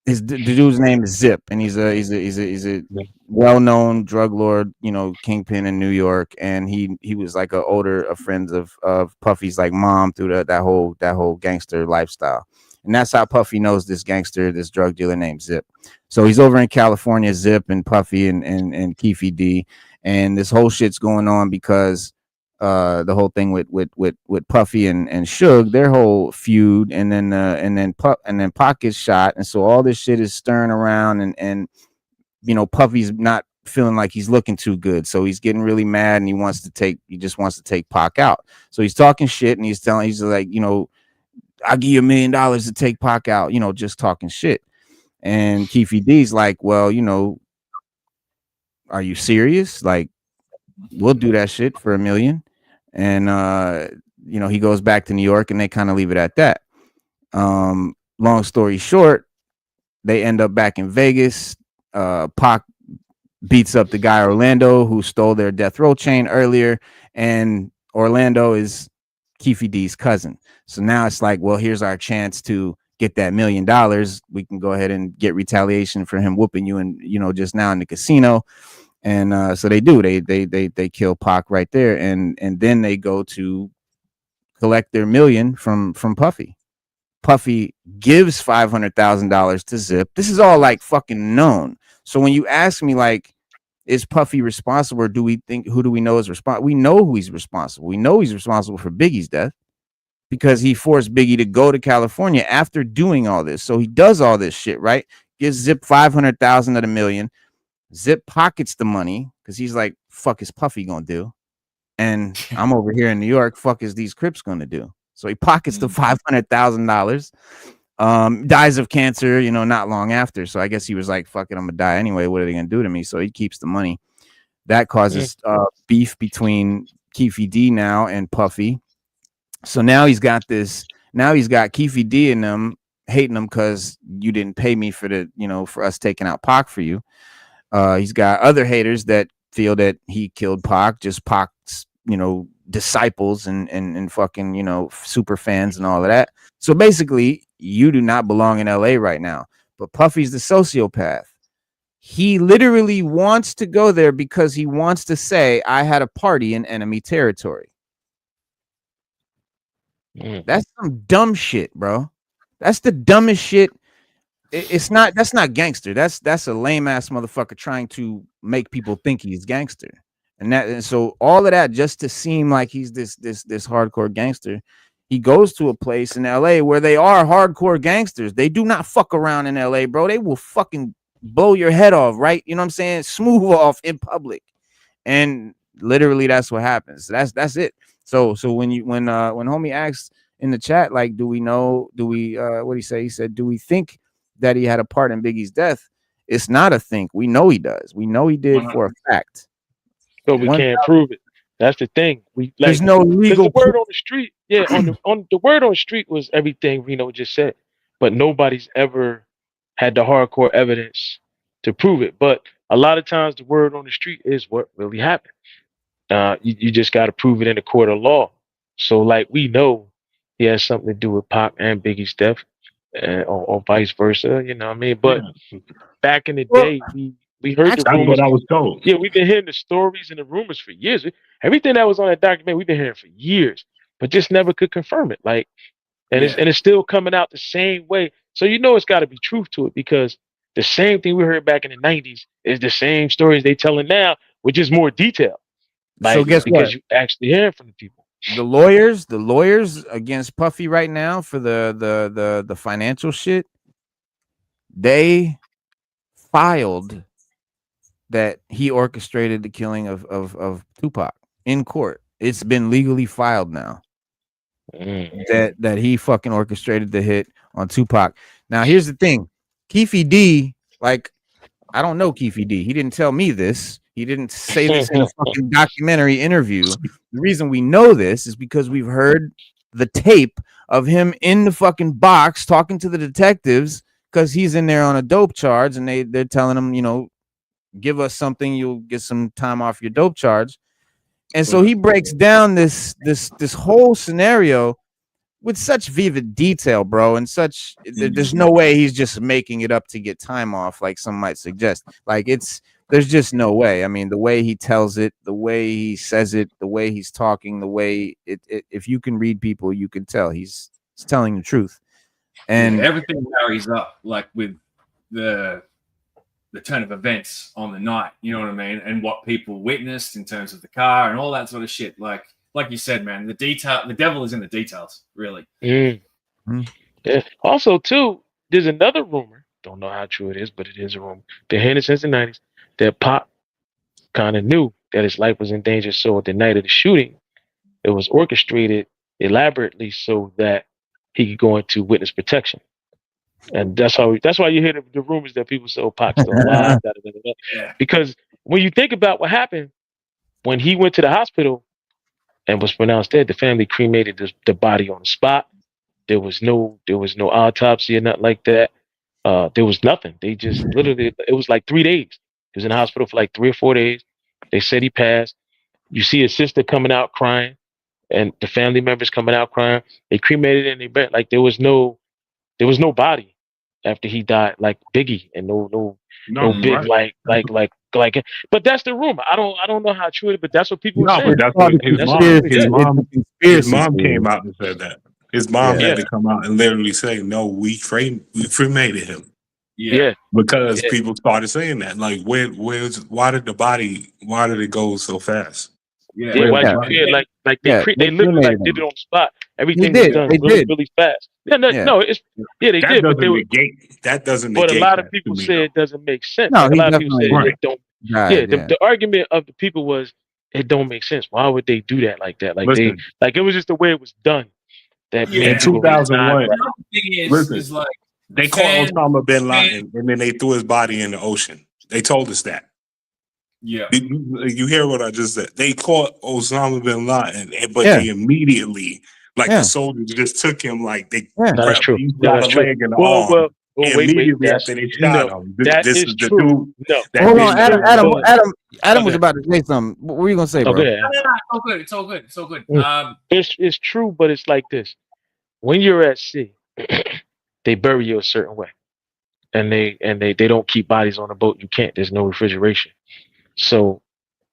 the dude's name is Zip, and he's a well-known drug lord, you know, kingpin in New York, and he was like a friend of Puffy's like mom through that whole gangster lifestyle. And that's how Puffy knows this gangster, this drug dealer named Zip. So he's over in California, Zip and Puffy and Keefy D, and this whole shit's going on because the whole thing with Puffy and Suge, their whole feud, and then Pac gets shot, and so all this shit is stirring around, and you know, Puffy's not feeling like he's looking too good, so he's getting really mad, and he just wants to take Pac out. So he's talking shit, and he's like, you know, I'll give you $1 million to take Pac out, you know, just talking shit. And Keefy D's like, well, you know, are you serious? Like, we'll do that shit for $1 million. And you know, he goes back to New York, and they kind of leave it at that. Long story short, they end up back in Vegas. Pac beats up the guy Orlando who stole their death row chain earlier, and Orlando is Keefy D's cousin. So now it's like, well, here's our chance to get that $1 million. We can go ahead and get retaliation for him whooping you, and you know, just now in the casino. And so they do. They kill Pac right there, and then they go to collect their $1 million from Puffy. Puffy gives $500,000 to Zip. This is all like fucking known. So when you ask me, like, is Puffy responsible, or who do we know is responsible? We know who he's responsible. We know he's responsible for Biggie's death, because he forced Biggie to go to California after doing all this. So he does all this shit, right? Gives Zip 500,000 of the $1 million. Zip pockets the money because he's like, fuck is Puffy gonna do? And I'm over here in New York, fuck is these Crips gonna do? So he pockets the $500,000. Dies of cancer, you know, not long after. So I guess he was like, fuck it, I'm gonna die anyway. What are they gonna do to me? So he keeps the money. That causes beef between Keefy D now and Puffy. So now he's got Keefy D and them hating him because you didn't pay me for us taking out Pac for you. He's got other haters that feel that he killed Pac, just Pac's, you know, disciples and fucking, you know, super fans and all of that. So basically, you do not belong in LA right now. But Puffy's the sociopath. He literally wants to go there because he wants to say, I had a party in enemy territory. That's some dumb shit, bro. That's the dumbest shit. That's not gangster. That's a lame ass motherfucker trying to make people think he's gangster. And so all of that just to seem like he's this hardcore gangster. He goes to a place in LA where they are hardcore gangsters. They do not fuck around in LA, bro. They will fucking blow your head off, right? You know what I'm saying? Smooth off in public. And literally that's what happens. That's it. So when homie asks in the chat, like, what do he say? He said, do we think that he had a part in Biggie's death? It's not a think. We know he does. We know he did for a fact. But we can't prove it. That's the thing. There's no legal the word on the street. Yeah, on the word on the street was everything Reno just said, but nobody's ever had the hardcore evidence to prove it. But a lot of times, the word on the street is what really happened. You just got to prove it in the court of law. So, like, we know he has something to do with Pac and Biggie's death, or vice versa. You know what I mean? But back in the day, we heard the rumors. That's what I was told. Yeah, we've been hearing the stories and the rumors for years. Everything that was on that document, we've been hearing for years, but just never could confirm it. Like, it's still coming out the same way. So you know it's got to be truth to it, because the same thing we heard back in the 90s is the same stories they telling now with just more detail. Like, so guess because what? you actually hearing from the people. the lawyers against Puffy right now for the financial shit, they filed that he orchestrated the killing of Tupac in court. It's been legally filed now that he fucking orchestrated the hit on Tupac. Now here's the thing, Keefe D, like, I don't know Keefe D. He didn't tell me this. He didn't say this in a fucking documentary interview. The reason we know this is because we've heard the tape of him in the fucking box talking to the detectives because he's in there on a dope charge, and they're telling him, you know, give us something, you'll get some time off your dope charge. And so he breaks down this whole scenario with such vivid detail, bro, and such there's no way he's just making it up to get time off like some might suggest. Like, there's just no way. I mean, the way he tells it, the way he says it, the way he's talking, the way if you can read people, you can tell he's telling the truth. And everything marries up, like, with the turn of events on the night, you know what I mean, and what people witnessed in terms of the car and all that sort of shit. Like you said, man, the devil is in the details, really. Mm-hmm. Yeah. Also, too, there's another rumor. Don't know how true it is, but it is a rumor. Been hearing it since the 90s that Pop kind of knew that his life was in danger. So at the night of the shooting, it was orchestrated elaborately so that he could go into witness protection. And that's why you hear the rumors that people say, "Oh, Pac's still alive." Yeah. Because when you think about what happened when he went to the hospital and was pronounced dead, the family cremated the body on the spot. There was no autopsy or nothing like that. There was nothing. They just literally, it was like 3 days. He was in the hospital for like 3 or 4 days. They said he passed. You see his sister coming out crying, and the family members coming out crying. They cremated it in their bed. Like there was no body after he died, like Biggie, and no big right. like. But that's the rumor. I don't know how true it is, but that's what people were No, saying. but that's what his mom theory. came out and said that. His mom Yeah. had to come out and literally say, "No, we cremated him." Yeah. Because people started saying that. Like, why did it go so fast? Yeah, why'd you feel like they literally like did it on the spot. Everything was done really fast. Yeah, no, it's they did, but that doesn't but negate. A lot of people say it doesn't make sense. No, like, a lot of people say it don't. Right, The argument of the people was it don't make sense. Why would they do that like that? Like Listen, it was just the way it was done. That in 2001, is like they caught Osama bin Laden and then they threw his body in the ocean. They told us that. Yeah. You hear what I just said? They caught Osama bin Laden, but they immediately, the soldiers just took him like they that's true. He's got a leg and an arm. Immediately after they shot him. That this is the true. dude. No. Hold on, Adam was about to say something. What were you gonna say, bro? Okay. It's all good. It's true, but it's like this. When you're at sea, they bury you a certain way. And they don't keep bodies on a boat. You can't. There's no refrigeration. So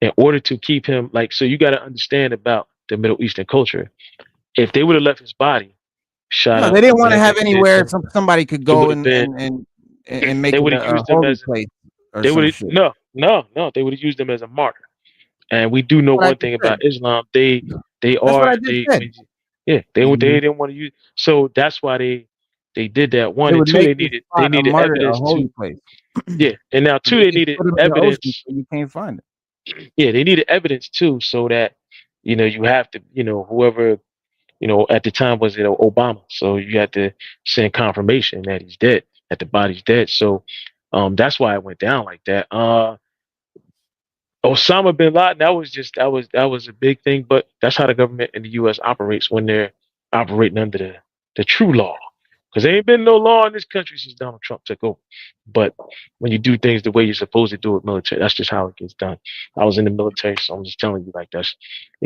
in order to keep him so you got to understand about the Middle Eastern culture. If they would have left his body shot up, they didn't want to have anywhere somebody could go and make they it would have used a him holy as place. They would no, they would have used them as a martyr. And we do know one thing about Islam. They didn't want to use. So that's why they did that. One and two, they needed evidence to. Yeah, and now two, they needed evidence. You can't find it. Yeah, they needed evidence too, so that you have to whoever at the time was it Obama, so you had to send confirmation that he's dead, that the body's dead. So that's why it went down like that. Osama bin Laden, that was a big thing, but that's how the government in the U.S. operates when they're operating under the true law. Because there ain't been no law in this country since Donald Trump took over. But when you do things the way you're supposed to do it, military, that's just how it gets done. I was in the military, so I'm just telling you, it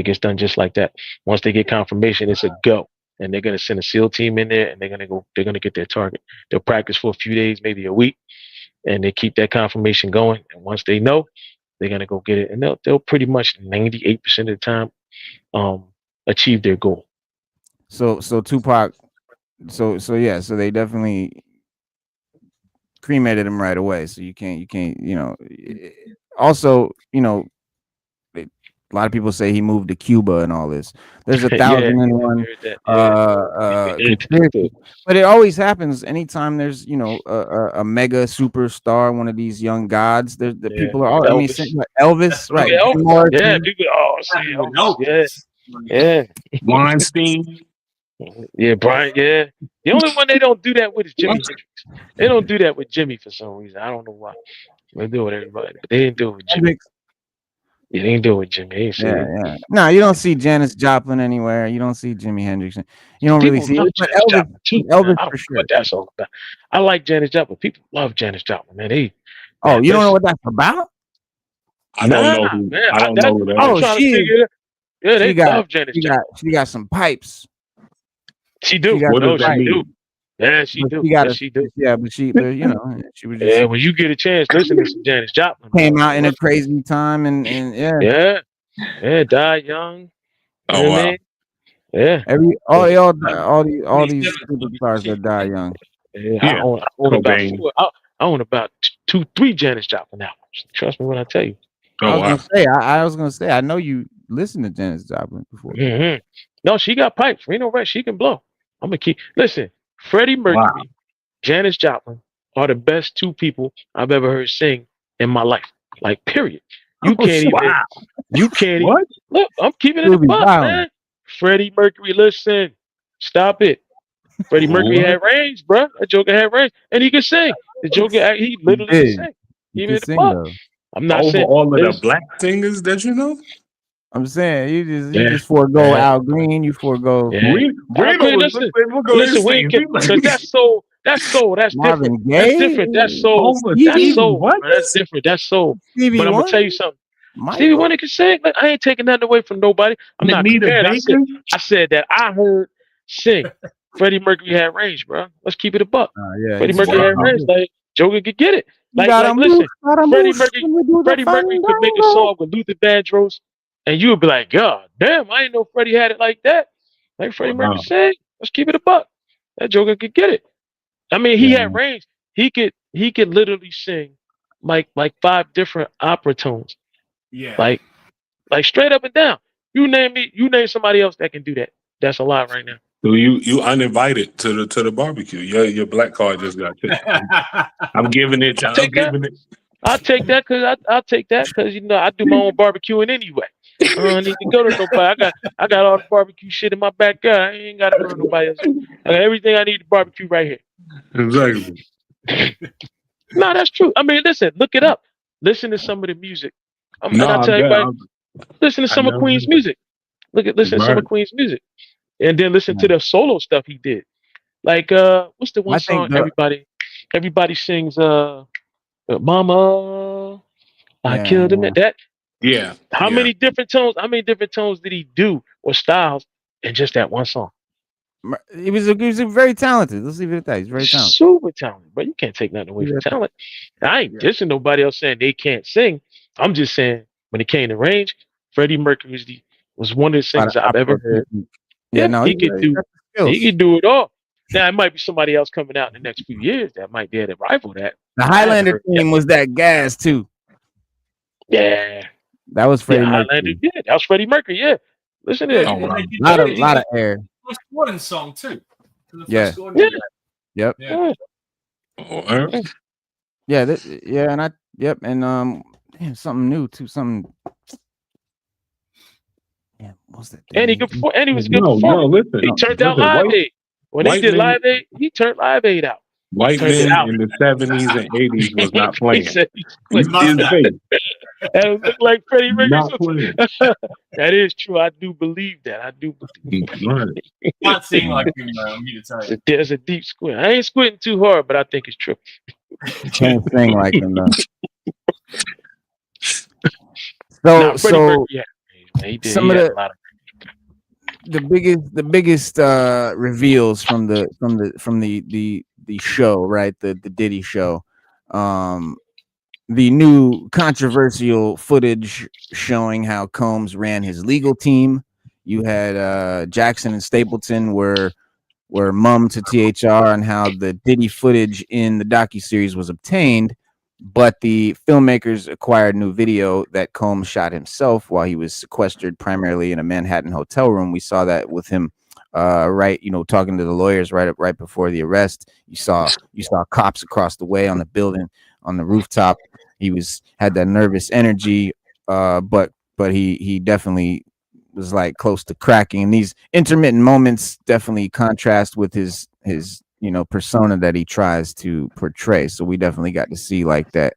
gets done just like that. Once they get confirmation, it's a go, and they're gonna send a SEAL team in there, and they're gonna get their target. They'll practice for a few days, maybe a week, and they keep that confirmation going. And once they know, they're gonna go get it, and they'll pretty much 98% of the time achieve their goal. So Tupac. So they definitely cremated him right away. So you can't, also, A lot of people say he moved to Cuba and all this. There's Yeah, 1,001 conspiracy, but it always happens anytime there's a mega superstar, one of these young gods. The people are. I mean, Elvis, right? Yeah, people. Oh, see, Elvis. Yeah. Weinstein. Yeah, Brian. Yeah. The only one they don't do that with is Jimi Hendrix. They don't do that with Jimmy for some reason. I don't know why. They do it with everybody, but they didn't do it with Jimmy. Yeah, they didn't do it with Jimmy. Yeah. No, you don't see Janis Joplin anywhere. You don't see Jimi Hendrix. You don't really see it. But Elvis for sure. What that's all about. I like Janis Joplin. People love Janis Joplin, man. You don't know what that's about? I don't know. I don't know what I'm trying to figure it out. Yeah, they love Janis Joplin. She got some pipes. She do. What does that mean? Yeah, she do. She do. Yeah, but she was just, yeah, when you get a chance, listen to some Janis Joplin. Came out in a crazy time and yeah, died young. Oh wow. Yeah. All these superstars that die young. Yeah. I own about 2-3 Janis Joplin albums. Trust me when I tell you. I was gonna say I know you listened to Janis Joplin before. Mm-hmm. No, she got pipes. Reno Red, she can blow. I'm gonna keep. Listen, Freddie Mercury, Janis Joplin are the best 2 people I've ever heard sing in my life. Like, period. You can't even. You can't even. Look, I'm keeping it in the box, man. Freddie Mercury, listen, stop it. Freddie Mercury had range, bro. That Joker had range, and he could sing. The Joker, he literally could sing. Even in the box. I'm not saying all of the black singers that you know. I'm saying you just forego Al Green, you forego. Listen, that's soul. That's different. Gaye? That's different. That's soul. That's soul. That's different. That's soul. But I'm gonna tell you something. Stevie Wonder can sing. Like, I ain't taking nothing away from nobody. I'm not comparing. I said that I heard sing. Freddie Mercury had range, bro. Let's keep it a buck. Freddie Mercury had range. Like, Joker could get it. Like listen, Freddie Mercury could make a song with Luther Vandross, and you would be like, God damn, I didn't know Freddie had it like that. Like Freddie Mercury said, let's keep it a buck. That Joker could get it. I mean, he had range. He could literally sing like 5 different opera tones. Yeah. Like straight up and down. You name somebody else that can do that. That's alive right now. So you uninvited to the barbecue. Your black card just got taken. I'm giving it. I'll take that because I do my own barbecuing anyway. I don't need to go to nobody. I got all the barbecue shit in my backyard. I ain't got to go to nobody else. I got everything I need to barbecue right here. Exactly. No, that's true. I mean, listen, look it up. Listen to some of the music. I tell everybody, listen to some of Queen's music. Listen to some of Queen's music. And then listen to the solo stuff he did. Like what's the one song everybody sings Mama I killed him at that. Yeah. How many different tones did he do or styles in just that one song? He was very talented. Let's leave it at that. He's very talented. Super talented, but you can't take nothing away from talent. I ain't dissing nobody else saying they can't sing. I'm just saying when it came to range, Freddie Mercury was one of the singers I've ever heard. He could do it all. Now it might be somebody else coming out in the next few years that might be able to rival that. The Highlander theme was that gas too. Yeah, that was Freddie Mercury. Yeah, that was Freddie Mercury. Yeah, listen to that. A lot of air. First Gordon song too. Yeah. Yep. And something new too. Something. Yeah, what's that? And he was good before. Listen, he turned out Live Aid. When he did Live Aid, he turned Live Aid out. White men in the 70s and 80s was not playing. That looked like Freddie Mercury. That is true. I do believe that. I do believe that. Not sing like him, I'm here to tell you. There's a deep squint. I ain't squinting too hard, but I think it's true. Can't sing like him though. So he did. Some of the biggest reveals from the show, right? The Diddy show. The new controversial footage showing how Combs ran his legal team. You had Jackson and Stapleton were mum to THR on how the Diddy footage in the docuseries was obtained. but the filmmakers acquired new video that Combs shot himself while he was sequestered primarily in a Manhattan hotel room. We saw that with him, right, talking to the lawyers right before the arrest. You saw cops across the way on the building, on the rooftop. He had that nervous energy, but he definitely was like close to cracking. And these intermittent moments definitely contrast with his persona that he tries to portray. So we definitely got to see like that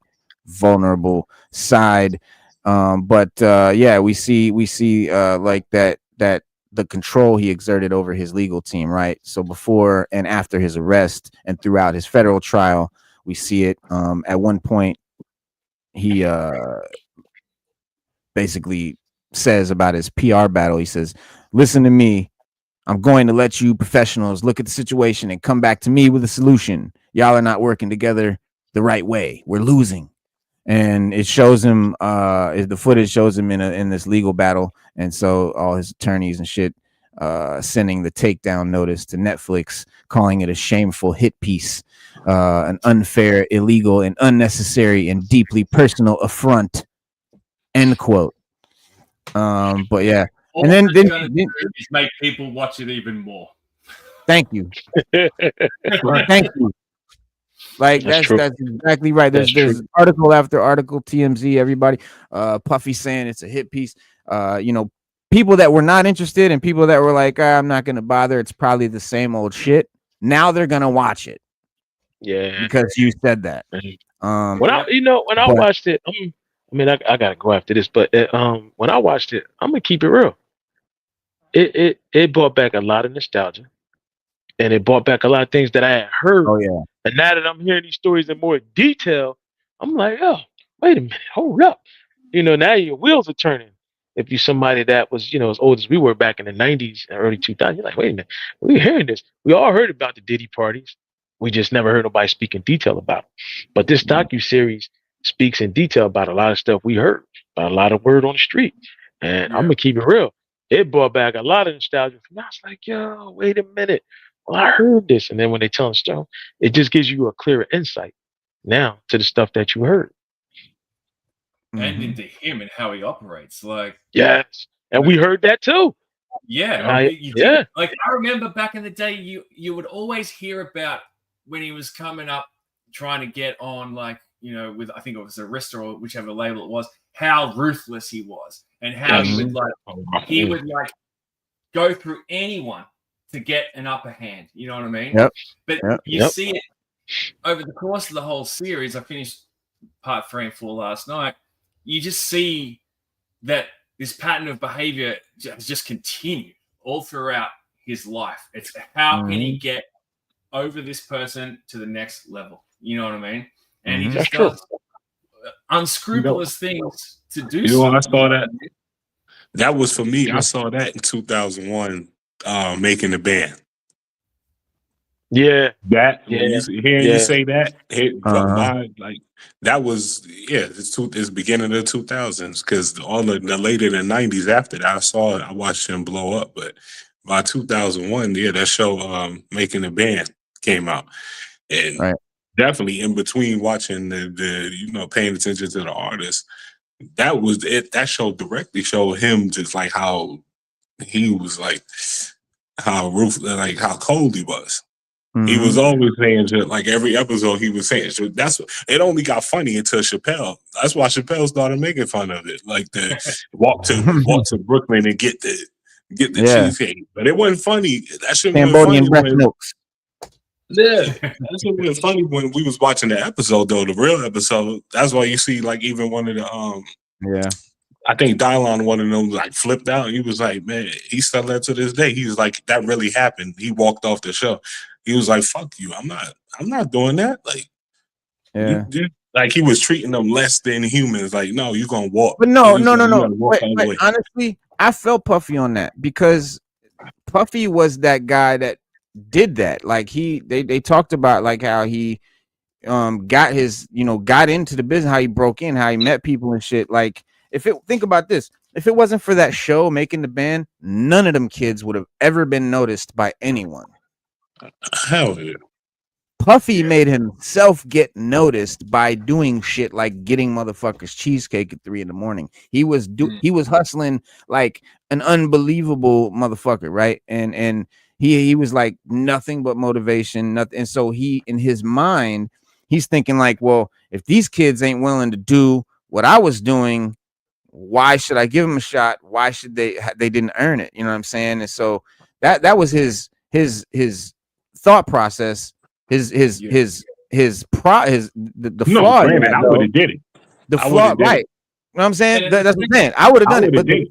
vulnerable side. But we see like that the control he exerted over his legal team, right? So before and after his arrest and throughout his federal trial, we see it. At one point, he basically says about his PR battle. He says, "Listen to me. I'm going to let you professionals look at the situation and come back to me with a solution. Y'all are not working together the right way. We're losing." And it shows him, the footage shows him in this legal battle. And so all his attorneys and shit sending the takedown notice to Netflix, calling it a shameful hit piece, an unfair, illegal, and unnecessary and deeply personal affront. End quote. But yeah. All and then is make people watch it even more. Thank you. Thank you. Like that's exactly right. There's article after article, TMZ, everybody, Puffy saying it's a hit piece. People that were not interested and people that were like, I'm not gonna bother. It's probably the same old shit. Now they're gonna watch it. Yeah, because you said that. When I watched it, I gotta go after this, but when I watched it, I'm gonna keep it real. It brought back a lot of nostalgia, and it brought back a lot of things that I had heard. Oh yeah. And now that I'm hearing these stories in more detail, I'm like, oh, wait a minute, hold up. Now your wheels are turning. If you're somebody that was, as old as we were back in the 90s and early 2000s, you're like, wait a minute, we're hearing this. We all heard about the Diddy parties. We just never heard nobody speak in detail about it. But this docu-series speaks in detail about a lot of stuff we heard, about a lot of word on the street. And I'm going to keep it real. It brought back a lot of nostalgia for me. I was like, yo, wait a minute. Well, I heard this. And then when they tell the story, it just gives you a clearer insight now to the stuff that you heard. And into him and how he operates. Like, yes. And we heard that too. Yeah. Yeah. Like, I remember back in the day, you would always hear about when he was coming up, trying to get on, like, with, I think it was Arista or whichever label it was, how ruthless he was and how he would go through anyone to get an upper hand. You know what I mean? Yep. But you see it over the course of the whole series. I finished part 3 and 4 last night. You just see that this pattern of behavior just continued all throughout his life. It's how can he get over this person to the next level? You know what I mean? And he just does unscrupulous things to do so. I saw that. That was for me. I saw that in 2001, Making the Band. Yeah. You say that, that was, it's beginning of the 2000s, because all the later than 90s after that, I watched him blow up. But by 2001, that show, Making the Band, came out. And definitely in between watching the paying attention to the artist, that was it. That show directly showed him just like how he was, like how ruthless, like how cold he was. He was always saying shit, like every episode he was saying shit. It only got funny until Chappelle. That's why Chappelle started making fun of it. Like the walk to Brooklyn and get the cheesecake. But it wasn't funny. That shit wasn't funny. That shit wasn't funny when we was watching the episode though, the real episode. That's why you see like even one of the I think Dylon, one of them, like flipped out. He was like, man, he still that to this day. He was like, that really happened. He walked off the show. He was like, fuck you. I'm not doing that. Like, like he was treating them less than humans. Like, no, you're gonna walk. But no. Wait, honestly, I felt Puffy on that because Puffy was that guy that did that. Like they talked about like how he got into the business, how he broke in, how he met people and shit. Like think about this. If it wasn't for that show, Making the Band, none of them kids would have ever been noticed by anyone. Hell yeah. Puffy made himself get noticed by doing shit like getting motherfuckers cheesecake at 3 a.m. He was hustling like an unbelievable motherfucker, right? And he was like nothing but motivation, nothing. And so he, in his mind, he's thinking like, well, if these kids ain't willing to do what I was doing, why should I give them a shot? Why should they didn't earn it? You know what I'm saying? And so that was his thought process. The No, flaw. granted, I would have did it. The I flaw, would've did right? it. You know what I'm saying? That's what I'm saying. I would have done it, but did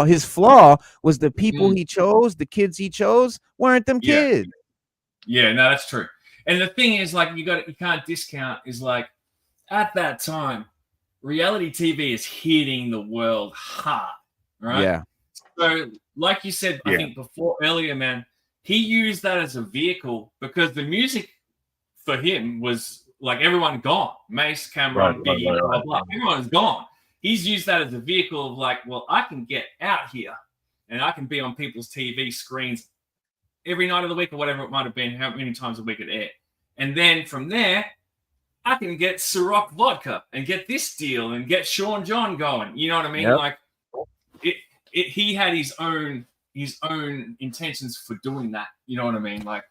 his flaw was the people he chose, the kids he chose weren't them kids. Yeah, no, that's true. And the thing is, like, you can't discount is like at that time, reality TV is hitting the world hard, right? Yeah. So, like you said, I think earlier, man, he used that as a vehicle because the music for him was like everyone gone. Mace, Cameron, Biggie, blah, blah, blah. Everyone's gone. He's used that as a vehicle of like, well, I can get out here and I can be on people's TV screens every night of the week or whatever it might have been, how many times a week it aired. And then from there, I can get Ciroc vodka and get this deal and get Sean John going. You know what I mean? Yep. Like he had his own intentions for doing that. You know what I mean? Like,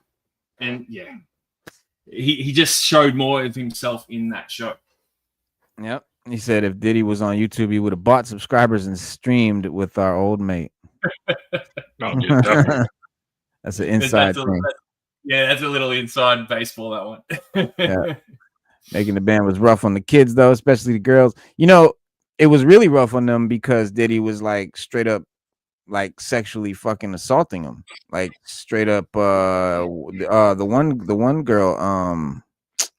and yeah, he just showed more of himself in that show. Yep. He said if Diddy was on YouTube, he would have bought subscribers and streamed with our old mate. That's an inside thing. That's a little inside baseball, that one. Yeah. Making the band was rough on the kids, though, especially the girls. You know, it was really rough on them because Diddy was like straight up like sexually fucking assaulting them. Like straight up the one girl,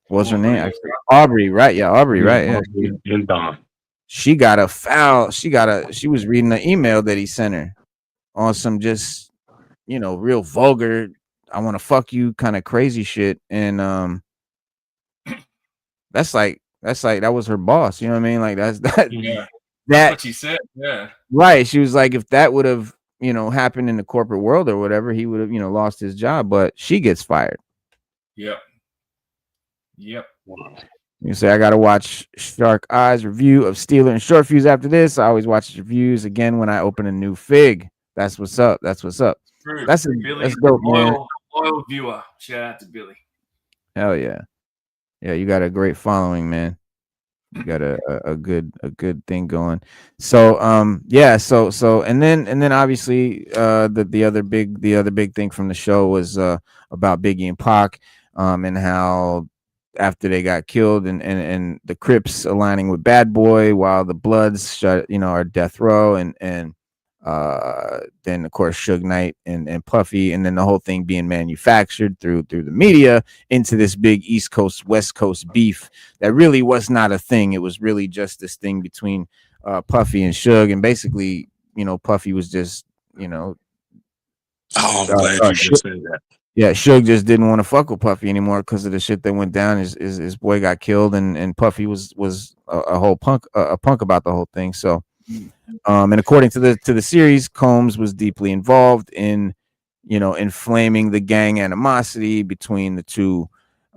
what's her name? Actually, Aubrey, right? Yeah, Aubrey, right? Yeah. She got a foul. She was reading an email that he sent her on some just, you know, real vulgar, I want to fuck you kind of crazy shit. And that's like that was her boss, you know what I mean? Like that's what she said. Yeah. Right. She was like, if that would have, you know, happened in the corporate world or whatever, he would have, you know, lost his job, but she gets fired. Yep. You say I gotta watch Shark Eyes review of Steeler and Short Fuse after this. I always watch his reviews again when I open a new fig. That's what's up. True. That's dope, man. Loyal viewer. Shout out to Billy. Hell yeah. Yeah, you got a great following, man. You got a good thing going. So so and then obviously the other big thing from the show was about Biggie and Pac, and how after they got killed and the Crips aligning with Bad Boy while the Bloods are death row, and then of course Suge Knight and Puffy, and then the whole thing being manufactured through the media into this big East Coast West Coast beef that really was not a thing. It was really just this thing between Puffy and Suge, and basically, you know, Puffy was just, you know, I'm glad you just said that. Yeah, Suge just didn't want to fuck with Puffy anymore because of the shit that went down. His boy got killed, and Puffy was a whole punk about the whole thing. So, and according to the series, Combs was deeply involved in, you know, inflaming the gang animosity between the two,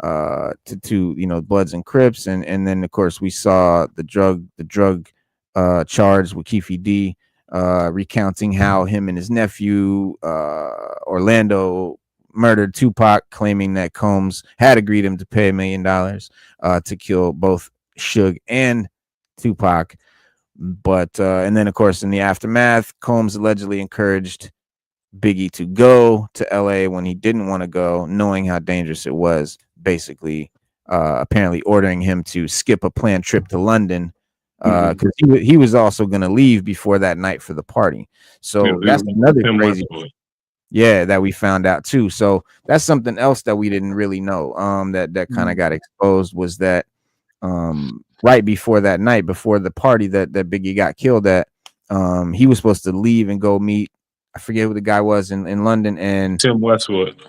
you know, Bloods and Crips, and then of course we saw the drug charge with Keefe D, recounting how him and his nephew Orlando murdered Tupac, claiming that Combs had agreed him to pay $1 million to kill both Suge and Tupac. But and then of course in the aftermath, Combs allegedly encouraged Biggie to go to LA when he didn't want to go, knowing how dangerous it was, basically apparently ordering him to skip a planned trip to London because he was also going to leave before that night for the party. So that's another crazy that we found out too. So that's something else that we didn't really know, that kind of got exposed, was that right before that night, before the party that Biggie got killed at, he was supposed to leave and go meet, I forget who the guy was in London, and Tim Westwood,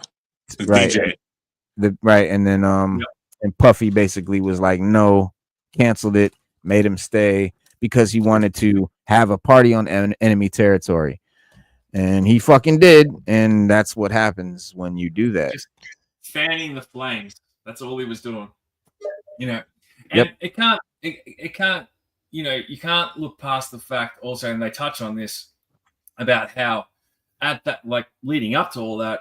right, DJ. And then and Puffy basically was like, no, canceled it, made him stay because he wanted to have a party on enemy territory. And he fucking did, and that's what happens when you do that. Just fanning the flames. That's all he was doing. You know, and it can't, you know, you can't look past the fact also, and they touch on this about how at that, like leading up to all that,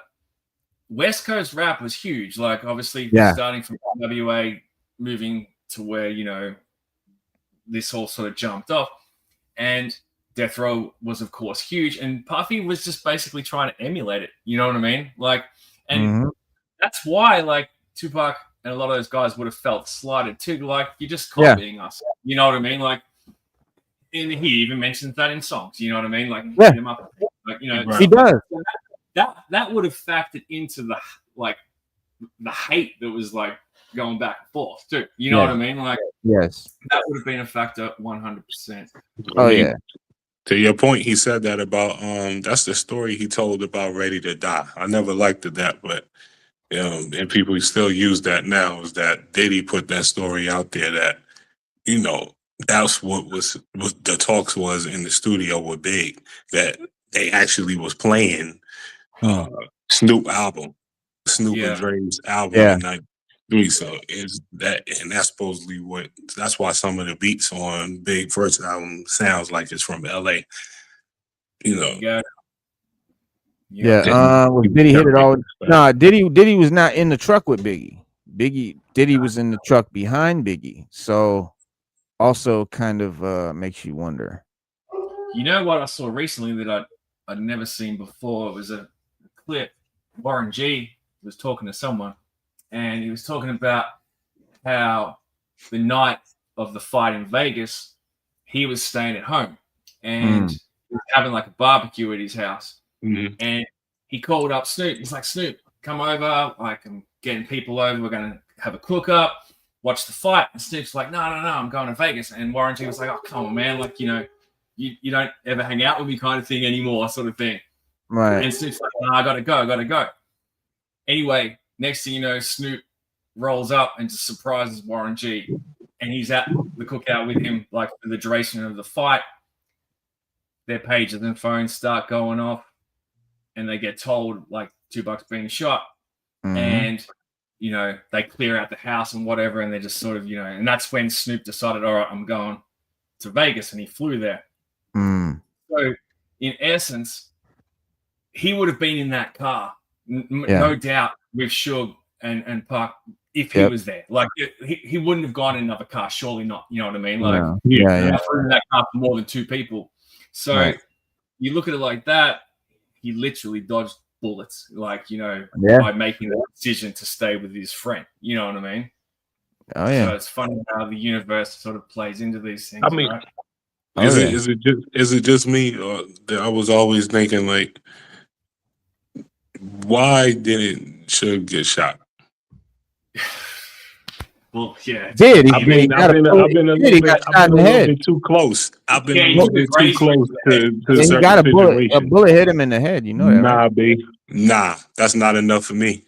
West Coast rap was huge. Like obviously starting from WA, moving to where, you know, this all sort of jumped off, and Death Row was of course huge, and Puffy was just basically trying to emulate it. You know what I mean? Like, and that's why like Tupac and a lot of those guys would have felt slighted too. Like, you're just copying us. You know what I mean? Like, and he even mentions that in songs. You know what I mean? Like, hit him up. Like, you know, he does. That would have factored into the hate that was like going back and forth too. You know what I mean? Like, that would have been a factor 100%. Oh yeah. To your point, he said that about that's the story he told about Ready to Die. I never liked it that, but and people still use that now, is that Diddy put that story out there that, you know, that's what the talks was in the studio with Big, that they actually was playing Snoop album, Snoop and Dre's album in '93. So is that, and that's supposedly that's why some of the beats on Big first album sounds like it's from LA. You know. Diddy hit it all. Nah, Diddy was not in the truck with Biggie. Diddy was in the truck behind Biggie. So also kind of makes you wonder. You know what I saw recently that I'd never seen before? It was a clip. Warren G was talking to someone, and he was talking about how the night of the fight in Vegas, he was staying at home, and he was having like a barbecue at his house. And he called up Snoop. He's like, Snoop, come over. Like, I'm getting people over. We're going to have a cook up, watch the fight. And Snoop's like, no, I'm going to Vegas. And Warren G was like, oh, come on, man. Like, you know, you don't ever hang out with me kind of thing anymore, sort of thing. Right. And Snoop's like, no, I got to go. Anyway, next thing you know, Snoop rolls up and just surprises Warren G. And he's at the cookout with him, like, for the duration of the fight. Their pages and phones start going off, and they get told like Tupac's being shot, and you know, they clear out the house and whatever, and they're just sort of, you know, and that's when Snoop decided, all right, I'm going to Vegas, and he flew there. So in essence, he would have been in that car, no doubt, with Suge and Pac if he was there. Like, he wouldn't have gone in another car, surely not. You know what I mean? Like, flew in that car for more than two people. So you look at it like that, he literally dodged bullets, like, you know, by making the decision to stay with his friend. You know what I mean? Oh yeah. So it's funny how the universe sort of plays into these things. I mean, right? Is it just me, or that I was always thinking, like, why didn't Suge get shot? Well, yeah. I've been a little bit too close. I've been a little bit too close to he got a bullet hit him in the head. You know that? Nah, right? B. Nah, that's not enough for me.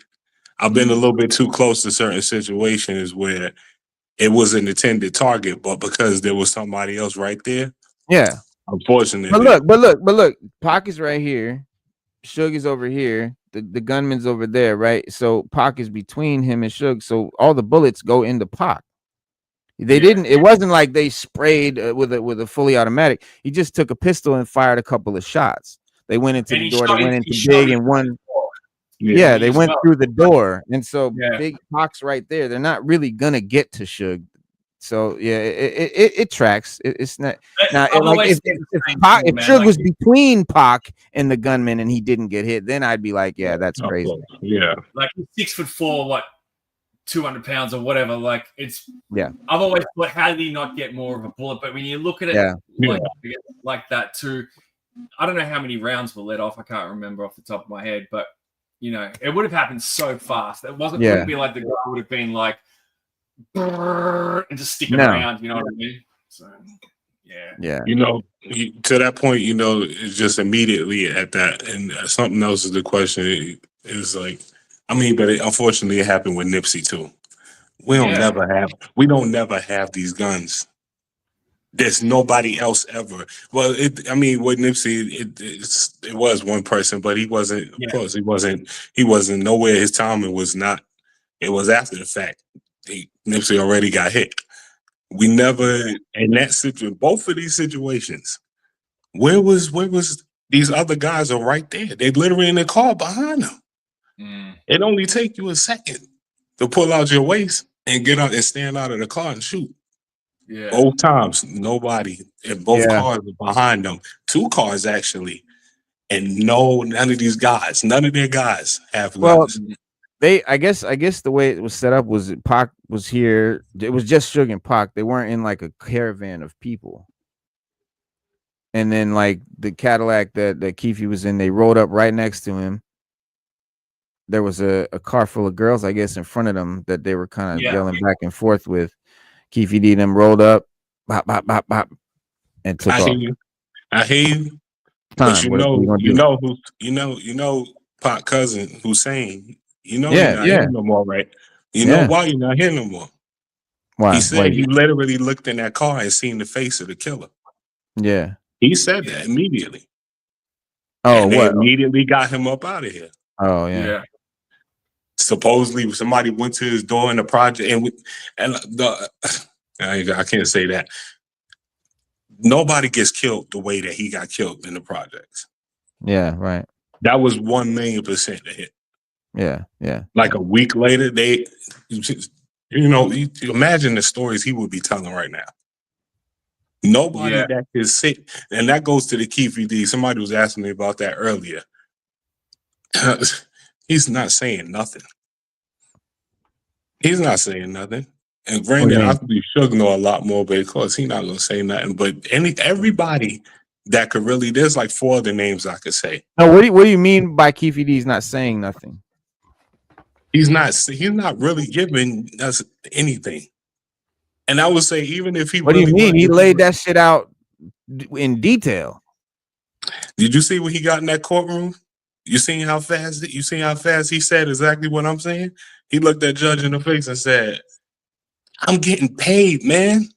I've been a little bit too close to certain situations where it was an intended target, but because there was somebody else right there. Yeah. Unfortunately. But look, Pac is right here. Suge is over here. The gunman's over there, right? So Pac is between him and Suge. So all the bullets go into Pac. They didn't. It wasn't like they sprayed with a fully automatic. He just took a pistol and fired a couple of shots. They went into the door. They went into Big and one. Yeah, they went through the door, and so Big Pac's right there. They're not really gonna get to Suge. So yeah, it tracks. It's not now. Like if Suge was between Pac and the gunman and he didn't get hit, then I'd be like, yeah, that's crazy. Yeah, like 6'4", what, 200 pounds or whatever. Like, it's I've always thought, how did he not get more of a bullet? But when you look at it like that too, I don't know how many rounds were let off. I can't remember off the top of my head, but you know, it would have happened so fast. It wouldn't be like the guy would have been like, and just sticking around, you know what I mean? So yeah. You know, to that point, you know, it's just immediately at that, and something else is the question is like, I mean, but unfortunately, it happened with Nipsey too. We don't never have these guns. There's nobody else ever. Well, with Nipsey, it was one person, but he wasn't. Of course, he wasn't nowhere. His timing was not It was after the fact. Nipsey already got hit. We never in that situation. Both of these situations. Where was these other guys are right there? They literally in the car behind them. It only take you a second to pull out your waist and get out and stand out of the car and shoot. Yeah. Both times, nobody in both cars are behind them. 2 cars actually, and none of these guys, none of their guys have guns. I guess the way it was set up was Pac was here. It was just Suge and Pac. They weren't in like a caravan of people. And then like the Cadillac that Keefy was in, they rolled up right next to him. There was a car full of girls, I guess, in front of them that they were kind of yelling back and forth with. Keefy D them rolled up, bop, bop, bop, bop, and took off. I hear you. But you know Pac cousin Hussein. You know you're not here no more, right? You know why you're not here no more. Why? He said he literally looked in that car and seen the face of the killer. Yeah. He said that immediately. Oh, and they immediately got him up out of here. Oh, yeah. Supposedly somebody went to his door in the project I can't say that. Nobody gets killed the way that he got killed in the projects. Yeah, right. That was 1,000,000% a hit. Yeah. Like a week later, you imagine the stories he would be telling right now. Nobody that can sit, and that goes to the Keefy D. Somebody was asking me about that earlier. He's not saying nothing. He's not saying nothing. And granted, I believe Suge know a lot more, but of course he's not gonna say nothing. But everybody that could really, there's like 4 other names I could say. Now, what do you mean by Keefy D's not saying nothing? He's not really giving us anything. And I would say, even if he what do you mean? He laid that shit out in detail. Did you see when he got in that courtroom? You seen how fast he said exactly what I'm saying? He looked that judge in the face and said, "I'm getting paid, man.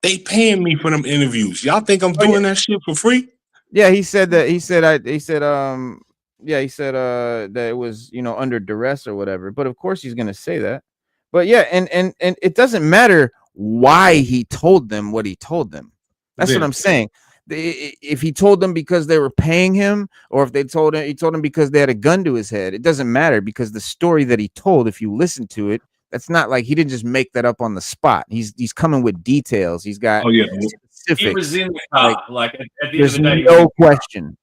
They paying me for them interviews. Y'all think I'm doing that shit for free?" Yeah, he said that. He said that it was, under duress or whatever. But of course he's gonna say that. But yeah, and it doesn't matter why he told them what he told them. That's what I'm saying. If he told them because they were paying him, or if he told him because they had a gun to his head, it doesn't matter, because the story that he told, if you listen to it, that's not like he didn't just make that up on the spot. He's coming with details. He's got specifics. He was in the car, like at the there's end of the day. No question.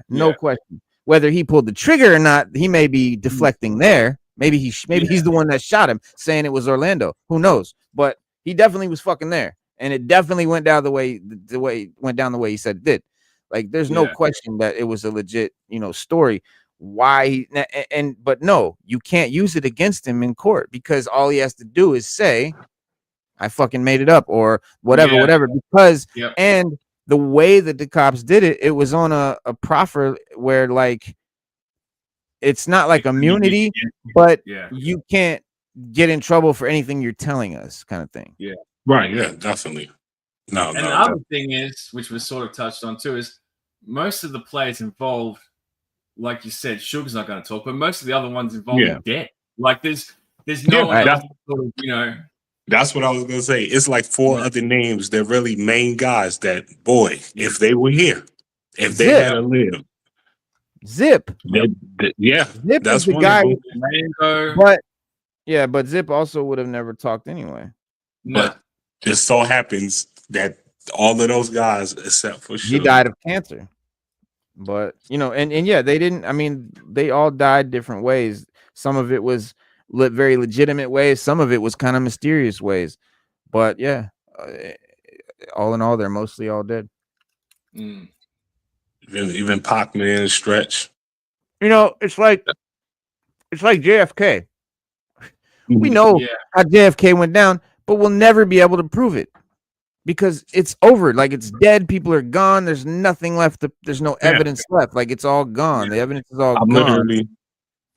No question. Whether he pulled the trigger or not, he may be deflecting there. Maybe he's the one that shot him, saying it was Orlando. Who knows? But he definitely was fucking there, and it definitely went down the way he said it did. Like, there's no question that it was a legit, story. Why? But no, you can't use it against him in court, because all he has to do is say, "I fucking made it up," or whatever. Because and the way that the cops did it, it was on a proffer where, like, it's not like immunity, but you can't get in trouble for anything you're telling us, kind of thing. Yeah. Right. Yeah, definitely. No. And the other thing is, which was sort of touched on too, is most of the players involved, like you said, Sugar's not going to talk, but most of the other ones involved are dead. Like there's no one else, sort of, That's what I was gonna say. It's like 4 other names. They're really main guys that, boy, if they were here, if they had to live. Zip. Zip that's the guy. But Zip also would have never talked anyway. But it so happens that all of those guys, except for he died of cancer. But they didn't. I mean, they all died different ways. Some of it was very legitimate ways. Some of it was kind of mysterious ways. But all in all, they're mostly all dead. Even Pac-Man, Stretch. It's like JFK. We know how JFK went down, but we'll never be able to prove it because it's over. Like, it's dead. People are gone. There's nothing left. There's no evidence left. Like, it's all gone. The evidence is all gone. Literally.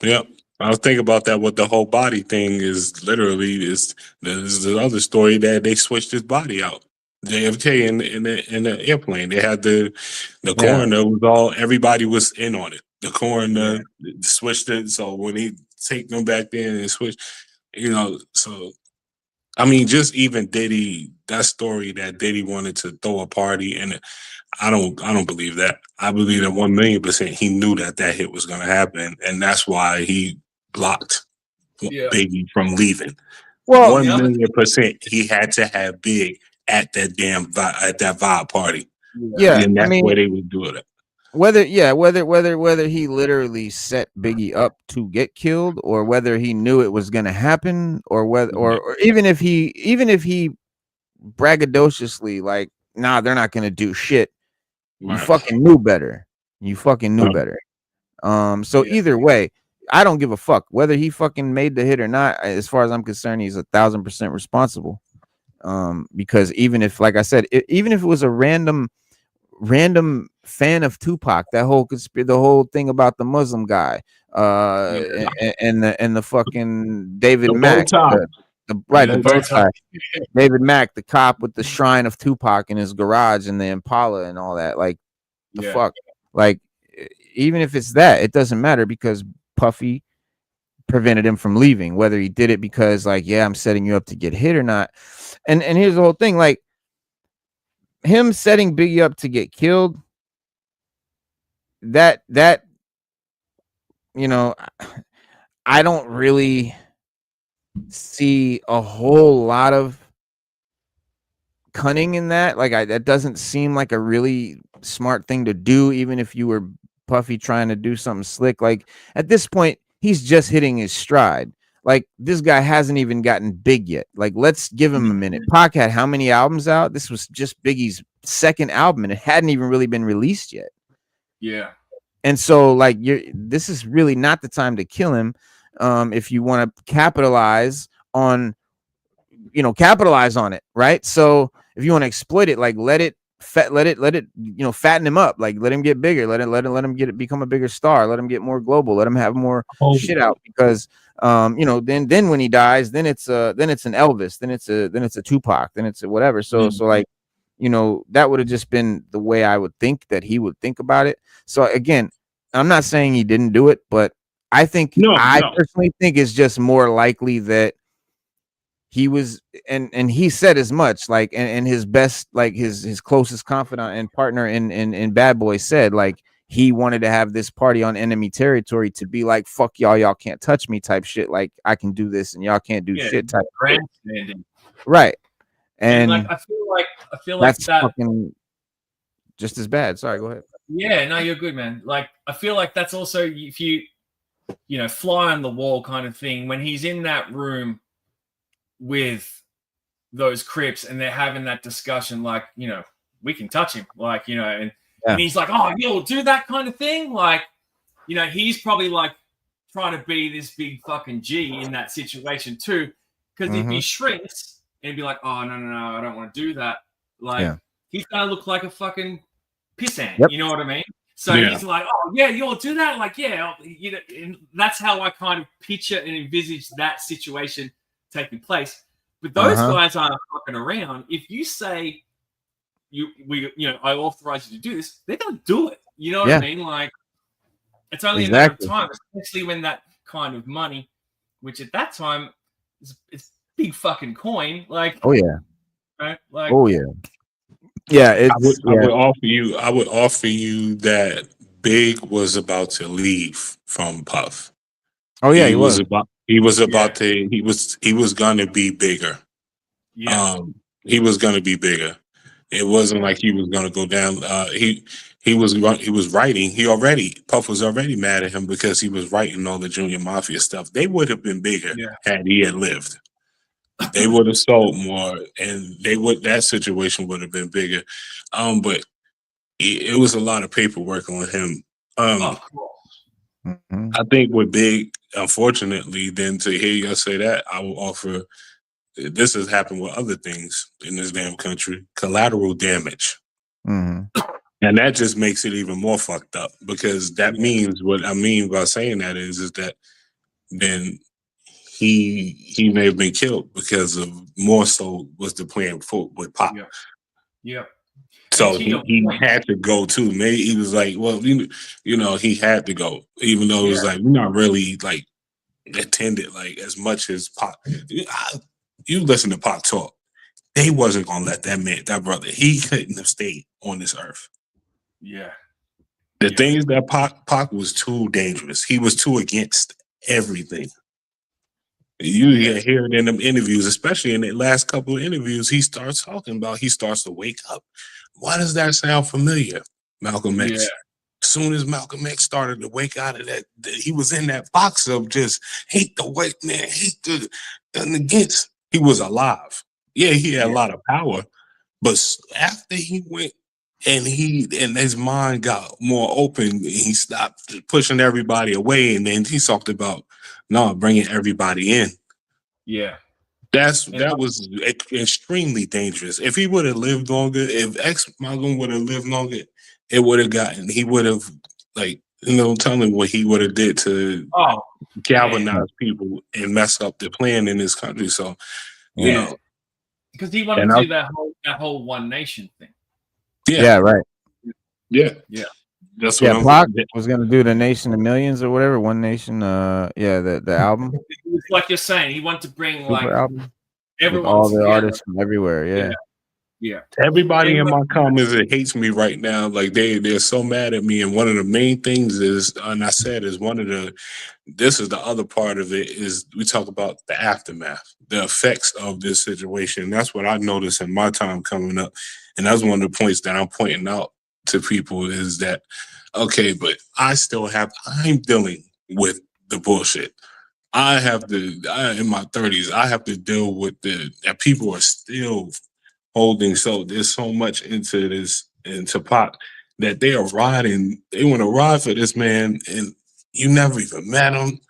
Yep. I was thinking about that. What the whole body thing is literally is the other story that they switched his body out. JFK in the airplane. They had the coroner was all, everybody was in on it. The coroner switched it. So when he take them back there and switch, You know, so I mean, just even Diddy, that story that Diddy wanted to throw a party, and I don't believe that. I believe that 1,000,000% he knew that hit was going to happen, and that's why he blocked Biggie from leaving. Well, 1,000,000% he had to have Big at that vibe party. yeah, And I that's mean, where they would do it. whether he literally set Biggie up to get killed, or whether he knew it was going to happen, or whether or even if he braggadociously like, nah, they're not going to do shit. You fucking knew better. You fucking knew better. So either way, I don't give a fuck whether he fucking made the hit or not. As far as I'm concerned, he's 1,000% responsible. Because even if, like I said, even if it was a random fan of Tupac, that whole the whole thing about the Muslim guy, and the fucking David Mack, the bow tie, David Mack, the cop with the shrine of Tupac in his garage and the Impala and all that, like the fuck, like even if it's that, it doesn't matter because Puffy prevented him from leaving, whether he did it because like, yeah, I'm setting you up to get hit or not. And here's the whole thing, like him setting Biggie up to get killed, that you know, I don't really see a whole lot of cunning in that. Like that doesn't seem like a really smart thing to do, even if you were Puffy trying to do something slick. Like at this point, he's just hitting his stride. Like this guy hasn't even gotten big yet. Like let's give him a minute. Pac had how many albums out? This was just Biggie's second album, and it hadn't even really been released yet. Yeah. And so like this is really not the time to kill him. If you want to capitalize on it, right? So if you want to exploit it, like let it fatten him up, like let him get bigger, let him become a bigger star, let him get more global, let him have more shit out, because then when he dies, then it's an Elvis, then it's a Tupac, then it's a whatever. So like, that would have just been the way I would think that he would think about it. So again, I'm not saying he didn't do it, but I think I personally think it's just more likely that he was, and he said as much, like, and his best, like his closest confidant and partner in Bad Boy said, like, he wanted to have this party on enemy territory to be like, fuck y'all can't touch me type shit. Like I can do this and y'all can't do shit type shit. Right. And like, I feel like that's that fucking just as bad. Sorry, go ahead. Yeah, no, you're good, man. Like I feel like that's also, if you fly on the wall kind of thing, when he's in that room with those Crips and they're having that discussion, like, we can touch him, like, and he's like, oh, you'll do that kind of thing, like, he's probably like trying to be this big fucking G in that situation too, because if he shrinks and be like, oh, no, I don't want to do that, like, he's gonna look like a fucking pissant, you know what I mean? So he's like, oh yeah, you'll do that, like, yeah, and that's how I kind of picture and envisage that situation taking place. But those guys aren't fucking around. If you say I authorize you to do this, they're gonna do it. You know what I mean? Like, it's only a matter of time, especially when that kind of money, which at that time is big fucking coin. Like, oh yeah, right? Like, oh yeah, yeah. I would offer you that Big was about to leave from Puff. Oh yeah, he was about to. He was gonna be bigger. Yeah. He was gonna be bigger. It wasn't like he was gonna go down. He was writing. Puff was already mad at him because he was writing all the Junior Mafia stuff. They would have been bigger had he had lived. They would have sold more, and that situation would have been bigger. But it was a lot of paperwork on him. I think with Big, unfortunately, then to hear you say that, I will offer. This has happened with other things in this damn country. Collateral damage. And that just makes it even more fucked up, because that means, what I mean by saying that is that then he may have been killed because of more so was the plan with Pop. Yeah. So he had to go too. Maybe he was like, well, he had to go, even though it was like, we're not really like attended like as much as Pac. You listen to Pac talk. They wasn't gonna let that brother. He couldn't have stayed on this earth. Yeah. The thing is that Pac was too dangerous. He was too against everything. You hear it in them interviews, especially in the last couple of interviews. He starts talking about. He starts to wake up. Why does that sound familiar? Malcolm X. As soon as Malcolm X started to wake out of that, he was in that box of just hate the white man, hate the and against. He was alive. Yeah, he had a lot of power, but after he went and his mind got more open, he stopped pushing everybody away, and then he talked about bringing everybody in. Yeah. That was extremely dangerous. If he would have lived longer, if X Malcolm would have lived longer, he would have telling what he would have did to galvanize people and mess up the plan in this country. So, you know, because he wanted to do that whole One Nation thing. Yeah, right. Yeah. That's what Pac was gonna do the Nation of Millions or whatever. One Nation. The album. It's like you're saying, he wanted to bring album. everyone all the together. artists from everywhere. Yeah. Everybody in my comments that hates me right now, like they're so mad at me. And one of the main things is, and I said, this is the other part of it, is we talk about the aftermath, the effects of this situation. That's what I noticed in my time coming up. And that's one of the points that I'm pointing out to people is that, okay, but I'm dealing with the bullshit. in my 30s, I have to deal with that people are still holding. So there's so much into Pac that they want to ride for this man, and you never even met him.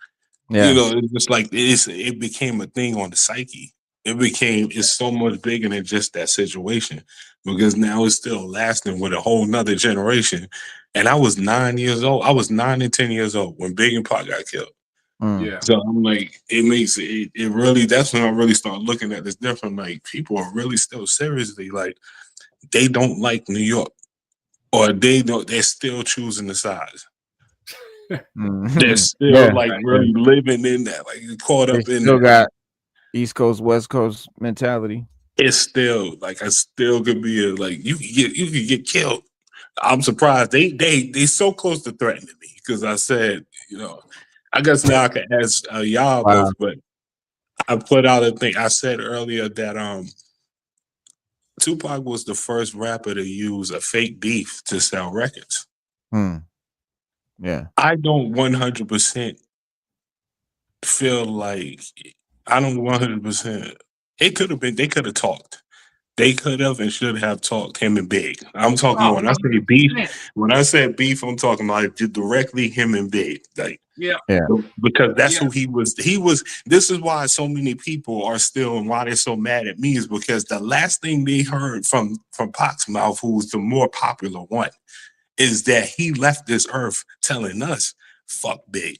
You know, it's just like it became a thing on the psyche. It's so much bigger than just that situation, because now it's still lasting with a whole nother generation. And I was 9 years old. I was 9 and 10 years old when Big and Pac got killed. So I'm like, it really, that's when I really start looking at this different. Like, people are really still seriously, like, they don't like New York, or they're still choosing the sides. They're still really living in that, like caught up in still got East Coast, West Coast mentality. It's still like, I still could be you could get killed. I'm surprised they so close to threatening me, because I said, I guess now I can ask y'all both, but I put out a thing. I said earlier that Tupac was the first rapper to use a fake beef to sell records. Yeah. I don't 100% feel like, I don't 100%. They could have talked. They could have and should have talked, him and Big. I'm talking when I say beef. When I said beef, I'm talking about directly him and Big. Because that's who he was. This is why so many people are still, and why they're so mad at me, is because the last thing they heard from Pac's mouth, who's the more popular one, is that he left this earth telling us, fuck Big.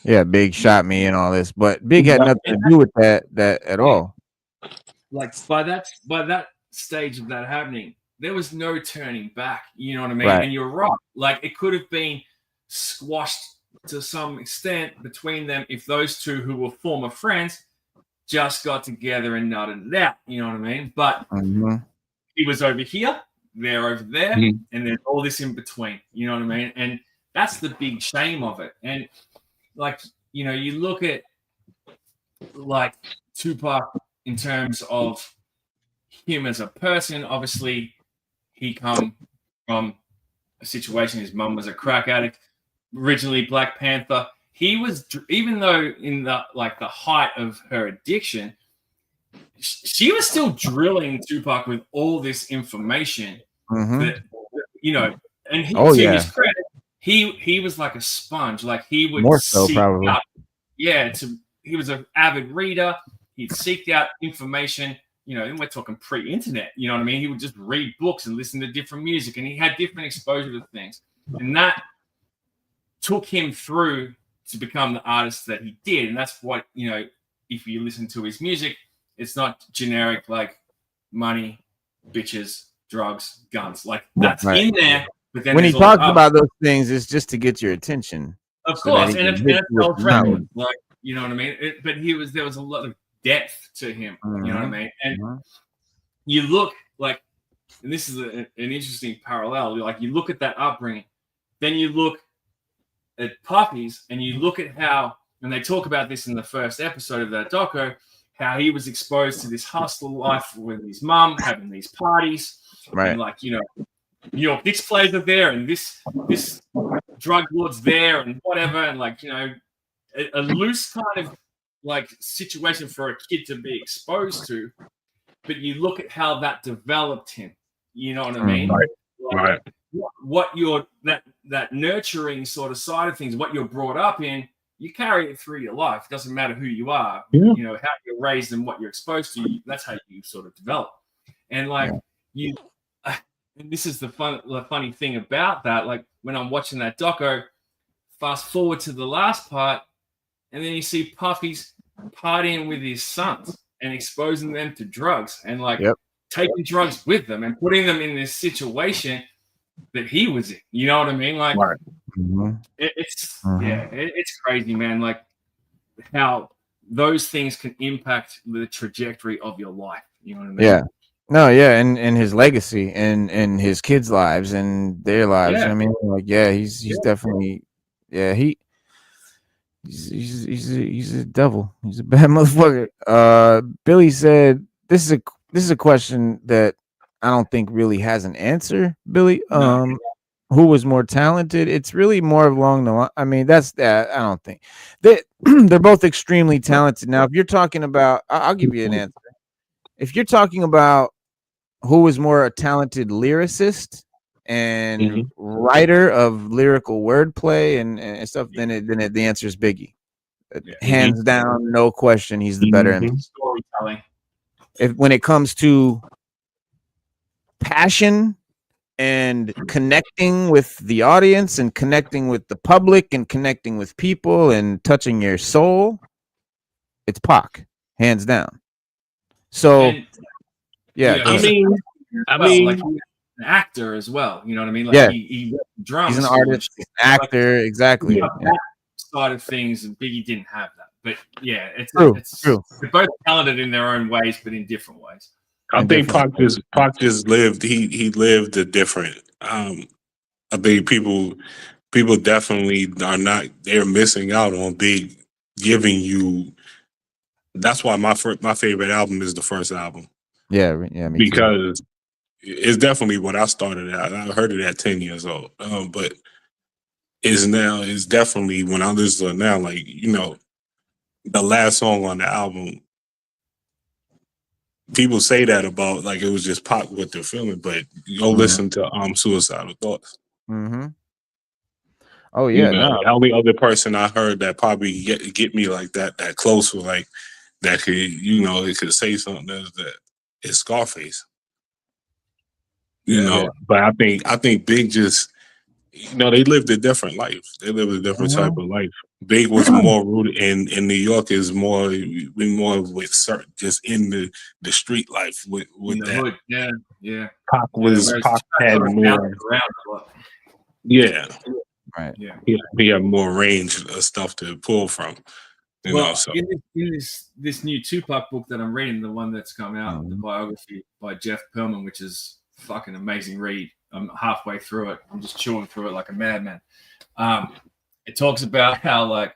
Yeah, Big shot me and all this, but Big had nothing to do with that at all. Like, by that stage of that happening, there was no turning back. You know what I mean? Right. And you're right. Like, it could have been squashed to some extent between them if those two who were former friends just got together and nutted it out. You know what I mean? But he was over here, they're over there, and there's all this in between. You know what I mean? And that's the big shame of it. And like, you look at like Tupac in terms of him as a person. Obviously, he come from a situation. His mum was a crack addict. Originally Black Panther. He was, even though in the height of her addiction, she was still drilling Tupac with all this information. That, and to his credit, he was like a sponge. Like, he would more so probably. He was an avid reader. He'd seek out information. And we're talking pre-internet. You know what I mean? He would just read books and listen to different music, and he had different exposure to things, and that took him through to become the artist that he did. And that's what, if you listen to his music, it's not generic like money, bitches, drugs, guns. Like, that's in there. But then when he talks about those things, it's just to get your attention. Of course, and it's relevant. Like, You know what I mean? But there was a lot of depth to him. You know what I mean? And you look like, and this is an interesting parallel. Like you look at that upbringing, then you look at Puffy's, and you look at how, and they talk about this in the first episode of that doco, how he was exposed to this hustler life with his mum, having these parties, Right. and like, you know, New York Knicks players are there, and this drug lord's there, and whatever, and like, you know, a loose kind of like situation for a kid to be exposed to. But you look at how that developed him. You know what I mean? Right. Like, Right. What you're that nurturing sort of side of things, what you're brought up in, you carry it through your life. It doesn't matter who you are. Yeah. You know, how you're raised and what you're exposed to, that's how you sort of develop. And like you, and this is the funny thing about that. Like when I'm watching that doco, fast forward to the last part, and then you see Puffy's partying with his sons and exposing them to drugs, and like taking drugs with them and putting them in this situation that he was in. You know what I mean? Like it's crazy, man. Like how those things can impact the trajectory of your life. You know what I mean? Yeah. No, yeah, and his legacy and his kids' lives and their lives. Yeah. I mean, like, he's definitely, he's a devil. He's a bad motherfucker. Billy said this is a question that I don't think really has an answer, Billy. Who was more talented? It's really more along the line. I mean, that's that. I don't think they're both extremely talented. Now, if you're talking about, I'll give you an answer. If you're talking about who was more a talented lyricist and writer of lyrical wordplay and stuff, then the answer is Biggie. Hands down, no question, he's the better MC. Storytelling. When it comes to passion and connecting with the audience and connecting with the public and connecting with people and touching your soul, it's Pac, hands down. So, I mean, like he's an actor as well. You know what I mean? Like he drums. He's an artist, an actor, exactly. That side of things, and Biggie didn't have that. But yeah, it's true. They're both talented in their own ways, but in different ways. I think Pac just lived. He lived a different. I think people definitely are not. They're missing out on Big giving you. That's why my favorite album is the first album. Yeah, me because too. It's definitely what I started at. I heard it at 10 years old, but it's definitely when I listen to it now. Like, you know, the last song on the album. People say that about like it was just Pac what they're feeling, but go listen to Suicidal Thoughts. Oh yeah, you know, the only other person I heard that probably get me like that close with like that could, you know, it could say something is Scarface. You know, but I think Big just, you know, they lived a different life. They lived a different type of life. Big was more rooted in New York is more with certain just in the street life with the that. hood. Yeah. Pac had more. Right. Yeah. He had more range of stuff to pull from. You know, so in this new Tupac book that I'm reading, the one that's come out, the biography by Jeff Pearlman, which is fucking amazing read. I'm halfway through it. I'm just chewing through it like a madman. It talks about how like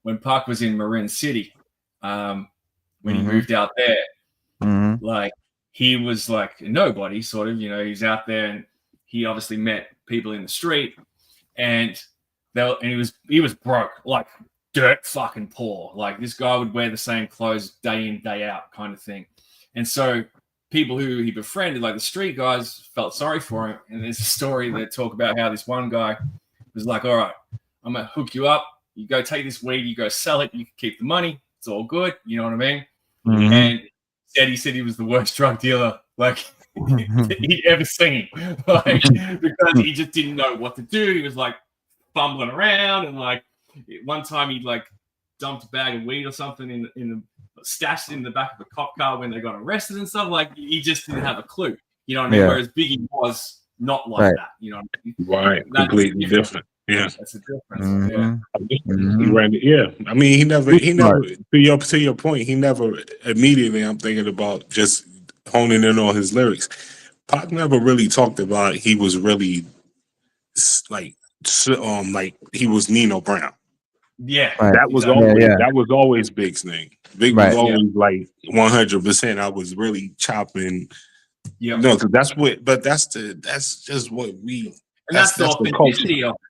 when Pac was in Marin City, when he moved out there, like he was like a nobody sort of, you know, he's out there and he obviously met people in the street and he was broke, like dirt fucking poor. Like this guy would wear the same clothes day in, day out kind of thing. And so people who he befriended, like the street guys, felt sorry for him. And there's a story that talk about how this one guy was like, all right, I'm going to hook you up. You go take this weed, you go sell it, you can keep the money. It's all good. You know what I mean? And he said he was the worst drug dealer like he'd ever seen. Like, because he just didn't know what to do. He was like fumbling around and like one time he like dumped a bag of weed or something in the stashed in the back of a cop car when they got arrested and stuff. Like he just didn't have a clue. You know what I mean? Whereas Biggie was not like that. You know what I mean? Right. Completely different. Yeah. That's a difference. Yeah. He ran it. Yeah. I mean, he never Smart. to your point, he never immediately I'm thinking about just honing in on his lyrics. Pac never really talked about he was really like he was Nino Brown. Yeah. Right. That was Exactly. always Yeah. that was always Big's thing. Big was Right. always like 100%. I was really chopping. Yeah. No, because that's just what we. And that's the That's the culture. authenticity of it.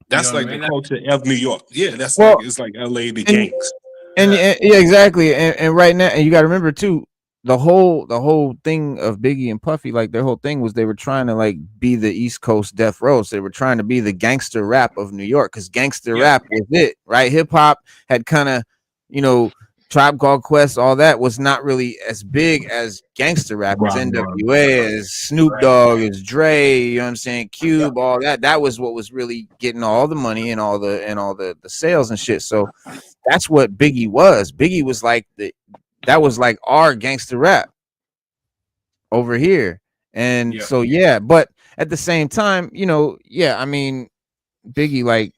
That's know like what I the mean? culture of New York. Yeah, that's Well, like it's like LA, the and- gangs. And yeah, exactly. And right now, and you got to remember too, the whole thing of Biggie and Puffy, like their whole thing was they were trying to like be the East Coast Death Row. So they were trying to be the gangster rap of New York, because gangster rap was it, right? Hip hop had kind of, you know, Tribe Called Quest, all that was not really as big as gangster rap, as NWA, as Snoop Dogg, as Dre, you know what I'm saying, Cube, all that. That was what was really getting all the money and all the sales and shit. So that's what Biggie was. Biggie was like that was like our gangster rap over here. And so yeah, but at the same time, you know, yeah, I mean, Biggie, like,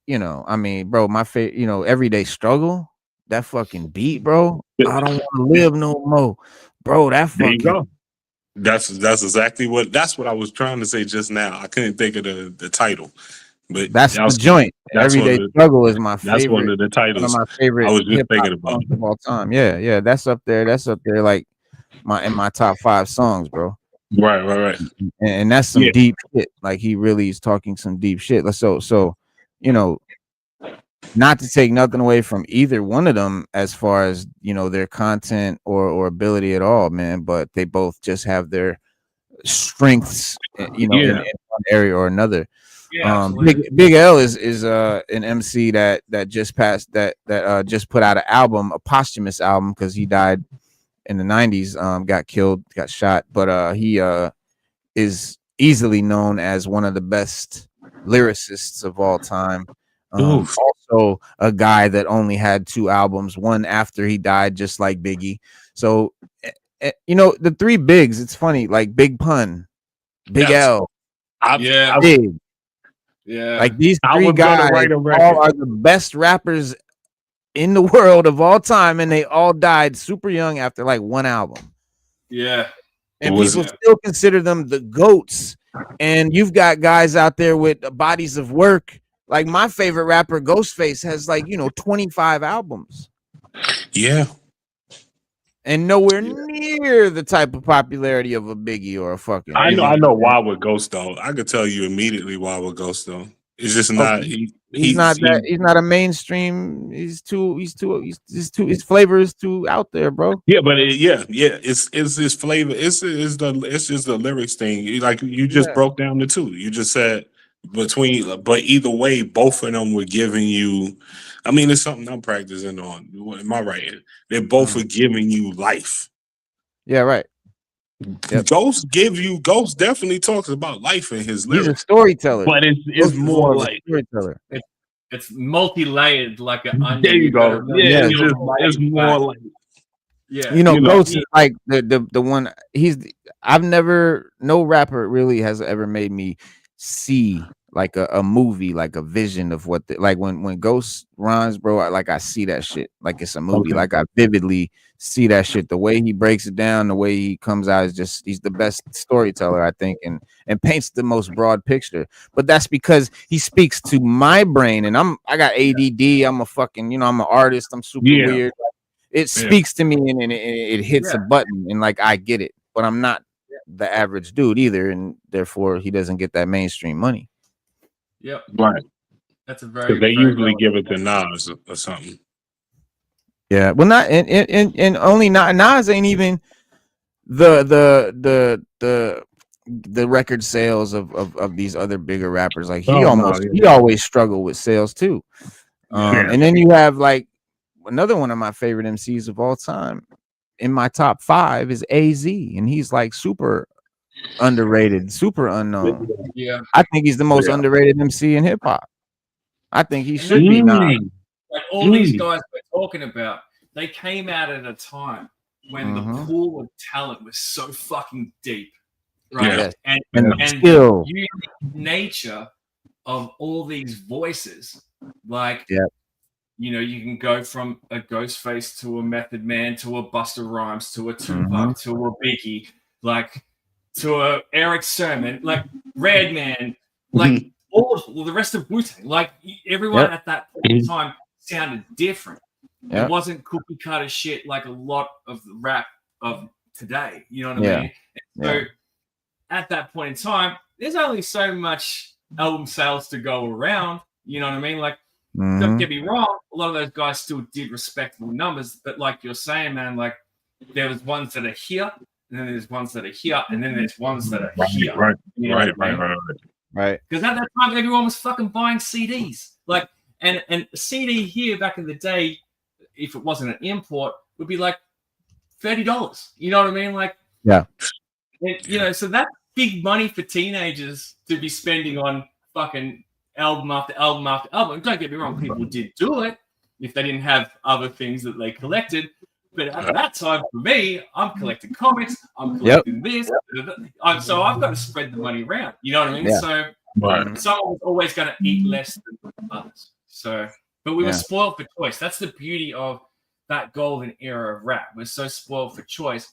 you know, I mean, bro, my favorite, you know, Everyday Struggle, that fucking beat, bro. I don't want to live no more, bro. That fucking. There you go. That's exactly that's what I was trying to say just now. I couldn't think of the title, but That's the joint. Everyday Struggle is my favorite. That's one of the titles. One of my favorite. I was just thinking about of all time. Yeah, that's up there. That's up there, like in my top 5 songs, bro. Right. And that's some deep shit. Like he really is talking some deep shit. So, you know, not to take nothing away from either one of them as far as, you know, their content or ability at all, man, but they both just have their strengths, you know, in one area or another. Big L is an MC that just passed that just put out an album, a posthumous album, because he died in the 90s, got killed, got shot, but he is easily known as one of the best lyricists of all time. Also a guy that only had 2 albums, one after he died, just like Biggie. So you know, the 3 bigs, it's funny, like Big Pun, Big L, Big. Yeah, like these 3 guys all are the best rappers in the world of all time, and they all died super young after like 1 album. Yeah, and people still consider them the GOATs. And you've got guys out there with bodies of work. Like my favorite rapper, Ghostface, has like, you know, 25 albums. Yeah. And nowhere near the type of popularity of a Biggie or a fucking. I know why with Ghost though. I could tell you immediately why with Ghost though. It's just not. He's not a mainstream. His flavor is too out there, bro. Yeah, but it's his flavor. It's just the lyrics thing. Like you just broke down the 2. You just said but either way, both of them were giving you. I mean, it's something I'm practicing on. Am I right? They're both are giving you life. Yeah, right. Yep. Ghost definitely talks about life in his lyrics. He's a storyteller, but it's more like storyteller. It's multi-layered, like an onion. There you go. Yeah, it's more like. Yeah, you know, Ghost is like the one. No rapper really has ever made me see like a movie, like a vision of what like when Ghost rhymes, bro, I see that shit like it's a movie. Like I vividly see that shit. The way he breaks it down, the way he comes out is just, he's the best storyteller, I think, and paints the most broad picture. But that's because he speaks to my brain, and I got ADD. I'm a fucking, you know, I'm an artist. I'm super weird. It speaks to me, and it hits a button, and like I get it. But I'm not the average dude either, and therefore he doesn't get that mainstream money. Yep. Right. That's a very. They usually give it to Nas or something. Yeah. Well, not and only Nas ain't even the record sales of these other bigger rappers. Like he always struggled with sales too. And then you have like another one of my favorite MCs of all time in my top 5 is AZ, and he's like super underrated, super unknown. Yeah, I think he's the most underrated MC in hip hop. I think he should be now. Like all these guys we're talking about, they came out at a time when the pool of talent was so fucking deep, right? Yes. And skill, unique nature of all these voices. Like, yeah, you know, you can go from a Ghostface to a Method Man to a Busta Rhymes to a Tupac Mhm. to a Biggie, like to a Eric Sermon, like Redman, like all the rest of Wu-Tang. Like everyone yep, at that point in time sounded different. It yep, wasn't cookie cutter shit like a lot of the rap of today. You know what I yeah, mean? yeah, So at that point in time, there's only so much album sales to go around. You know what I mean? Like, don't mhm. get me wrong, a lot of those guys still did respectable numbers, but like you're saying, man, like there was ones that are here, and then there's ones that are here, and then there's ones that are here. You know what I mean? Right. Because at that time, everyone was fucking buying CDs. Like, and a CD here back in the day, if it wasn't an import, would be like $30. You know what I mean? Like, Yeah. you know, so that's big money for teenagers to be spending on fucking album after album after album. Don't get me wrong, people did do it if they didn't have other things that they collected. But at that time, for me, I'm collecting comics, I'm collecting this. So I've got to spread the money around. You know what I mean? Yeah. So Mhm. someone was always going to eat less than others. So, but we were Yeah. spoiled for choice. That's the beauty of that golden era of rap. We're so spoiled for choice.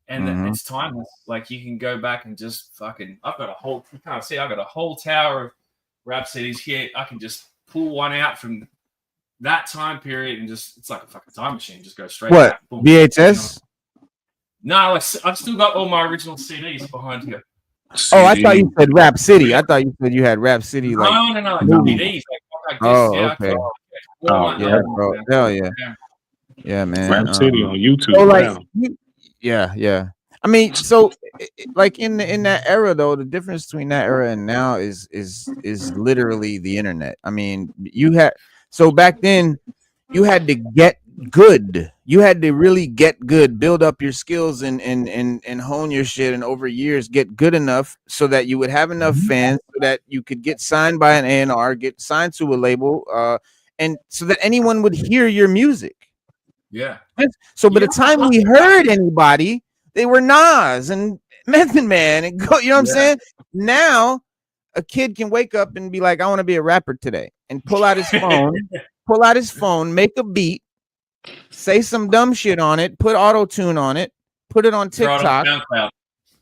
And Mhm. it's timeless. Like you can go back and just fucking. I've got a whole. You can't see. I've got a whole tower of rap CDs here. I can just pull one out from that time period and just. It's like a fucking time machine. Just go straight. What? back. Boom. VHS? No, I've still got all my original CDs behind here. Oh, I thought you said Rap City. I thought you said you had Rap City like. No, like movies. CDs. Like Oh, yeah, okay. yeah, bro. Hell yeah. Yeah, man. Rap City on YouTube. So like, now. yeah. I mean, so like in that era though, the difference between that era and now is literally the internet. I mean, you had so back then you had to get good. You had to really get good, build up your skills and hone your shit, and over years get good enough so that you would have enough fans so that you could get signed by an A&R, get signed to a label, and so that anyone would hear your music. Yeah. So by the time we heard anybody, they were Nas and Method Man and go, you know what I'm saying? Now a kid can wake up and be like, I want to be a rapper today, and pull out his phone, make a beat, say some dumb shit on it, put auto-tune on it, put it on TikTok.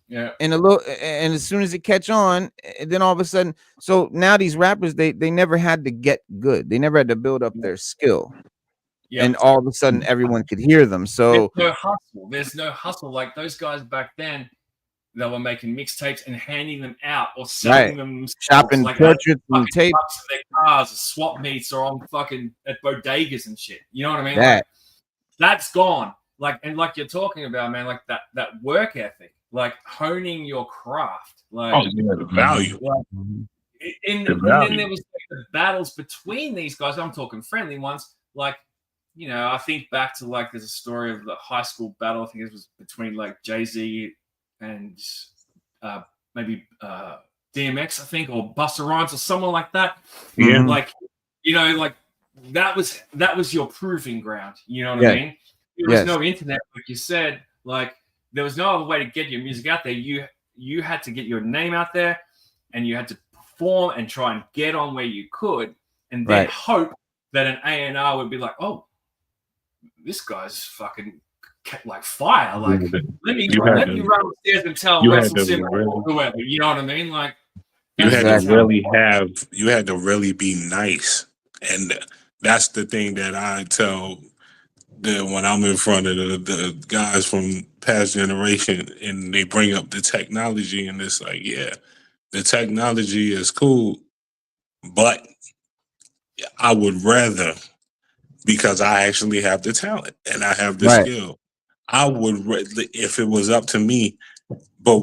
Yeah. And as soon as it catch on, then all of a sudden, so now these rappers, they never had to get good. They never had to build up their skill. Yeah. And all of a sudden everyone could hear them. So there's no hustle. Like those guys back then, they were making mixtapes and handing them out or selling them, shopping like portraits and tapes in their cars, or swap meets, or on fucking at bodegas and shit. You know what I mean? Like, that's gone. Like, and like you're talking about, man, like that work ethic, like honing your craft, like the value. Like, and then there was like the battles between these guys. I'm talking friendly ones, like. You know, I think back to like there's a story of the high school battle. I think it was between like Jay-Z and maybe DMX, I think, or Busta Rhymes or someone like that. Yeah. Like, you know, like that was your proving ground. You know what I mean? There was no internet, like you said. Like there was no other way to get your music out there. You had to get your name out there, and you had to perform and try and get on where you could, and then hope that an A&R would be like, oh, this guy's fucking like fire. Like, let me run upstairs and tell Russell Simmons or whoever. You know what I mean? Like, you had to really be nice, and that's the thing that I tell when I'm in front of the guys from past generation, and they bring up the technology, and it's like, yeah, the technology is cool, but I would rather. Because I actually have the talent and I have the skill. I would, if it was up to me, but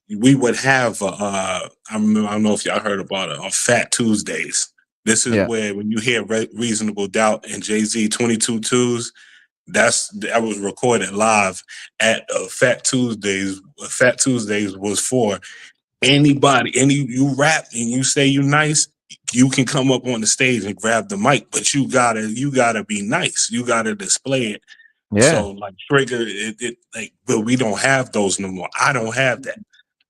we would have, I don't know if y'all heard about it, Fat Tuesdays. This is where when you hear Reasonable Doubt and Jay-Z 22 Twos, that was recorded live at Fat Tuesdays. Fat Tuesdays was for anybody, you rap and you say you nice, you can come up on the stage and grab the mic, but you gotta be nice. You gotta display it. Yeah. So like Trigger, it like, but we don't have those no more. I don't have that.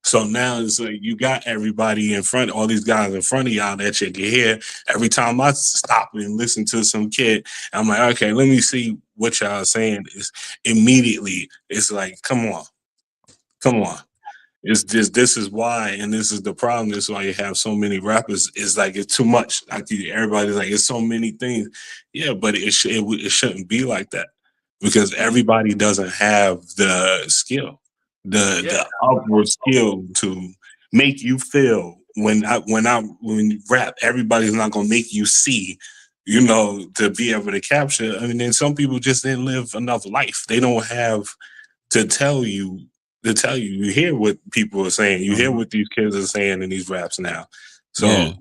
So now it's like you got everybody in front, all these guys in front of y'all that you can hear. Every time I stop and listen to some kid, I'm like, okay, let me see what y'all saying. Is immediately it's like, come on. It's just this is why, and this is the problem. This is why you have so many rappers. It's like it's too much. Like everybody's like, it's so many things. Yeah, but it shouldn't be like that because everybody doesn't have the skill, the upward skill to make you feel when you rap. Everybody's not gonna make you see, to be able to capture. I mean, then some people just didn't live enough life. They don't have to tell you. You hear what people are saying. You hear what these kids are saying in these raps now. So well,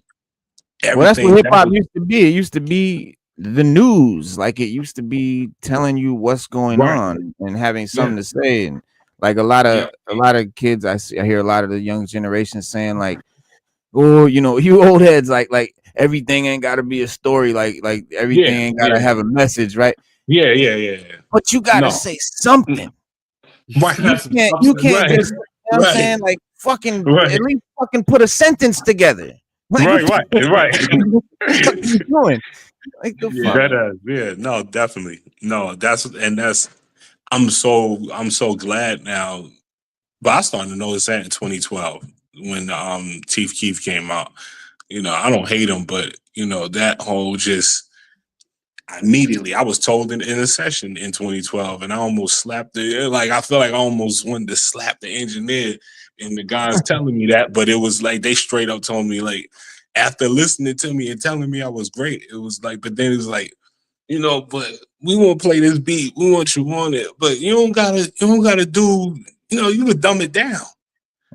that's what hip hop used to be. It used to be the news. Like it used to be telling you what's going on and having something to say. And like a lot of kids, I hear a lot of the young generation saying like, oh, you old heads, like everything ain't got to be a story. Like everything ain't got to have a message, right? Yeah. But you got to say something. Right. You can't just, I'm saying, like fucking at least fucking put a sentence together. Like, right. What you doing? Like the fuck? No, definitely. No, that's I'm so glad now. But I started to notice that in 2012 when Chief Keef came out. I don't hate him, but that whole just immediately I was told in a session in 2012 and I almost slapped I feel like I almost wanted to slap the engineer and the guys telling me that, but it was like they straight up told me like after listening to me and telling me I was great, it was like, but then it was like, but we won't play this beat, we want you on it, but you don't gotta do, you could dumb it down.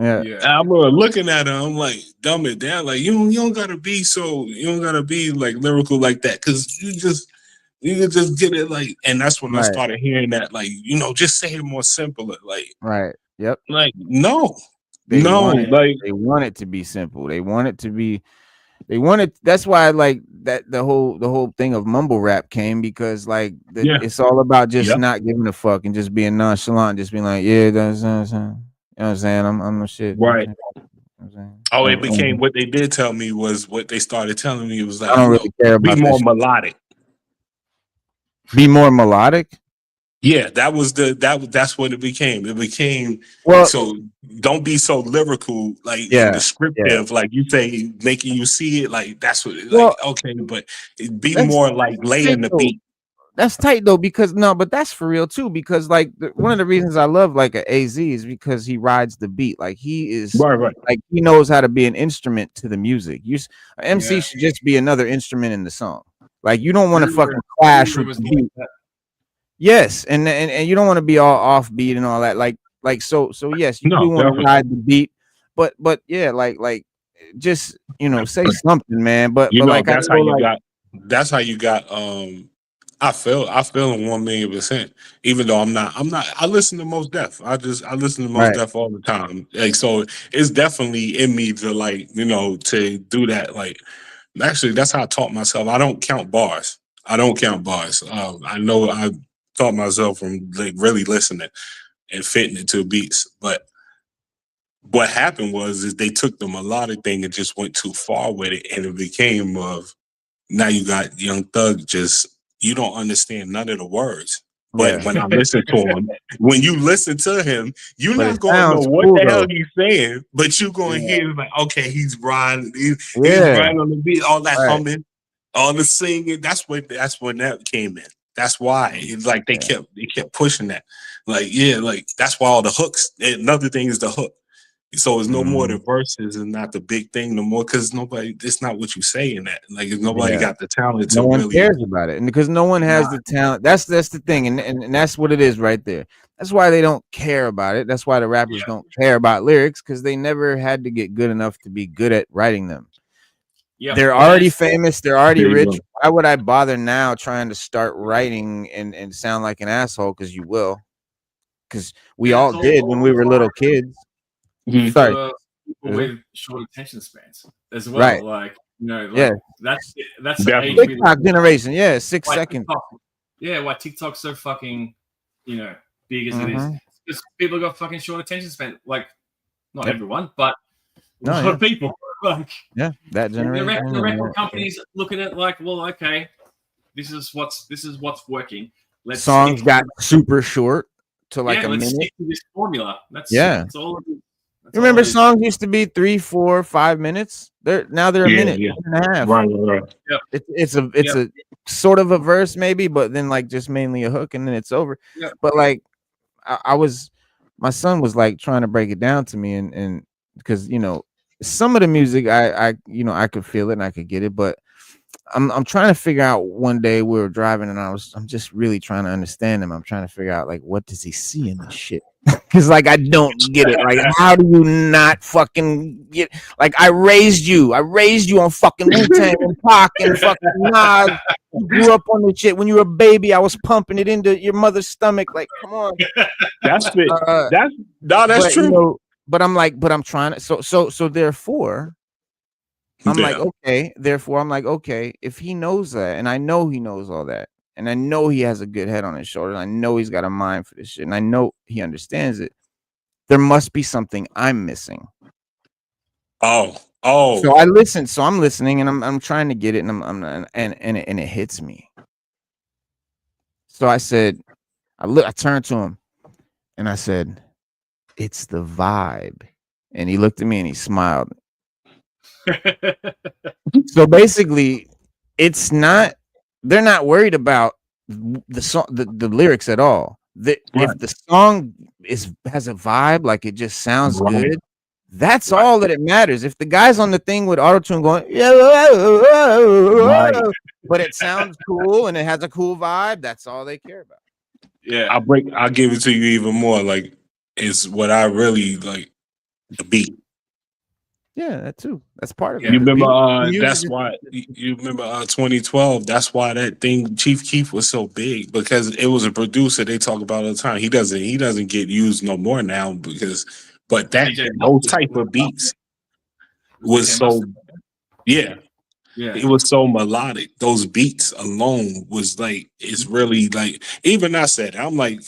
Yeah. I'm looking at her. I'm like, dumb it down. Like you don't gotta be like lyrical like that, because you can just get it like, and that's when I started hearing that, like, just say it more simpler. Like, right. Yep. Like, no. They want it to be simple. They want it to be. That's why like that the whole thing of mumble rap came, because like it's all about just not giving a fuck and just being nonchalant, just being like, yeah, that's you know what I'm saying. I'm the shit. Right. You know what I'm saying? Oh, it became what they did tell me was what they started telling me was like, I don't really care about be more melodic. Be more melodic. Yeah, that's what it became. It became so don't be so lyrical, like and descriptive, like you say, making you see it. Like that's what. Okay, but be more like laying the beat. That's tight though, because but that's for real too. Because like one of the reasons I love like a AZ is because he rides the beat. Like he is like he knows how to be an instrument to the music. MC should just be another instrument in the song. Like you don't want to fucking clash with the beat. Yes, and you don't want to be all offbeat and all that. Like so yes, you do want to ride the beat, but yeah, like just say something, man. But like that's how you got. I feel in 1,000,000%. Even though I'm not. I listen to Mos Def. I listen to Mos Def all the time. Like so, it's definitely in me to to do that. Like actually, that's how I taught myself. I don't count bars. I know I taught myself from like really listening and fitting it to beats. But what happened is they took the melodic thing and just went too far with it, and it became now you got Young Thug you don't understand none of the words. But when I listen to him, when you listen to him, you're not going to know what the hell he's saying, but you're going to hear like, okay, he's riding, he's riding on the beat, all that humming, all the singing. That's when that came in. That's why it's like they kept pushing that. Like, like that's why all the hooks. Another thing is the hook. So it's no more the verses and not the big thing no more, because it's not what you say in that. Like if nobody got the talent to no one really cares about it, and because no one has the talent. That's the thing, and that's what it is right there. That's why they don't care about it. That's why the rappers don't care about lyrics, because they never had to get good enough to be good at writing them. Yeah, they're already famous. They're already rich. Why would I bother now trying to start writing and sound like an asshole? Because you will. Because we all did when we were little kids. Sorry. With short attention spans as well. Right. Like, that's the TikTok generation. 6 seconds. Yeah, why TikTok's so fucking, big as it is. Because people got fucking short attention span. Like, Not Yep. everyone, but a No, lot yeah. of people. Like, Yeah, that the generation. record companies look at it like, well, okay, this is what's working. Let's Songs stick got super short to like a let's minute. stick to this formula. That's Yeah. all it is. That's You all remember it is. songs used to be 3, 4, 5 minutes? They're a minute and a half. Right. Yep. It's a sort of a verse maybe, but then like just mainly a hook and then it's over. Yep. But like my son was like trying to break it down to me and because some of the music I I could feel it and I could get it, but I'm trying to figure out. One day we were driving and I'm just really trying to understand him. I'm trying to figure out like what does he see in this shit? Because like I don't get it. Like how do you not fucking get? Like I raised you on fucking Wu-Tang and Pac and fucking Nas. You grew up on this shit when you were a baby. I was pumping it into your mother's stomach. Like come on. That's it. That's But, true. but I'm trying to. So therefore. I'm like, okay. Therefore, I'm like, okay. If he knows that, and I know he knows all that, and I know he has a good head on his shoulder, and I know he's got a mind for this shit, and I know he understands it, there must be something I'm missing. Oh. So I listen. So I'm listening, and I'm trying to get it, and and it hits me. So I said, I turned to him, and I said, "It's the vibe," and he looked at me and he smiled. So basically, it's not. They're not worried about the song, the lyrics at all. If the song has a vibe, like it just sounds good, that's all that it matters. If the guy's on the thing with auto-tune going, but it sounds cool and it has a cool vibe, that's all they care about. Yeah, I'll give it to you even more. Like it's what I really like. The beat. Yeah, that too. That's part of it. You remember that's why you remember 2012, that's why that thing Chief Keef was so big, because it was a producer they talk about all the time. He doesn't get used no more now but those type of beats was so it was so melodic. Those beats alone was like, it's really like, even I said, I'm like,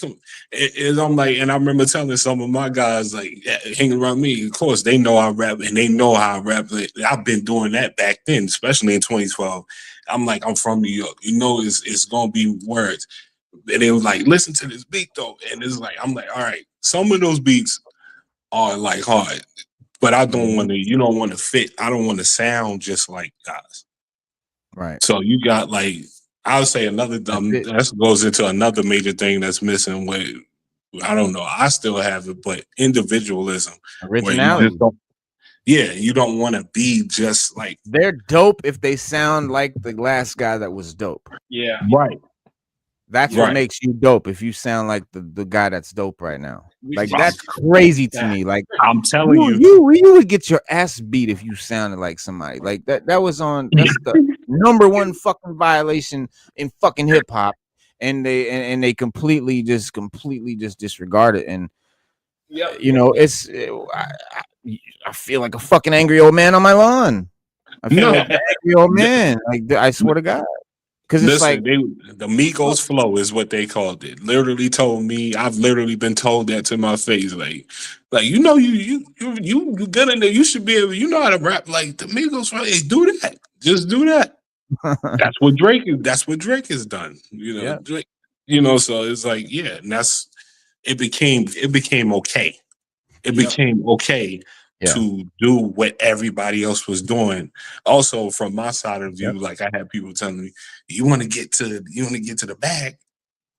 and I remember telling some of my guys like hanging around me, of course, they know I rap and they know how I rap. Like, I've been doing that back then, especially in 2012. I'm like, I'm from New York, it's gonna be words. And they was like, listen to this beat though. And it's like, I'm like, all right, some of those beats are like hard, but I don't want to, you don't want to fit. I don't want to sound just like guys. Right. So you got like, I would say another that goes into another major thing that's missing with, I don't know, I still have it, but individualism. Originality. You don't want to be just like, they're dope if they sound like the last guy that was dope. Yeah. Right. That's what makes you dope. If you sound like the guy that's dope right now, like that's crazy to me. Like I'm telling you would get your ass beat if you sounded like somebody. Like that was on. That's the number one fucking violation in fucking hip hop, and they completely just disregard it. And I feel like a fucking angry old man on my lawn. I feel like an angry old man. Like I swear to God. Because it's like the Migos flow is what they called it. Literally told me, I've literally been told that to my face. Like you good in there. You should be able. You know how to rap like the Migos. Hey, do that. Just do that. That's what Drake is. That's what Drake has done. Drake. So it's like and it became okay. It became okay. To do what everybody else was doing. Also, from my side of view, like I had people telling me, you want to get to the bag,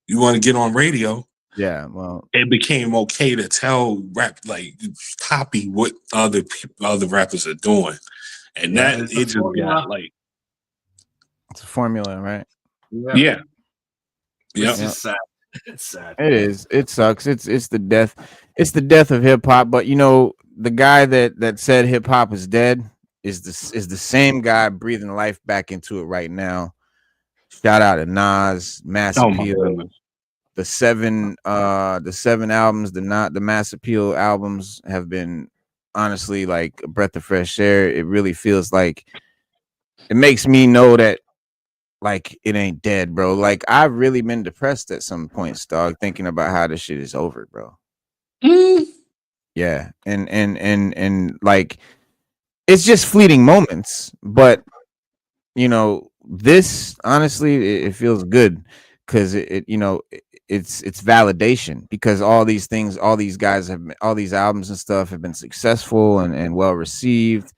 you want to get on radio. Yeah, well, it became okay to tell rap, like copy what other rappers are doing, and that it just got like it's a formula, right? Yeah. It's just sad. It's sad. It is. It sucks. It's the death. It's the death of hip hop. But the guy that said hip hop is dead is the same guy breathing life back into it right now. Shout out to Nas, Mass Appeal, the seven albums, the Mass Appeal albums have been honestly like a breath of fresh air. It really feels like it makes me know that like it ain't dead, bro. Like I've really been depressed at some points, dog, thinking about how this shit is over, bro. Yeah, and like it's just fleeting moments, but you know, this honestly it feels good because it's validation because all these things, all these guys have all these albums and stuff have been successful and well received,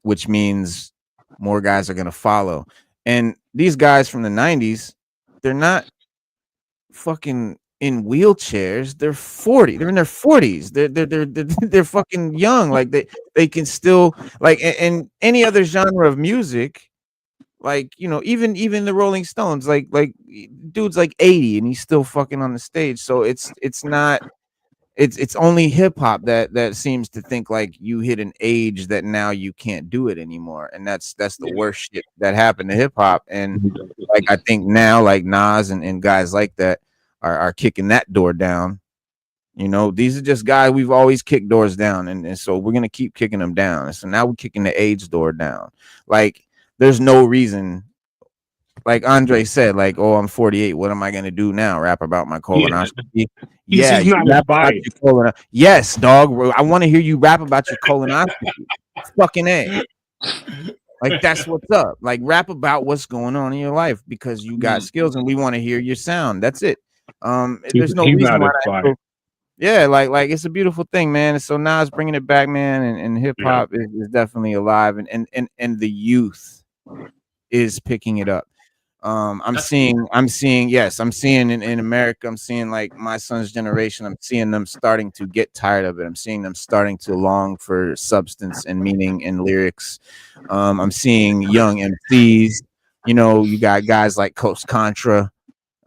which means more guys are gonna follow. And these guys from the 90s, they're not fucking in wheelchairs. They're 40. They're in their 40s. They're fucking young. Like they can still like and any other genre of music, like even the Rolling Stones, like dude's like 80 and he's still fucking on the stage. So it's not it's only hip hop that seems to think like you hit an age that now you can't do it anymore, and that's the worst shit that happened to hip hop. And like I think now like Nas and guys like that are kicking that door down. These are just guys we've always kicked doors down, and so we're gonna keep kicking them down. And so now we're kicking the age door down. Like there's no reason, like Andre said, like, oh, I'm 48. What am I gonna do now? Rap about my colonoscopy? Yeah, he's not inspired. Yes, dog. I want to hear you rap about your colonoscopy. Fucking A. Like that's what's up. Like rap about what's going on in your life because you got skills and we want to hear your sound. That's it. There's no reason why. Yeah, like it's a beautiful thing, man. And so now it's bringing it back, man. And hip hop is definitely alive, and the youth is picking it up. I'm seeing in America, I'm seeing like my son's generation, I'm seeing them starting to get tired of it. I'm seeing them starting to long for substance and meaning and lyrics. I'm seeing young MCs, you got guys like Coach Contra,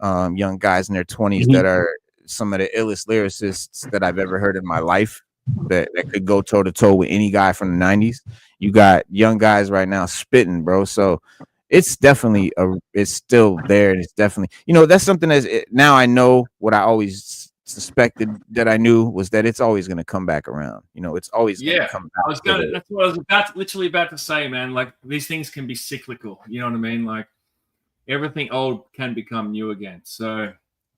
young guys in their 20s that are some of the illest lyricists that I've ever heard in my life that could go toe to toe with any guy from the 90s. You got young guys right now spitting, bro. So it's definitely it's still there. And it's definitely, that's something now I know what I always suspected that I knew was that it's always going to come back around. It's always going to come back. That's what I was literally about to say, man. Like these things can be cyclical. You know what I mean? Like everything old can become new again. So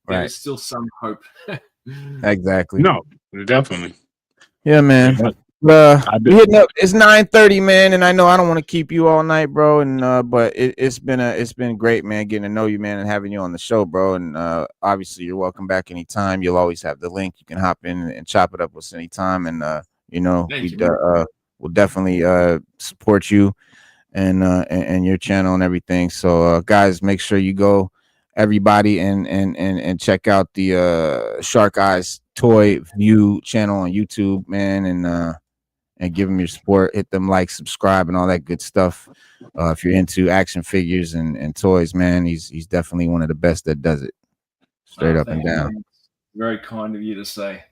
there's still some hope. Exactly. No, definitely. Yeah, man. Hitting up. It's 9:30, man, and I know I don't want to keep you all night, bro. And but it's been great, man, getting to know you, man, and having you on the show, bro. And obviously, you're welcome back anytime. You'll always have the link. You can hop in and chop it up with us anytime. And we'll definitely support you and your channel and everything. So guys, make sure you go, everybody, and check out the Shark Eyes Toy View channel on YouTube, man, and give them your support. Hit them like, subscribe, and all that good stuff. If you're into action figures and toys, man, he's definitely one of the best that does it. Straight up and down. Very kind of you to say.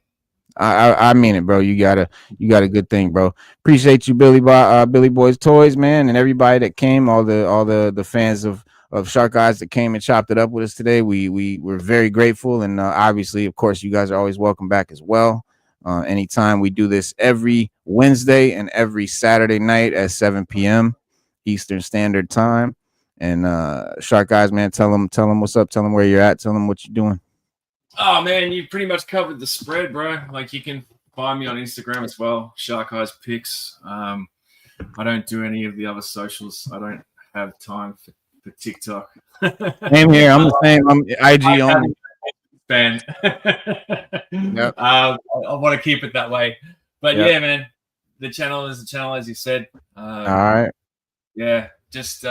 I mean it, bro. You got a good thing, bro. Appreciate you, Billy Boy's Toys, man, and everybody that came, all the fans of Shark Eyes that came and chopped it up with us today. We're very grateful, and obviously, of course, you guys are always welcome back as well. Anytime. We do this every Wednesday and every Saturday night at 7 p.m. Eastern Standard Time. And Shark Eyes, man, tell them what's up, tell them where you're at, tell them what you're doing. Oh man, you pretty much covered the spread, bro. Like you can find me on Instagram as well, Shark Eyes Pics. I don't do any of the other socials. I don't have time for TikTok. Same here. I'm the same. I'm IG only. Fan. Yep. I want to keep it that way. But Yep. yeah, man, the channel is the channel, as you said. All right. Yeah, just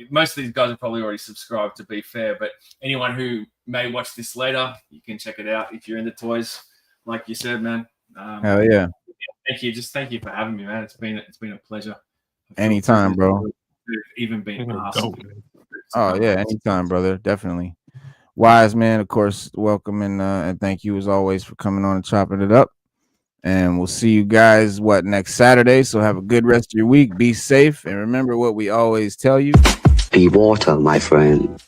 most of these guys are probably already subscribed, to be fair. But anyone who may watch this later, you can check it out if you're into toys, like you said, man. Hell yeah. Thank you. Just thank you for having me, man. It's been a pleasure. Anytime, bro. Even being asked. Oh yeah, anytime, brother. Definitely. Wise man, of course, welcome and thank you as always for coming on and chopping it up. And we'll see you guys next Saturday. So have a good rest of your week. Be safe, and remember what we always tell you. Be water, my friend.